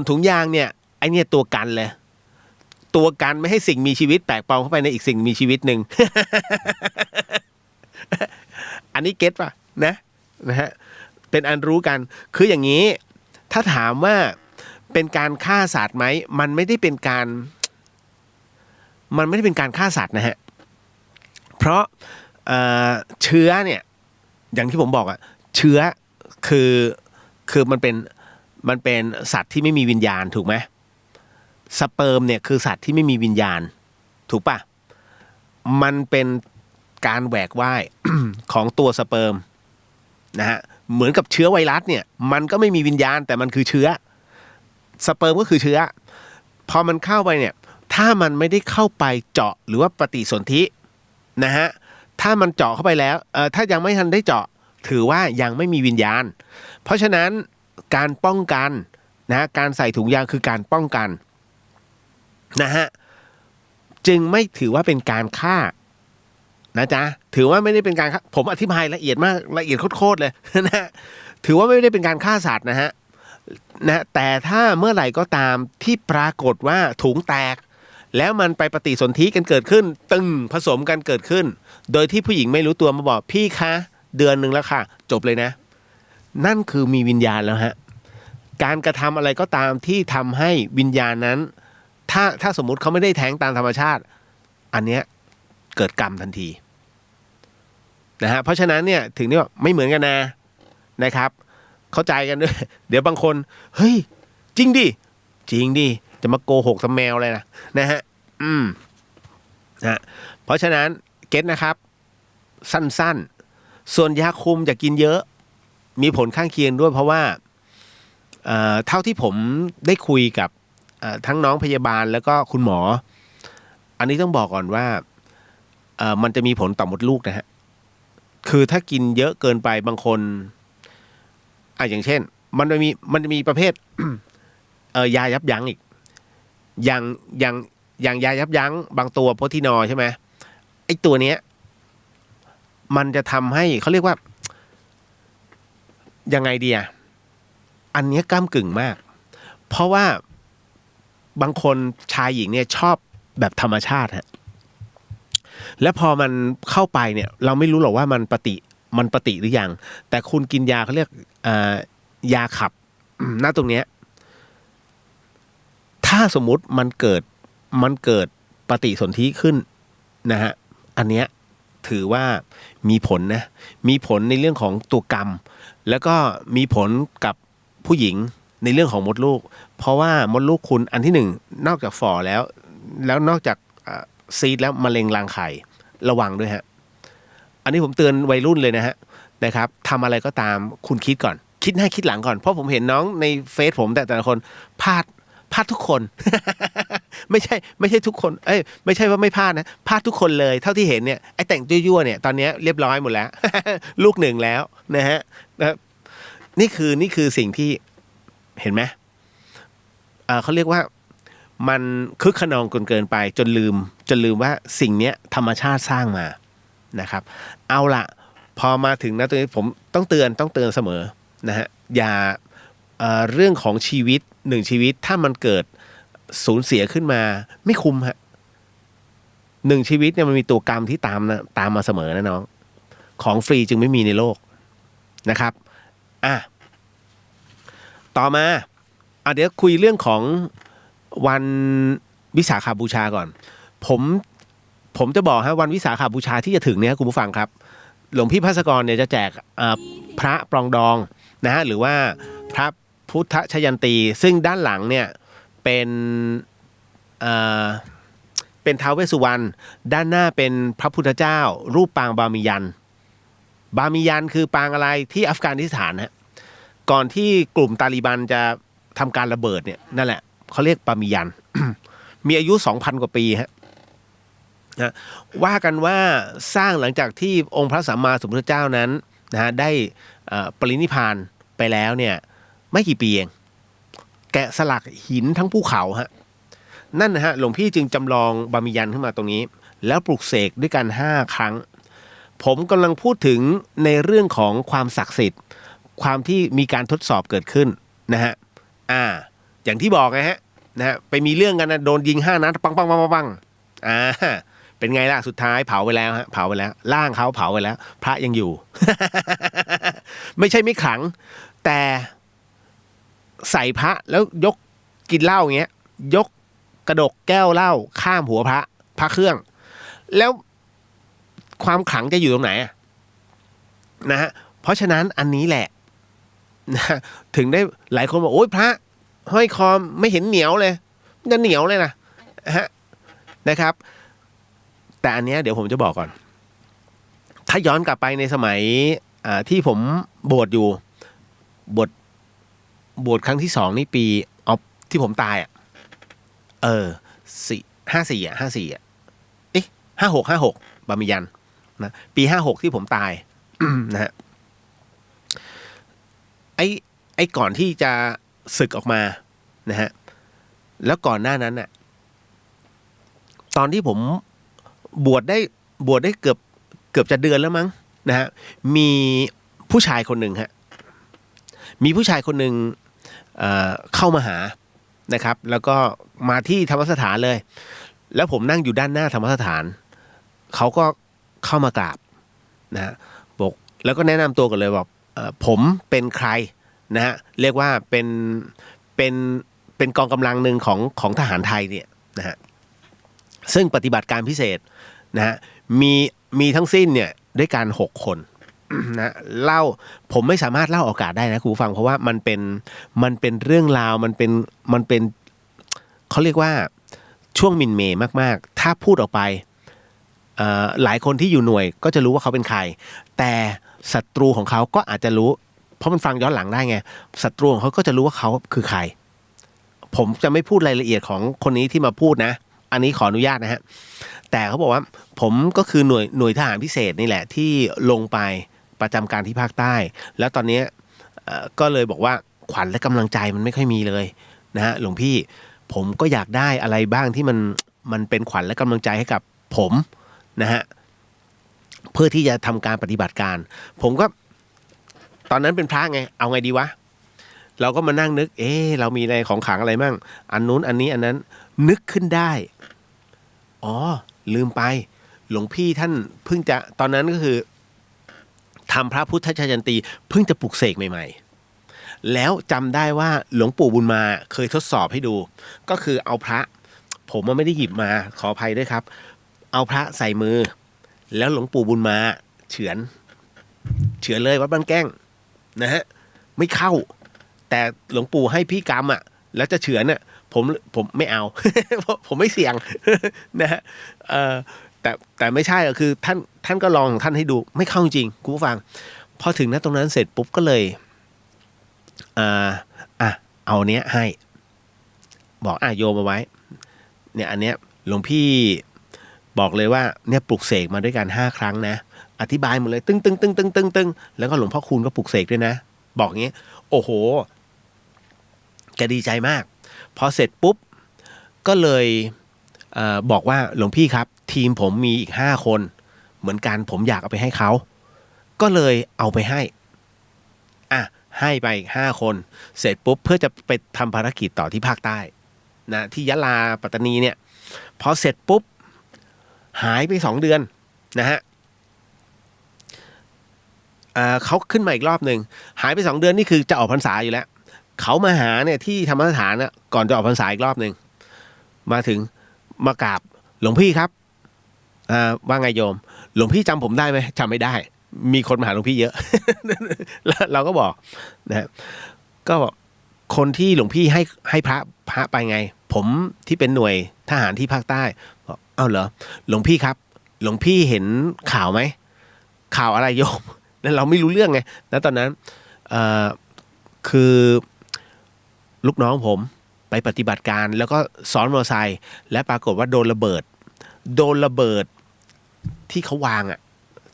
ถุงยางเนี่ยไอเนี่ยตัวกันเลยตัวกันไม่ให้สิ่งมีชีวิตแปลกปลอมเข้าไปในอีกสิ่งมีชีวิตหนึ่ง อันนี้เก็ตป่ะนะฮะเป็นอันรู้กันคืออย่างนี้ถ้าถามว่าเป็นการฆ่าสัตว์ไหมมันไม่ได้เป็นการฆ่าสัตว์นะฮะเพราะเชื้อเนี่ยอย่างที่ผมบอกอะเชื้อคือมันเป็นสัตว์ที่ไม่มีวิญญาณถูกไหมสเปิร์มเนี่ยคือสัตว์ที่ไม่มีวิญญาณถูกป่ะมันเป็นการแหวกว่าย ของตัวสเปิร์มนะฮะเหมือนกับเชื้อไวรัสเนี่ยมันก็ไม่มีวิญญาณแต่มันคือเชื้อสเปิร์มก็คือเชื้อพอมันเข้าไปเนี่ยถ้ามันไม่ได้เข้าไปเจาะหรือว่าปฏิสนธินะฮะถ้ามันเจาะเข้าไปแล้วถ้ายังไม่ทันได้เจาะถือว่ายังไม่มีวิญญาณเพราะฉะนั้นการป้องกันนะการใส่ถุงยางคือการป้องกันนะฮะจึงไม่ถือว่าเป็นการฆ่านะจ๊ะถือว่าไม่ได้เป็นการผมอธิบายละเอียดมากละเอียดโคตรเลยนะถือว่าไม่ได้เป็นการฆ่าสัตว์นะฮะแต่ถ้าเมื่อไหร่ก็ตามที่ปรากฏว่าถุงแตกแล้วมันไปปฏิสนธิกันเกิดขึ้นผสมกันเกิดขึ้นโดยที่ผู้หญิงไม่รู้ตัวมาบอกพี่คะเดือนนึงแล้วค่ะจบเลยนะนั่นคือมีวิญญาณแล้วฮะการกระทำอะไรก็ตามที่ทำให้วิญญาณนั้นถ้าสมมุติเขาไม่ได้แท้งตามธรรมชาติอันเนี้ยเกิดกรรมทันทีนะฮะเพราะฉะนั้นเนี่ยถึงนี่ว่าไม่เหมือนกันนะครับเข้าใจกันด้วยเดี๋ยวบางคนเฮ้ยจริงดิจะมาโกหกทำแมวอะไรนะฮะนะเพราะฉะนั้นเก็ตนะครับสั้นๆส่วนยาคุมจะกินเยอะมีผลข้างเคียงด้วยเพราะว่าเท่าที่ผมได้คุยกับทั้งน้องพยาบาลแล้วก็คุณหมออันนี้ต้องบอกก่อนว่ามันจะมีผลต่อมดลูกนะฮะคือถ้ากินเยอะเกินไปบางคนอย่างเช่นมันจะมีประเภท ยายับยั้งอีกอย่างยายับยั้งบางตัวโพทินอลใช่ไหมไอ้ตัวเนี้ยมันจะทำให้เขาเรียกว่ายังไงดีอันนี้ก้ำกึ่งมากเพราะว่าบางคนชายหญิงเนี่ยชอบแบบธรรมชาติฮะและพอมันเข้าไปเนี่ยเราไม่รู้หรอกว่า มันปฏิหรือยังแต่คุณกินยาเขาเรียกยาขับ หน้าตรงเนี้ยถ้าสมมุติมันเกิดปฏิสนธิขึ้นนะฮะอันเนี้ยถือว่ามีผลนะมีผลในเรื่องของตัวกรรมแล้วก็มีผลกับผู้หญิงในเรื่องของมดลูกเพราะว่ามดลูกคุณอันที่หนึ่งนอกจากฝ่อแล้วนอกจากซีดแล้วมะเร็งรังไข่ระวังด้วยฮะอันนี้ผมเตือนวัยรุ่นเลยนะครับทำอะไรก็ตามคุณคิดก่อนคิดหน้าคิดหลังก่อนเพราะผมเห็นน้องในเฟซผมแต่ละคนพลาดทุกคน ไม่ใช่ทุกคนไม่ใช่ว่าไม่พลาดนะพลาดทุกคนเลยเท่าที่เห็นเนี่ยไอ้แต่งยั่วๆเนี่ยตอนนี้เรียบร้อยหมดแล้ว ลูกหนึ่งแล้วนะฮะนี่คือสิ่งที่เห็นไหมเขาเรียกว่ามันคึกขนองเกินไปจนลืมว่าสิ่งเนี้ยธรรมชาติสร้างมานะครับเอาล่ะพอมาถึงนะตรงนี้ผมต้องเตือนเสมอนะฮะอย่าเรื่องของชีวิตหนึ่งชีวิตถ้ามันเกิดสูญเสียขึ้นมาไม่คุ้มฮะหนึ่งชีวิตเนี่ยมันมีตัวกรรมที่ตามมาเสมอนะน้องของฟรีจึงไม่มีในโลกนะครับต่อมาเดี๋ยวคุยเรื่องของวันวิสาขบูชาก่อนผมจะบอกฮะวันวิสาขบูชาที่จะถึงเนี่ยคุณผู้ฟังครับหลวงพี่ภัสกรเนี่ยจะแจกพระปรองดองนะฮะหรือว่าพระพุทธชยันตีซึ่งด้านหลังเนี่ยเป็นท้าวเวสสุวรรณด้านหน้าเป็นพระพุทธเจ้ารูปปางบามิยันคือปางอะไรที่อัฟกานิสถานฮะก่อนที่กลุ่มตาลิบันจะทำการระเบิดเนี่ยนั่นแหละเขาเรียกบามิยัน มีอายุ 2,000 กว่าปีฮะนะว่ากันว่าสร้างหลังจากที่องค์พระสัมมาสัมพุทธเจ้านั้นนะฮะได้ปรินิพพานไปแล้วเนี่ยไม่กี่ปีเองแกะสลักหินทั้งภูเขาฮะนั่นนะฮะหลวงพี่จึงจำลองบามิยันขึ้นมาตรงนี้แล้วปลุกเสกด้วยกัน5 ครั้งผมกำลังพูดถึงในเรื่องของความศักดิ์สิทธิ์ความที่มีการทดสอบเกิดขึ้นนะฮะอย่างที่บอกนะฮะไปมีเรื่องกันนะโดนยิง5 นัดปังเป็นไงล่ะสุดท้ายเผาไปแล้วฮะเผาไปแล้วร่างเขาเผาไปแล้วพระยังอยู่ ไม่ใช่ไม่ขลังแต่ใส่พระแล้วยกกินเหล้าอย่างเงี้ยยกกระดกแก้วเหล้าข้ามหัวพระเครื่องแล้วความขลังจะอยู่ตรงไหนนะฮะเพราะฉะนั้นอันนี้แหละนะถึงได้หลายคนบอกโอ๊ยพระห้อยคอไม่เห็นเหนียวเลยจะเหนียวเลยนะครับแต่อันเนี้ยเดี๋ยวผมจะบอกก่อนถ้าย้อนกลับไปในสมัยที่ผมบวชอยู่บวชครั้งที่2นี่ปีที่ผมตาย56บามิยันนะปี56ที่ผมตาย นะฮะไอ้ก่อนที่จะศึกออกมานะฮะแล้วก่อนหน้านั้นน่ะตอนที่ผมบวชได้เกือบจะเดือนแล้วมั้งนะฮะมีผู้ชายคนหนึ่งเข้ามาหานะครับแล้วก็มาที่ธรรมสถานเลยแล้วผมนั่งอยู่ด้านหน้าธรรมสถานเขาก็เข้ามากราบนะฮะบอกแล้วก็แนะนำตัวกันเลยบอกผมเป็นใครนะฮะเรียกว่าเป็นกองกำลังหนึ่งของทหารไทยเนี่ยนะฮะซึ่งปฏิบัติการพิเศษนะฮะมีทั้งสิ้นเนี่ยด้วยกัน6 คนนะเล่าผมไม่สามารถเล่าออกอากาศได้นะคุณผู้ฟังเพราะว่ามันเป็นเรื่องราวมันเป็นเขาเรียกว่าช่วงมินเมย์มากๆถ้าพูดออกไปหลายคนที่อยู่หน่วยก็จะรู้ว่าเขาเป็นใครแต่ศัตรูของเขาก็อาจจะรู้เพราะมันฟังย้อนหลังได้ไงศัตรูของเขาก็จะรู้ว่าเขาคือใครผมจะไม่พูดรายละเอียดของคนนี้ที่มาพูดนะอันนี้ขออนุญาตนะฮะแต่เขาบอกว่าผมก็คือหน่วยทหารพิเศษนี่แหละที่ลงไปประจำการที่ภาคใต้แล้วตอนนี้ก็เลยบอกว่าขวัญและกำลังใจมันไม่ค่อยมีเลยนะฮะหลวงพี่ผมก็อยากได้อะไรบ้างที่มันเป็นขวัญและกำลังใจให้กับผมนะฮะเพื่อที่จะทำการปฏิบัติการผมก็ตอนนั้นเป็นพระไงเอาไงดีวะเราก็มานั่งนึกเรามีอะไรของขลังอะไรบ้างอันนู้นอันนี้อันนั้นนึกขึ้นได้ลืมไปหลวงพี่ท่านเพิ่งจะตอนนั้นก็คือท ทำพระพุทธชยันตีเพิ่งจะปลุกเสกใหม่ๆแล้วจำได้ว่าหลวงปู่บุญมาเคยทดสอบให้ดูก็คือเอาพระผมมันไม่ได้หยิบมาขออภัยด้วยครับเอาพระใส่มือแล้วหลวงปู่บุญมาเฉือนเลยวัดบ้านแก้งนะฮะไม่เข้าแต่หลวงปู่ให้พี่กรรมอ่ะแล้วจะเฉือนอ่ะผมไม่เอา ผมไม่เสี่ยง นะฮะแต่ไม่ใช่คือท่านก็ลองของท่านให้ดูไม่เข้าจริงคุณผู้ฟังพอถึงตรงนั้นเสร็จปุ๊บก็เลยเอาเนี้ยให้บอกโยมเอาไว้เนี่ยอันเนี้ยหลวงพี่บอกเลยว่าเนี่ยปลุกเสกมาด้วยกัน5 ครั้งนะอธิบายหมดเลยตึ้งแล้วก็หลวงพ่อคูณก็ปลุกเสกด้วยนะบอกงี้โอ้โหแกดีใจมากพอเสร็จปุ๊บก็เลยบอกว่าหลวงพี่ครับทีมผมมีอีก5 คนเหมือนกันผมอยากเอาไปให้เขาก็เลยเอาไปให้ไปอีก5 คนเสร็จปุ๊บเพื่อจะไปทำภารกิจต่อที่ภาคใต้นะที่ยะลาปัตตานีเนี่ยพอเสร็จปุ๊บหายไป2 เดือนนะฮะเขาขึ้นมาอีกรอบหนึ่งหายไป2 เดือนนี่คือจะออกพรรษาอยู่แล้วเขามาหาเนี่ยที่ธรรมสถานนะก่อนจะออกพรรษาอีกรอบหนึ่งมาถึงมากราบหลวงพี่ครับว่าไงโยมหลวงพี่จำผมได้ไหมจำไม่ได้มีคนมาหาหลวงพี่เยอะ แล้วเราก็บอกนะก็คนที่หลวงพี่ให้พระไปไงผมที่เป็นหน่วยทหารที่ภาคใต้บอกเอ้าเหรอหลวงพี่ครับหลวงพี่เห็นข่าวไหมข่าวอะไรโยมแล้วเราไม่รู้เรื่องไงแล้วตอนนั้นคือลูกน้องผมไปปฏิบัติการแล้วก็ซ้อนมอเตอร์ไซค์และปรากฏว่าโดนระเบิดที่เขาวาง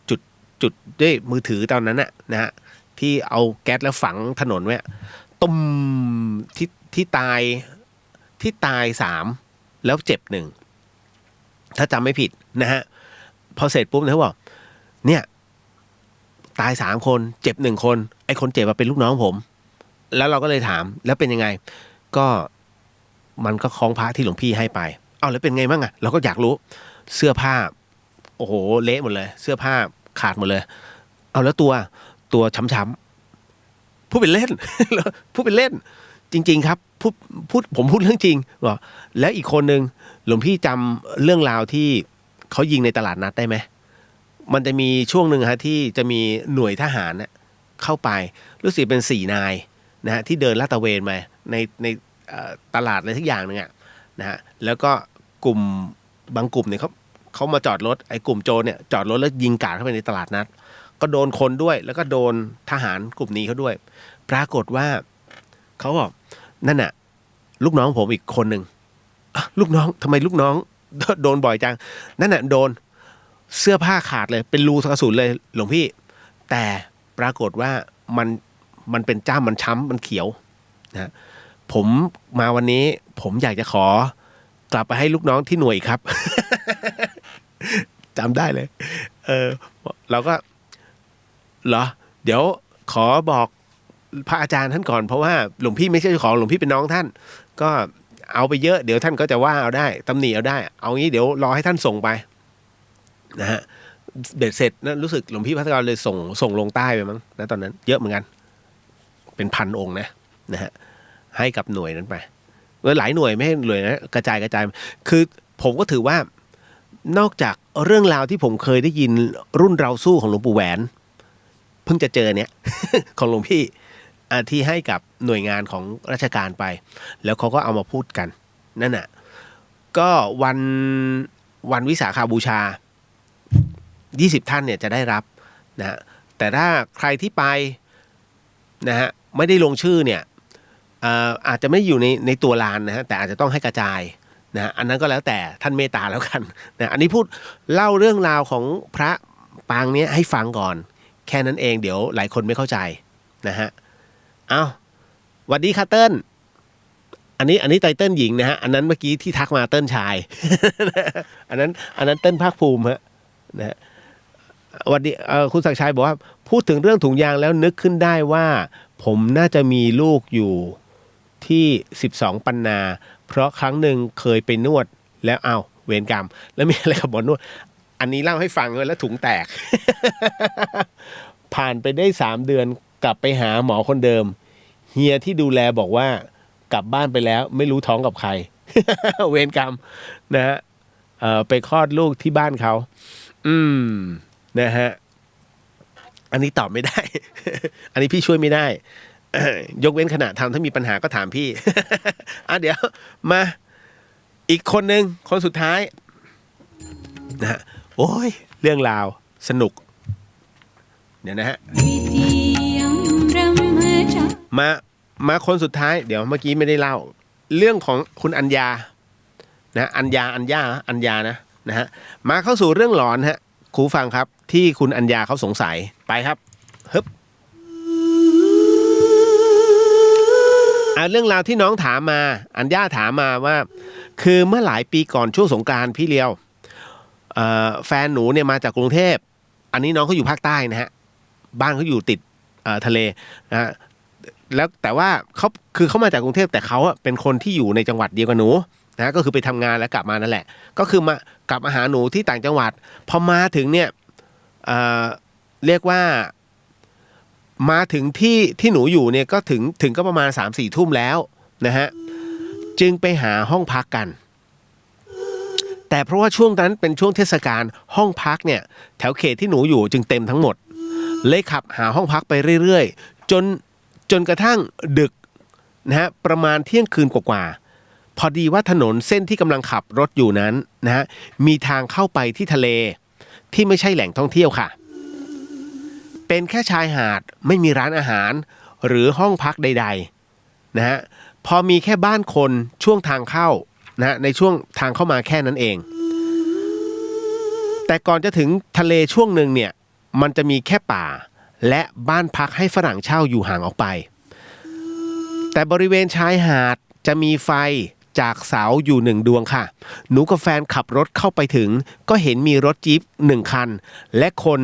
จุดด้วยมือถือตอนนั้นนะฮะที่เอาแก๊สแล้วฝังถนนไว้ตุ้มที่ตาย3แล้วเจ็บ1ถ้าจำไม่ผิดนะฮะพอเสร็จปุ๊บเขาบอกเนี่ยตาย3 คนเจ็บ1 คนไอ้คนเจ็บเป็นลูกน้องผมแล้วเราก็เลยถามแล้วเป็นยังไงก็มันก็คล้องพระที่หลวงพี่ให้ไปเอาแล้วเป็นไงบ้างเราก็อยากรู้เสื้อผ้าโอ้โหเละหมดเลยเสื้อผ้าขาดหมดเลยเอาแล้วตัวช้ำๆพูดเป็นเล่น พูดเป็นเล่นจริงๆครับผมพูดเรื่องจริงบอกแล้วอีกคนนึงหลวงพี่จำเรื่องราวที่เขายิงในตลาดนัดได้ไหมมันจะมีช่วงหนึ่งฮะที่จะมีหน่วยทหารเข้าไปรู้สึกเป็น4 นายนะฮะที่เดินลาดตระเวนมาในตลาดอะไรทุกอย่างนึงนะฮะแล้วก็บางกลุ่มเนี่ยเขามาจอดรถไอ้กลุ่มโจรเนี่ยจอดรถแล้วยิงกราดเข้าไปในตลาดนัดก็โดนคนด้วยแล้วก็โดนทหารกลุ่มนี้เขาด้วยปรากฏว่าเขาบอกนั่นน่ะลูกน้องผมอีกคนหนึ่งลูกน้องทำไมลูกน้องโดนบ่อยจังนั่นน่ะโดนเสื้อผ้าขาดเลยเป็นรูกระสุนเลยหลวงพี่แต่ปรากฏว่ามันเป็นจ้ำมันช้ำมันเขียวนะผมมาวันนี้ผมอยากจะขอกลับไปให้ลูกน้องที่หน่วยครับ จำได้เลยเราก็เหรอเดี๋ยวขอบอกพระอาจารย์ท่านก่อนเพราะว่าหลวงพี่ไม่ใช่เจ้าของหลวงพี่เป็นน้องท่านก็เอาไปเยอะเดี๋ยวท่านก็จะว่าเอาได้ตำหนิเอาได้เอางี้เดี๋ยวรอให้ท่านส่งไปนะฮะเบ็ดเสร็จนะรู้สึกหลวงพี่พัฒกรเลยส่งลงใต้ไปมั้งนะตอนนั้นเยอะเหมือนกันเป็น1,000 องค์นะฮะให้กับหน่วยนั้นไปหลายหน่วยไม่ให้หน่วยนะกระจายคือผมก็ถือว่านอกจากเรื่องราวที่ผมเคยได้ยินรุ่นเราสู้ของหลวงปู่แหวนเพิ่งจะเจอเนี้ย ของหลวงพี่ที่ให้กับหน่วยงานของราชการไปแล้วเขาก็เอามาพูดกันนั่นน่ะก็วันวิสาขบูชา20 ท่านเนี่ยจะได้รับนะแต่ถ้าใครที่ไปนะฮะไม่ได้ลงชื่อเนี่ยอาจจะไม่อยู่ในตัวลานนะฮะแต่อาจจะต้องให้กระจายนะอันนั้นก็แล้วแต่ท่านเมตตาแล้วกันนะอันนี้พูดเล่าเรื่องราวของพระปางนี้ให้ฟังก่อนแค่นั้นเองเดี๋ยวหลายคนไม่เข้าใจนะฮะเอาสวัสดีค่ะเติ้ลอันนี้ไตเติ้ลหญิงนะฮะอันนั้นเมื่อกี้ที่ทักมาเติ้ลชาย อันนั้นเติ้ลภาคภูมิฮะนะฮะวันนี้คุณศักดิ์ชัยบอกว่าพูดถึงเรื่องถุงยางแล้วนึกขึ้นได้ว่าผมน่าจะมีลูกอยู่ที่12 ปันนาเพราะครั้งหนึ่งเคยไปนวดแล้วเวรกรรมแล้วมีอะไรกับหมอนวดอันนี้เล่าให้ฟังเลยแล้วถุงแตก ผ่านไปได้3 เดือนกลับไปหาหมอคนเดิมเฮียที่ดูแลบอกว่ากลับบ้านไปแล้วไม่รู้ท้องกับใคร เวรกรรมนะฮะไปคลอดลูกที่บ้านเขานะฮะอันนี้ตอบไม่ได้ อันนี้พี่ช่วยไม่ได้ ยกเว้นขณะทำถ้ามีปัญหาก็ถามพี่ เดี๋ยวมาอีกคนหนึ่งคนสุดท้ายนะฮะโอ้ยเรื่องราวสนุกเดี๋ยวนะฮะมาคนสุดท้ายเดี๋ยวเมื่อกี้ไม่ได้เล่าเรื่องของคุณอัญญานะอัญญานะฮะมาเข้าสู่เรื่องหลอนฮะครูฟังครับที่คุณอัญญาเขาสงสัยไปครับฮึบเรื่องราวที่น้องถามมาอัญญาถามมาว่าคือเมื่อหลายปีก่อนช่วงสงกรานต์พี่เลียวแฟนหนูเนี่ยมาจากกรุงเทพอันนี้น้องเขาอยู่ภาคใต้นะฮะบ้านเขาอยู่ติดทะเลนะฮะแล้วแต่ว่าเขามาจากกรุงเทพแต่เขาเป็นคนที่อยู่ในจังหวัดเดียวกับหนูนะก็คือไปทำงานแล้วกลับมานั่นแหละก็คือมากลับมาหาหนูที่ต่างจังหวัดพอมาถึงเนี่ยเรียกว่ามาถึงที่หนูอยู่เนี่ยก็ถึงก็ประมาณ 3-4 ทุ่มแล้วนะฮะจึงไปหาห้องพักกันแต่เพราะว่าช่วงนั้นเป็นช่วงเทศกาลห้องพักเนี่ยแถวเขตที่หนูอยู่จึงเต็มทั้งหมดเลยขับหาห้องพักไปเรื่อยๆจนกระทั่งดึกนะฮะประมาณเที่ยงคืนกว่าพอดีว่าถนนเส้นที่กำลังขับรถอยู่นั้นนะฮะมีทางเข้าไปที่ทะเลที่ไม่ใช่แหล่งท่องเที่ยวค่ะเป็นแค่ชายหาดไม่มีร้านอาหารหรือห้องพักใดๆนะฮะพอมีแค่บ้านคนช่วงทางเข้านะในช่วงทางเข้ามาแค่นั้นเองแต่ก่อนจะถึงทะเลช่วงหนึ่งเนี่ยมันจะมีแค่ป่าและบ้านพักให้ฝรั่งเช่าอยู่ห่างออกไปแต่บริเวณชายหาดจะมีไฟจากเสาอยู่1 ดวงค่ะหนูกับแฟนขับรถเข้าไปถึงก็เห็นมีรถจี๊ป1 คันและคน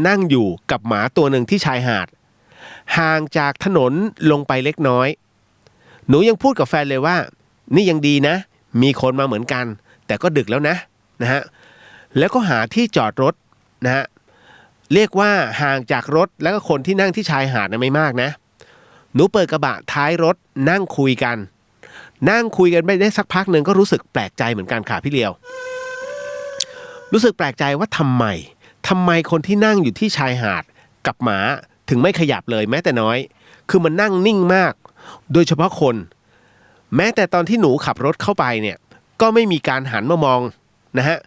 นั่งอยู่กับหมาตัวหนึ่งที่ชายหาดห่างจากถนนลงไปเล็กน้อยหนูยังพูดกับแฟนเลยว่านี่ยังดีนะมีคนมาเหมือนกันแต่ก็ดึกแล้วนะฮะแล้วก็หาที่จอดรถนะฮะเรียกว่าห่างจากรถแล้วก็คนที่นั่งที่ชายหาดไม่มากนะหนูเปิดกระบะท้ายรถนั่งคุยกันไปได้สักพักหนึ่งก็รู้สึกแปลกใจเหมือนกันค่ะพี่เลียวรู้สึกแปลกใจว่าทำไมคนที่นั่งอยู่ที่ชายหาดกับหมาถึงไม่ขยับเลยแม้แต่น้อยคือมันนั่งนิ่งมากโดยเฉพาะคนแม้แต่ตอนที่หนูขับรถเข้าไปเนี่ยก็ไม่มีการหันมามองนะฮะ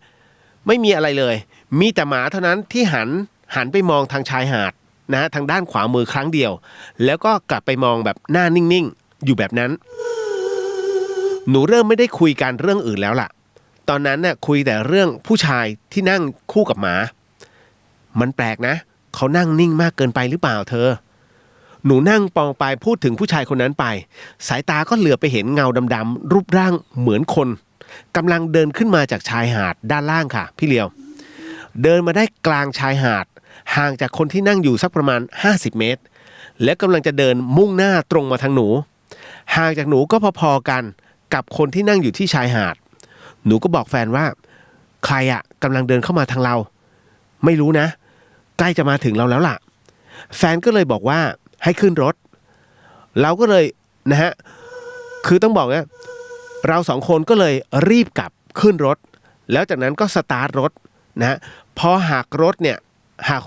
ไม่มีอะไรเลยมีแต่หมาเท่านั้นที่หันไปมองทางชายหาดนะฮะทางด้านขวามือครั้งเดียวแล้วก็กลับไปมองแบบหน้านิ่งๆอยู่แบบนั้นหนูเริ่มไม่ได้คุยกันเรื่องอื่นแล้วล่ะตอนนั้นน่ะคุยแต่เรื่องผู้ชายที่นั่งคู่กับหมามันแปลกนะเขานั่งนิ่งมากเกินไปหรือเปล่าเธอหนูนั่งปองไปพูดถึงผู้ชายคนนั้นไปสายตาก็เหลือบไปเห็นเงาดำๆรูปร่างเหมือนคนกำลังเดินขึ้นมาจากชายหาดด้านล่างค่ะพี่เลียวเดินมาได้กลางชายหาดห่างจากคนที่นั่งอยู่สักประมาณ50 เมตรและกำลังจะเดินมุ่งหน้าตรงมาทางหนูห่างจากหนูก็พอๆกันกับคนที่นั่งอยู่ที่ชายหาดหนูก็บอกแฟนว่าใครกำลังเดินเข้ามาทางเราไม่รู้นะใกล้จะมาถึงเราแล้วล่ะแฟนก็เลยบอกว่าให้ขึ้นรถเราก็เลยนะฮะคือต้องบอกว่าเรา2 คนก็เลยรีบกลับขึ้นรถแล้วจากนั้นก็สตาร์ทรถนะฮะพอหัก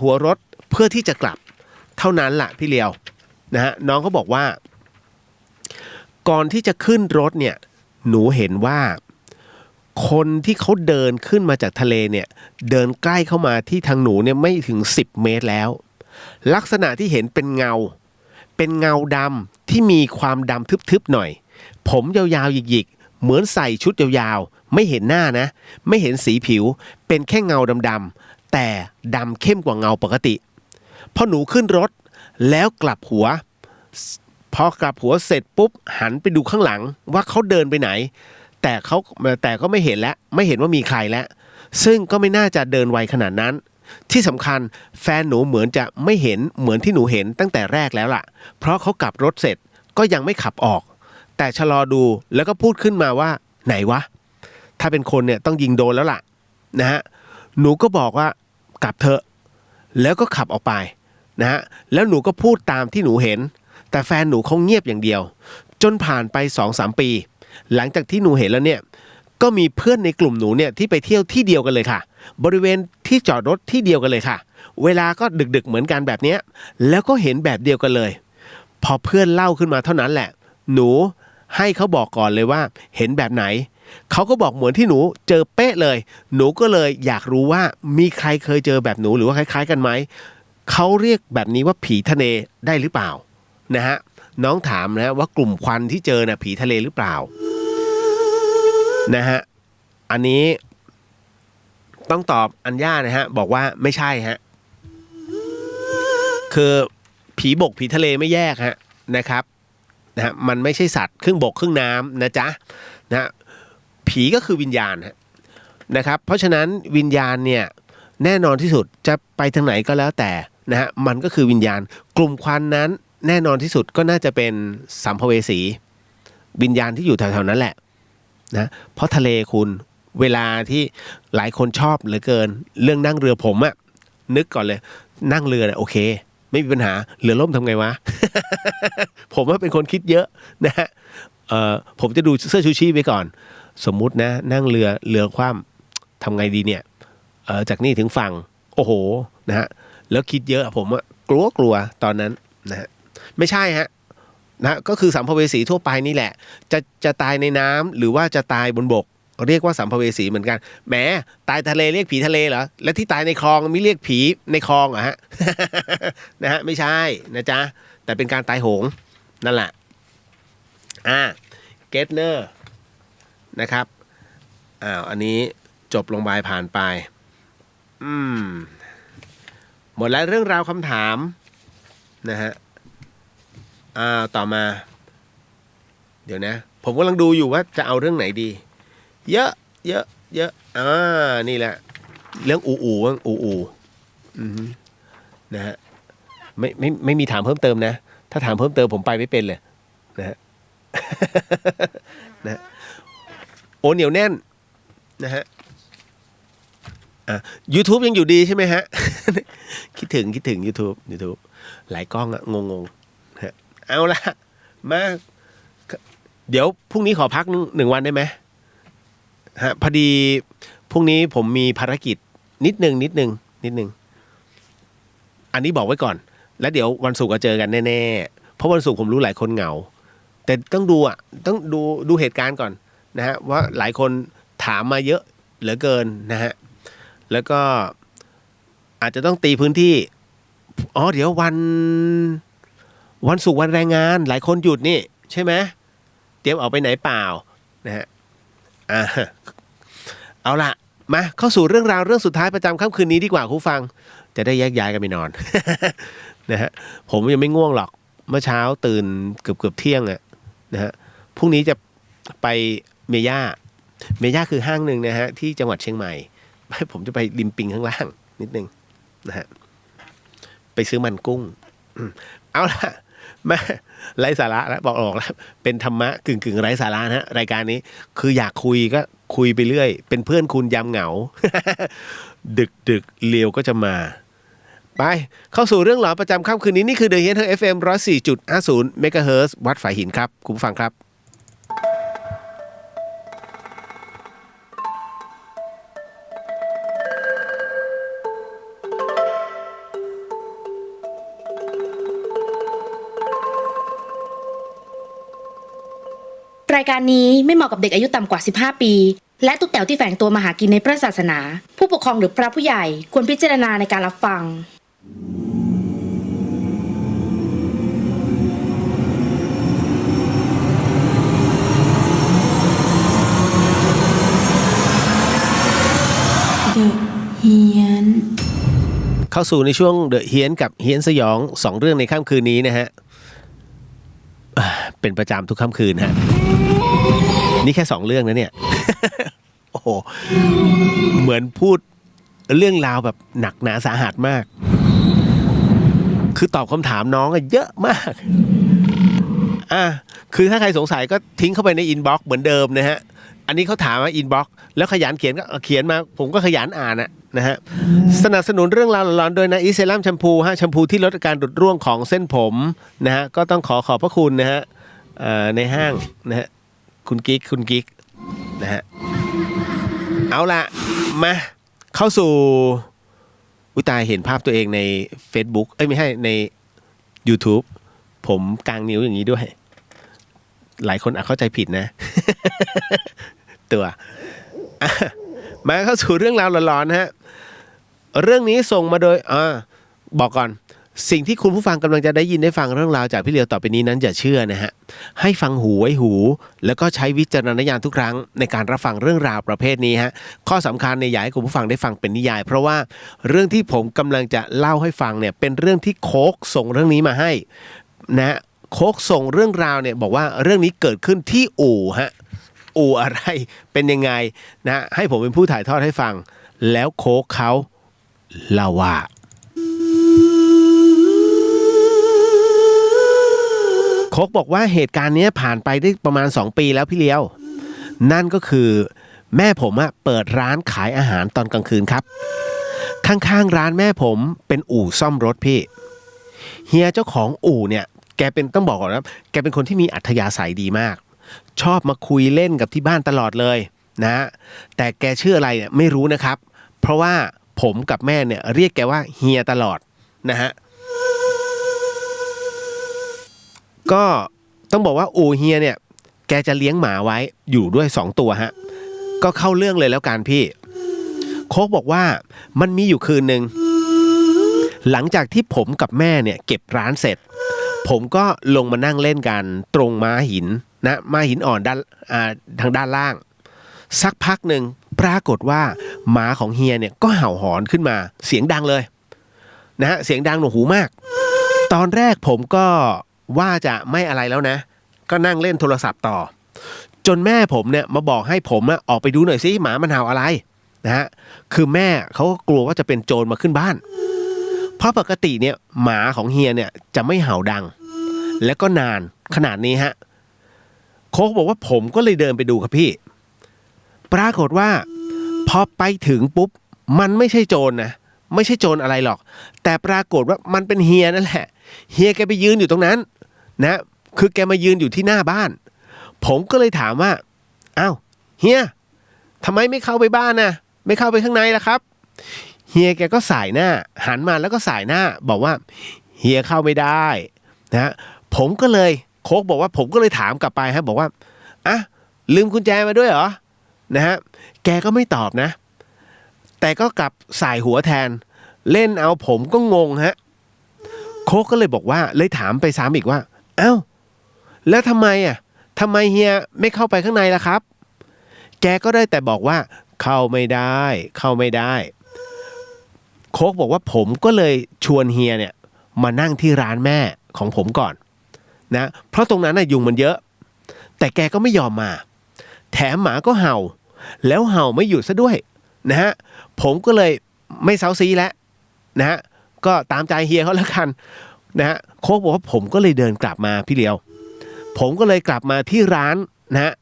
หัวรถเพื่อที่จะกลับเท่านั้นล่ะพี่เลียวนะฮะน้องก็บอกว่าก่อนที่จะขึ้นรถเนี่ยหนูเห็นว่าคนที่เขาเดินขึ้นมาจากทะเลเนี่ยเดินใกล้เข้ามาที่ทางหนูเนี่ยไม่ถึง10 เมตรแล้วลักษณะที่เห็นเป็นเงาดำที่มีความดำทึบๆหน่อยผมยาวๆหยิกๆเหมือนใส่ชุดยาวๆไม่เห็นหน้านะไม่เห็นสีผิวเป็นแค่เงาดำๆแต่ดำเข้มกว่าเงาปกติพอหนูขึ้นรถแล้วกลับหัวพอกลับหัวเสร็จปุ๊บหันไปดูข้างหลังว่าเขาเดินไปไหนแต่ก็ไม่เห็นว่ามีใครแล้วซึ่งก็ไม่น่าจะเดินไวขนาดนั้นที่สำคัญแฟนหนูเหมือนจะไม่เห็นเหมือนที่หนูเห็นตั้งแต่แรกแล้วล่ะเพราะเขากลับรถเสร็จก็ยังไม่ขับออกแต่ชะลอดูแล้วก็พูดขึ้นมาว่าไหนวะถ้าเป็นคนเนี่ยต้องยิงโดนแล้วล่ะนะฮะหนูก็บอกว่ากลับเถอะแล้วก็ขับออกไป นะฮะแล้วหนูก็พูดตามที่หนูเห็นแต่แฟนหนูเขาเงียบอย่างเดียวจนผ่านไป 2-3 ปีหลังจากที่หนูเห็นแล้วเนี่ยก็มีเพื่อนในกลุ่มหนูเนี่ยที่ไปเที่ยวที่เดียวกันเลยค่ะบริเวณที่จอดรถที่เดียวกันเลยค่ะเวลาก็ดึกๆเหมือนกันแบบเนี้ยแล้วก็เห็นแบบเดียวกันเลยพอเพื่อนเล่าขึ้นมาเท่านั้นแหละหนูให้เขาบอกก่อนเลยว่าเห็นแบบไหนเขาก็บอกเหมือนที่หนูเจอเป๊ะเลยหนูก็เลยอยากรู้ว่ามีใครเคยเจอแบบหนูหรือว่าคล้ายๆกันไหมเขาเรียกแบบนี้ว่าผีทะเลได้หรือเปล่านะฮะน้องถามนะว่ากลุ่มควันที่เจอน่ะผีทะเลหรือเปล่านะฮะอันนี้ต้องตอบอัญญานะฮะบอกว่าไม่ใช่ฮะคือผีบกผีทะเลไม่แยกฮะนะครับนะฮะมันไม่ใช่สัตว์ครึ่งบกครึ่งน้ำนะจ๊ะนะผีก็คือวิญญาณฮะนะครับเพราะฉะนั้นวิญญาณเนี่ยแน่นอนที่สุดจะไปทางไหนก็แล้วแต่นะฮะมันก็คือวิญญาณกลุ่มควันนั้นแน่นอนที่สุดก็น่าจะเป็นสัมภเวสีวิญญาณที่อยู่แถวๆนั้นแหละนะเพราะทะเลคุณเวลาที่หลายคนชอบเหลือเกินเรื่องนั่งเรือผมอะนึกก่อนเลยนั่งเรือเนี่ยโอเคไม่มีปัญหาเรือล่มทำไงวะ ผมว่าเป็นคนคิดเยอะนะฮะผมจะดูเสื้อชูชีพไปก่อนสมมุตินะนั่งเรือคว่ำทำไงดีเนี่ยจากนี่ถึงฝั่งโอ้โหนะฮะแล้วคิดเยอะผมว่ากลัวตอนนั้นนะฮะไม่ใช่ฮะนะก็คือสัมภเวสีทั่วไปนี่แหละจะตายในน้ำหรือว่าจะตายบนบกเรียกว่าสัมภเวสีเหมือนกันแหมตายทะเลเรียกผีทะเลเหรอและที่ตายในคลองไม่เรียกผีในคลองเหรอฮะ นะฮะไม่ใช่นะจ๊ะแต่เป็นการตายโหงนั่นแหละเกตเนอร์นะครับอันนี้จบลงไปผ่านไปหมดแล้วเรื่องราวคำถามนะฮะต่อมาเดี๋ยวนะผมกำลังดูอยู่ว่าจะเอาเรื่องไหนดีเยอะนี่แหละเรื่องอูนะฮะไม่มีถามเพิ่มเติมนะถ้าถามเพิ่มเติมผมไปไม่เป็นเลยนะฮะ นะโอเหนียวแน่นนะฮะYouTube ยังอยู่ดีใช่ไหมฮะ คิดถึง YouTube หลายกล้องอะงงฮะเอาละมาเดี๋ยวพรุ่งนี้ขอพักหนึ่งวันได้ไหมฮะพอดีพรุ่งนี้ผมมีภารกิจนิดนึงอันนี้บอกไว้ก่อนแล้วเดี๋ยววันศุกร์ก็เจอกันแน่ๆเพราะวันศุกร์ผมรู้หลายคนเหงาแต่ต้องดูเหตุการณ์ก่อนนะฮะว่าหลายคนถามมาเยอะเหลือเกินนะฮะแล้วก็อาจจะต้องตีพื้นที่เดี๋ยววันศุกร์วันแรงงานหลายคนหยุดนี่ใช่ไหมเตรียมออกไปไหนเปล่านะฮะเอาล่ะมาเข้าสู่เรื่องราวเรื่องสุดท้ายประจำค่ำคืนนี้ดีกว่าคุณฟังจะได้แยกย้ายกันไปนอน นะฮะผมยังไม่ง่วงหรอกเมื่อเช้าตื่นเกือบเที่ยงอะนะฮะพรุ่งนี้จะไปเมย่าคือห้างหนึ่งนะฮะที่จังหวัดเชียงใหม่ผมจะไปริมปิงข้างล่างนิดนึงนะฮะไปซื้อมันกุ้งเอาล่ะมาไร้สาระแล้วบอกออกแล้วเป็นธรรมะกึ่งไร้สาระนะฮะรายการนี้คืออยากคุยก็คุยไปเรื่อยเป็นเพื่อนคุณยามเหงา ดึกเลียวก็จะมาไปเข้าสู่เรื่องหลอนประจำค่ำคืนนี้นี่คือ The Hit FM 104.50 MHz วัดฝายหินครับคุณผู้ฟังครับรายการนี้ไม่เหมาะกับเด็กอายุต่ำกว่า 15 ปี และตุ๊กแต๋วที่แฝงตัวมาหากินในพระศาสนา ผู้ปกครองหรือพระผู้ใหญ่ควรพิจารณาในการรับฟัง The เฮียน เข้าสู่ในช่วงเดอะเฮียนกับเฮียนสยอง2เรื่องในค่ำคืนนี้นะฮะเป็นประจำทุกค่ำคืนฮะนี่แค่2เรื่องนะเนี่ย โอ้โหเหมือนพูดเรื่องราวแบบหนักหนาสาหัสมากคือตอบคำถามน้องเยอะมากคือถ้าใครสงสัยก็ทิ้งเข้าไปในอินบ็อกซ์เหมือนเดิมนะฮะอันนี้เขาถามมาอินบ็อกซ์แล้วขยันเขียนก็เขียนมาผมก็ขยันอ่าน นะฮะสนับสนุนเรื่องราวหลอนๆโดยนาอีเซรั่มแชมพูฮะแชมพูที่ลดการดุดร่วงของเส้นผมนะฮะก็ต้องขอบพระคุณนะฮะในห้างนะฮะคุณกิ๊กนะฮะเอาละมาเข้าสู่อุยตายเห็นภาพตัวเองใน Facebook ไม่ใช่ใน YouTube ผมกางนิ้วอย่างนี้ด้วยหลายคนอาจเข้าใจผิดนะ ตัวมาเข้าสู่เรื่องราวหลอนๆนะฮะเรื่องนี้ส่งมาโดยบอกก่อนสิ่งที่คุณผู้ฟังกำลังจะได้ยินได้ฟังเรื่องราวจากพี่เลียวต่อไปนี้นั้นอย่าเชื่อนะฮะให้ฟังหูไว้หูแล้วก็ใช้วิจารณญาณทุกครั้งในการรับฟังเรื่องราวประเภทนี้ฮะข้อสำคัญเนี่ยอยากให้คุณผู้ฟังได้ฟังเป็นนิยายเพราะว่าเรื่องที่ผมกำลังจะเล่าให้ฟังเนี่ยเป็นเรื่องที่โค้กส่งเรื่องนี้มาให้นะโค้กส่งเรื่องราวเนี่ยบอกว่าเรื่องนี้เกิดขึ้นที่อู่ฮะอู่อะไรเป็นยังไงนะให้ผมเป็นผู้ถ่ายทอดให้ฟังแล้วโค้กเขาเล่าว่าโค้กบอกว่าเหตุการณ์นี้ผ่านไปได้ประมาณ2 ปีแล้วพี่เลี้ยวนั่นก็คือแม่ผมเปิดร้านขายอาหารตอนกลางคืนครับข้างๆร้านแม่ผมเป็นอู่ซ่อมรถพี่เฮียเจ้าของอู่เนี่ยแกเป็นต้องบอกก่อนนะแกเป็นคนที่มีอัธยาศัยดีมากชอบมาคุยเล่นกับที่บ้านตลอดเลยนะแต่แกชื่ออะไรเนี่ยไม่รู้นะครับเพราะว่าผมกับแม่เนี่ยเรียกแกว่าเฮียตลอดนะฮะก็ต้องบอกว่าอู่เฮียเนี่ยแกจะเลี้ยงหมาไว้อยู่ด้วย2 ตัวฮะก็เข้าเรื่องเลยแล้วกันพี่โค้กบอกว่ามันมีอยู่คืนนึงหลังจากที่ผมกับแม่เนี่ยเก็บร้านเสร็จผมก็ลงมานั่งเล่นกันตรงม้าหินนะม้าหินอ่อนด้านทางด้านล่างสักพักหนึ่งปรากฏว่าหมาของเฮียเนี่ยก็เห่าหอนขึ้นมาเสียงดังเลยนะฮะเสียงดังหนวกหูมากตอนแรกผมก็ว่าจะไม่อะไรแล้วนะก็นั่งเล่นโทรศัพท์ต่อจนแม่ผมเนี่ยมาบอกให้ผมออกไปดูหน่อยสิหมามันเห่าอะไรนะฮะคือแม่เขาก็กลัวว่าจะเป็นโจรมาขึ้นบ้านเพราะปกติเนี่ยหมาของเฮียเนี่ยจะไม่เห่าดังและก็นานขนาดนี้ฮะโค้กบอกว่าผมก็เลยเดินไปดูครับพี่ปรากฏว่าพอไปถึงปุ๊บมันไม่ใช่โจรนะไม่ใช่โจรอะไรหรอกแต่ปรากฏว่ามันเป็นเฮียนั่นแหละเฮียแกไปยืนอยู่ตรงนั้นนะคือแกมายืนอยู่ที่หน้าบ้านผมก็เลยถามว่าอ้าวเฮียทำไมไม่เข้าไปบ้านนะไม่เข้าไปข้างในล่ะครับเฮียแกก็สายหน้าหันมาแล้วก็สายหน้าบอกว่าเฮียเข้าไม่ได้นะผมก็เลยโค้กบอกว่าผมก็เลยถามกลับไปฮะบอกว่าลืมกุญแจมาด้วยเหรอนะฮะแกก็ไม่ตอบนะแต่ก็กลับสายหัวแทนเล่นเอาผมก็งงฮะโค้กก็เลยบอกว่าเลยถามไปซ้ำอีกว่าเอ้าแล้วทำไมเฮียไม่เข้าไปข้างในล่ะครับแกก็ได้แต่บอกว่าเข้าไม่ได้โค้กบอกว่าผมก็เลยชวนเฮียเนี่ยมานั่งที่ร้านแม่ของผมก่อนนะเพราะตรงนั้นยุงมันเยอะแต่แกก็ไม่ยอมมาแถมหมาก็เห่าแล้วเห่าไม่หยุดซะด้วยนะฮะผมก็เลยไม่เซาซีแล้วนะฮะก็ตามใจเฮียเขาแล้วกันนะฮะโค้กบอกว่าผมก็เลยเดินกลับมาพี่เลียวผมก็เลยกลับมาที่ร้านนะฮะ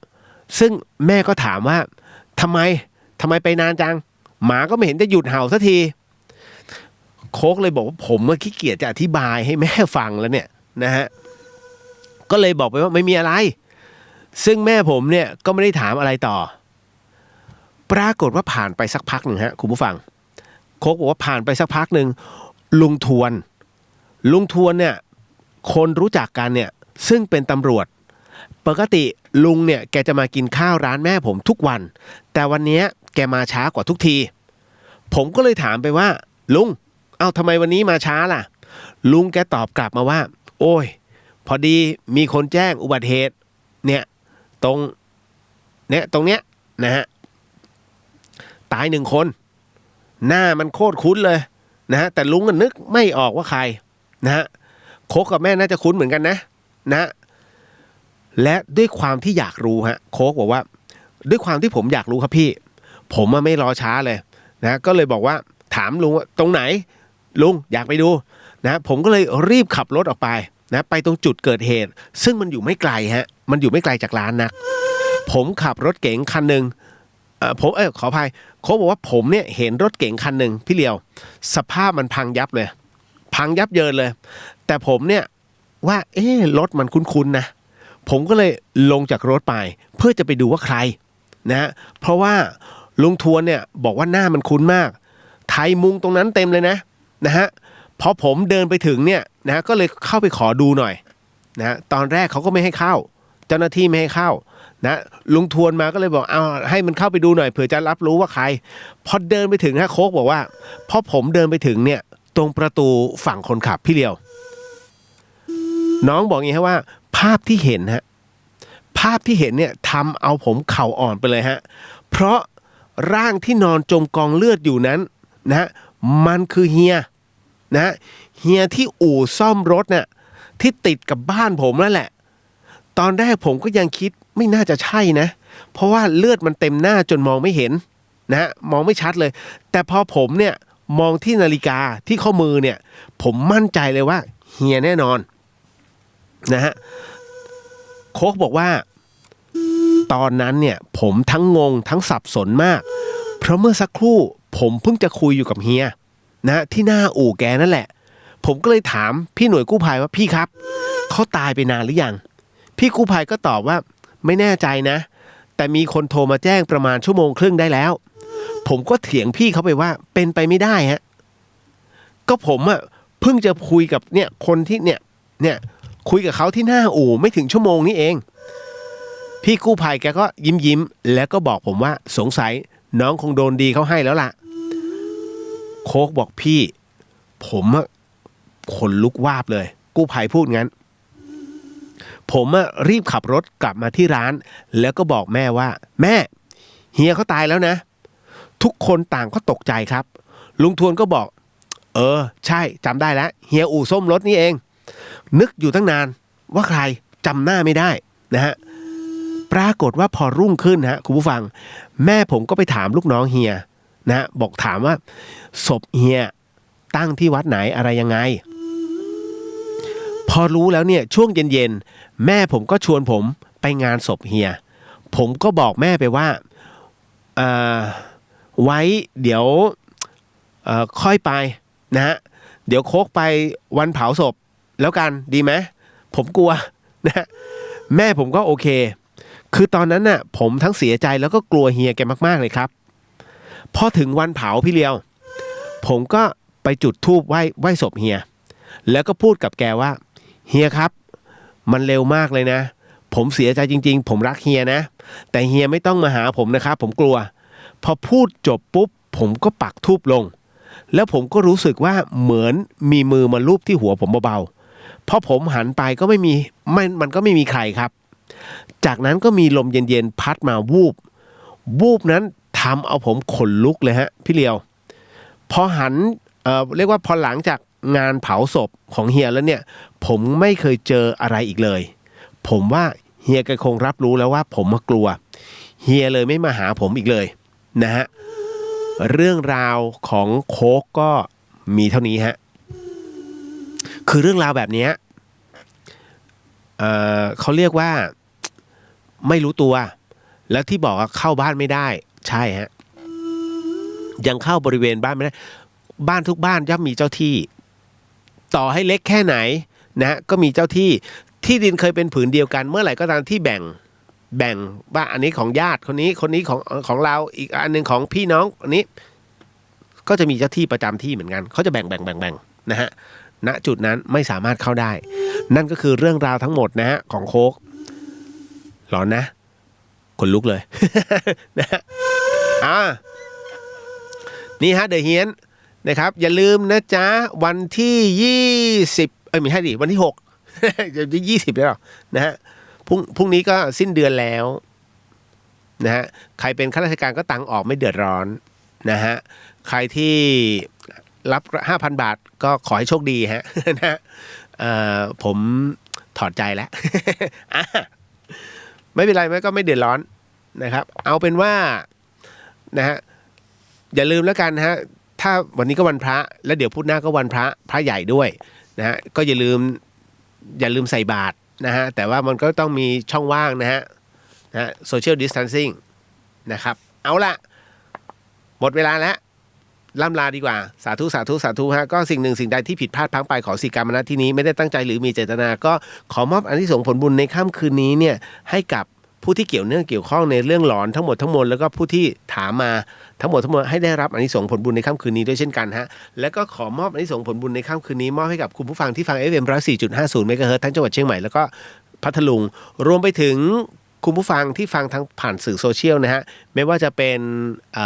ซึ่งแม่ก็ถามว่าทำไมไปนานจังหมาก็ไม่เห็นจะหยุดเห่าสักทีโค้กเลยบอกว่าผมขี้เกียจจะอธิบายให้แม่ฟังแล้วเนี่ยนะฮะก็เลยบอกไปว่าไม่มีอะไรซึ่งแม่ผมเนี่ยก็ไม่ได้ถามอะไรต่อปรากฏว่าผ่านไปสักพักหนึ่งฮะคุณผู้ฟังโค้กบอกว่าผ่านไปสักพักหนึ่งลุงทวนเนี่ยคนรู้จักกันเนี่ยซึ่งเป็นตำรวจปกติลุงเนี่ยแกจะมากินข้าวร้านแม่ผมทุกวันแต่วันนี้แกมาช้ากว่าทุกทีผมก็เลยถามไปว่าลุงทำไมวันนี้มาช้าล่ะลุงแกตอบกลับมาว่าโอ้ยพอดีมีคนแจ้งอุบัติเหตุเนี่ยตรงเนี้ยนะฮะตาย1 คนหน้ามันโคตรคุ้นเลยนะฮะแต่ลุงก็นึกไม่ออกว่าใครนะฮะโค้กกับแม่น่าจะคุ้นเหมือนกันนะและด้วยความที่อยากรู้ฮะโค้กบอกว่าด้วยความที่ผมอยากรู้ครับพี่ผมไม่รอช้าเลยนะก็เลยบอกว่าถามลุงว่าตรงไหนลุงอยากไปดูนะผมก็เลยรีบขับรถออกไปนะไปตรงจุดเกิดเหตุซึ่งมันอยู่ไม่ไกลฮะมันอยู่ไม่ไกลจากร้านนักผมขับรถเก๋งคันหนึ่ง ผมขออภัยโค้กบอกว่าผมเนี่ยเห็นรถเก๋งคันหนึ่งพี่เลียวสภาพมันพังยับเลยพังยับเยินเลยแต่ผมเนี่ยว่ารถมันคุ้นๆนะผมก็เลยลงจากรถไปเพื่อจะไปดูว่าใครนะฮะเพราะว่าลุงทวนเนี่ยบอกว่าหน้ามันคุ้นมากไทยมุงตรงนั้นเต็มเลยนะฮะพอผมเดินไปถึงเนี่ยนะก็เลยเข้าไปขอดูหน่อยนะตอนแรกเขาก็ไม่ให้เข้าเจ้าหน้าที่ไม่ให้เข้านะลุงทวนมาก็เลยบอกเอาให้มันเข้าไปดูหน่อยเผื่อจะรับรู้ว่าใครพอเดินไปถึงโค้กบอกว่าพอผมเดินไปถึงเนี่ยตรงประตูฝั่งคนขับพี่เลียวน้องบอกอย่างนี้ฮะว่าภาพที่เห็นเนี่ยทำเอาผมเข่าอ่อนไปเลยฮะเพราะร่างที่นอนจมกองเลือดอยู่นั้นนะมันคือเฮียนะเฮียที่อู่ซ่อมรถเนี่ยที่ติดกับบ้านผมนั่นแหละตอนแรกผมก็ยังคิดไม่น่าจะใช่นะเพราะว่าเลือดมันเต็มหน้าจนมองไม่เห็นนะมองไม่ชัดเลยแต่พอผมเนี่ยมองที่นาฬิกาที่ข้อมือเนี่ยผมมั่นใจเลยว่าเฮียแน่นอนนะฮะโค้กบอกว่าตอนนั้นเนี่ยผมทั้งงงทั้งสับสนมากเพราะเมื่อสักครู่ผมเพิ่งจะคุยอยู่กับเฮียนะที่หน้าอู่แกนั่นแหละผมก็เลยถามพี่หน่วยกู้ภัยว่าพี่ครับเขาตายไปนานหรือยังพี่กู้ภัยก็ตอบว่าไม่แน่ใจนะแต่มีคนโทรมาแจ้งประมาณชั่วโมงครึ่งได้แล้วผมก็เถียงพี่เขาไปว่าเป็นไปไม่ได้ฮะก็ผมอ่ะเพิ่งจะคุยกับเนี่ยคนที่เนี่ยคุยกับเขาที่หน้าอู่ไม่ถึงชั่วโมงนี้เองพี่กู้ภัยแกก็ยิ้มแล้วก็บอกผมว่าสงสัยน้องคงโดนดีเขาให้แล้วล่ะโค้กบอกพี่ผมอ่ะขนลุกวาบเลยกู้ภัยพูดงั้นผมรีบขับรถกลับมาที่ร้านแล้วก็บอกแม่ว่าแม่เฮียเขาตายแล้วนะทุกคนต่างก็ตกใจครับลุงทวนก็บอกใช่จำได้แล้วเฮียอู่ส้มรถนี่เองนึกอยู่ตั้งนานว่าใครจำหน้าไม่ได้นะฮะปรากฏว่าพอรุ่งขึ้นฮะคุณผู้ฟังแม่ผมก็ไปถามลูกน้องเฮียนะบอกถามว่าศพเฮียตั้งที่วัดไหนอะไรยังไงพอรู้แล้วเนี่ยช่วงเย็นๆแม่ผมก็ชวนผมไปงานศพเฮียผมก็บอกแม่ไปว่าไว้เดี๋ยวค่อยไปนะฮะเดี๋ยวโค้กไปวันเผาศพแล้วกันดีไหมผมกลัวนะแม่ผมก็โอเคคือตอนนั้นน่ะผมทั้งเสียใจแล้วก็กลัวเฮียแกมากๆเลยครับพอถึงวันเผาพี่เลียวผมก็ไปจุดธูปไหว้ศพเฮียแล้วก็พูดกับแกว่าเฮียครับมันเร็วมากเลยนะผมเสียใจจริงๆผมรักเฮียนะแต่เฮียไม่ต้องมาหาผมนะครับผมกลัวพอพูดจบปุ๊บผมก็ปักธูปลงแล้วผมก็รู้สึกว่าเหมือนมีมือมาลูบที่หัวผมเบาๆพอผมหันไปก็มันก็ไม่มีใครครับจากนั้นก็มีลมเย็นๆพัดมาวูบนั้นทำเอาผมขนลุกเลยฮะพี่เลียวพอหันเรียกว่าพอหลังจากงานเผาศพของเฮียแล้วเนี่ยผมไม่เคยเจออะไรอีกเลยผมว่าเฮียแกคงรับรู้แล้วว่าผมมากลัวเฮียเลยไม่มาหาผมอีกเลยนะฮะเรื่องราวของโค้กก็มีเท่านี้ฮะคือเรื่องราวแบบนี้เขาเรียกว่าไม่รู้ตัวแล้วที่บอกว่าเข้าบ้านไม่ได้ใช่ฮะยังเข้าบริเวณบ้านไม่ได้บ้านทุกบ้านย่อมมีเจ้าที่ต่อให้เล็กแค่ไหนนะก็มีเจ้าที่ดินเคยเป็นผืนเดียวกันเมื่อไหร่ก็ตามที่แบ่งว่าอันนี้ของญาติคนนี้ของเราอีกอันนึงของพี่น้องอันนี้ก็จะมีเจ้าที่ประจำที่เหมือนกันเขาจะแบ่งนะฮะณจุดนั้นไม่สามารถเข้าได้นั่นก็คือเรื่องราวทั้งหมดนะฮะของโค้กหลอนนะขนลุกเลย นะฮะนี่ฮะเดอะเฮียนนะครับอย่าลืมนะจ๊ะวันที่20ไม่ใช่ดิวันที่6จะ20แล้วนะฮะพรุ่งนี้ก็สิ้นเดือนแล้วนะฮะใครเป็นข้าราชการก็ตังค์ออกไม่เดือดร้อนนะฮะใครที่รับ 5,000 บาทก็ขอให้โชคดีฮะนะผมถอดใจแล้ว ไม่เป็นไรก็ไม่เดือดร้อนนะครับเอาเป็นว่านะฮะอย่าลืมแล้วกันนะฮะถ้าวันนี้ก็วันพระแล้วเดี๋ยวพุธหน้าก็วันพระใหญ่ด้วยนะฮะก็อย่าลืมใส่บาตรนะฮะแต่ว่ามันก็ต้องมีช่องว่างนะฮะโซเชียลดิสแทนซิ่งนะครับ เอาละหมดเวลาแล้วล่ำลาดีกว่าสาธุสาธุสาธุฮะก็สิ่งหนึ่งสิ่งใดที่ผิดพลาดพลั้งไปขอสิกรรมณที่นี้ไม่ได้ตั้งใจหรือมีเจตนา ก็ขอมอบอานิสงส์ผลบุญในค่ำคืนนี้เนี่ยให้กับผู้ที่เกี่ยวเนื่องเกี่ยวข้องในเรื่องหลอนทั้งหมดทั้งมวลแล้วก็ผู้ที่ถามมาทั้งหมดทั้งมวลให้ได้รับอานิสงส์ผลบุญในค่ำคืนนี้ด้วยเช่นกันฮะแล้วก็ขอมอบอานิสงส์ผลบุญในค่ำคืนนี้มอบให้กับคุณผู้ฟังที่ฟัง FM 104.50 เมกะเฮิรตซ์ทั้งจังหวัดเชียงใหม่แล้วก็พัทลุงรวมไปถึงคุณผู้ฟังที่ฟังทางผ่านสื่อโซเชียลนะฮะไม่ว่าจะเป็น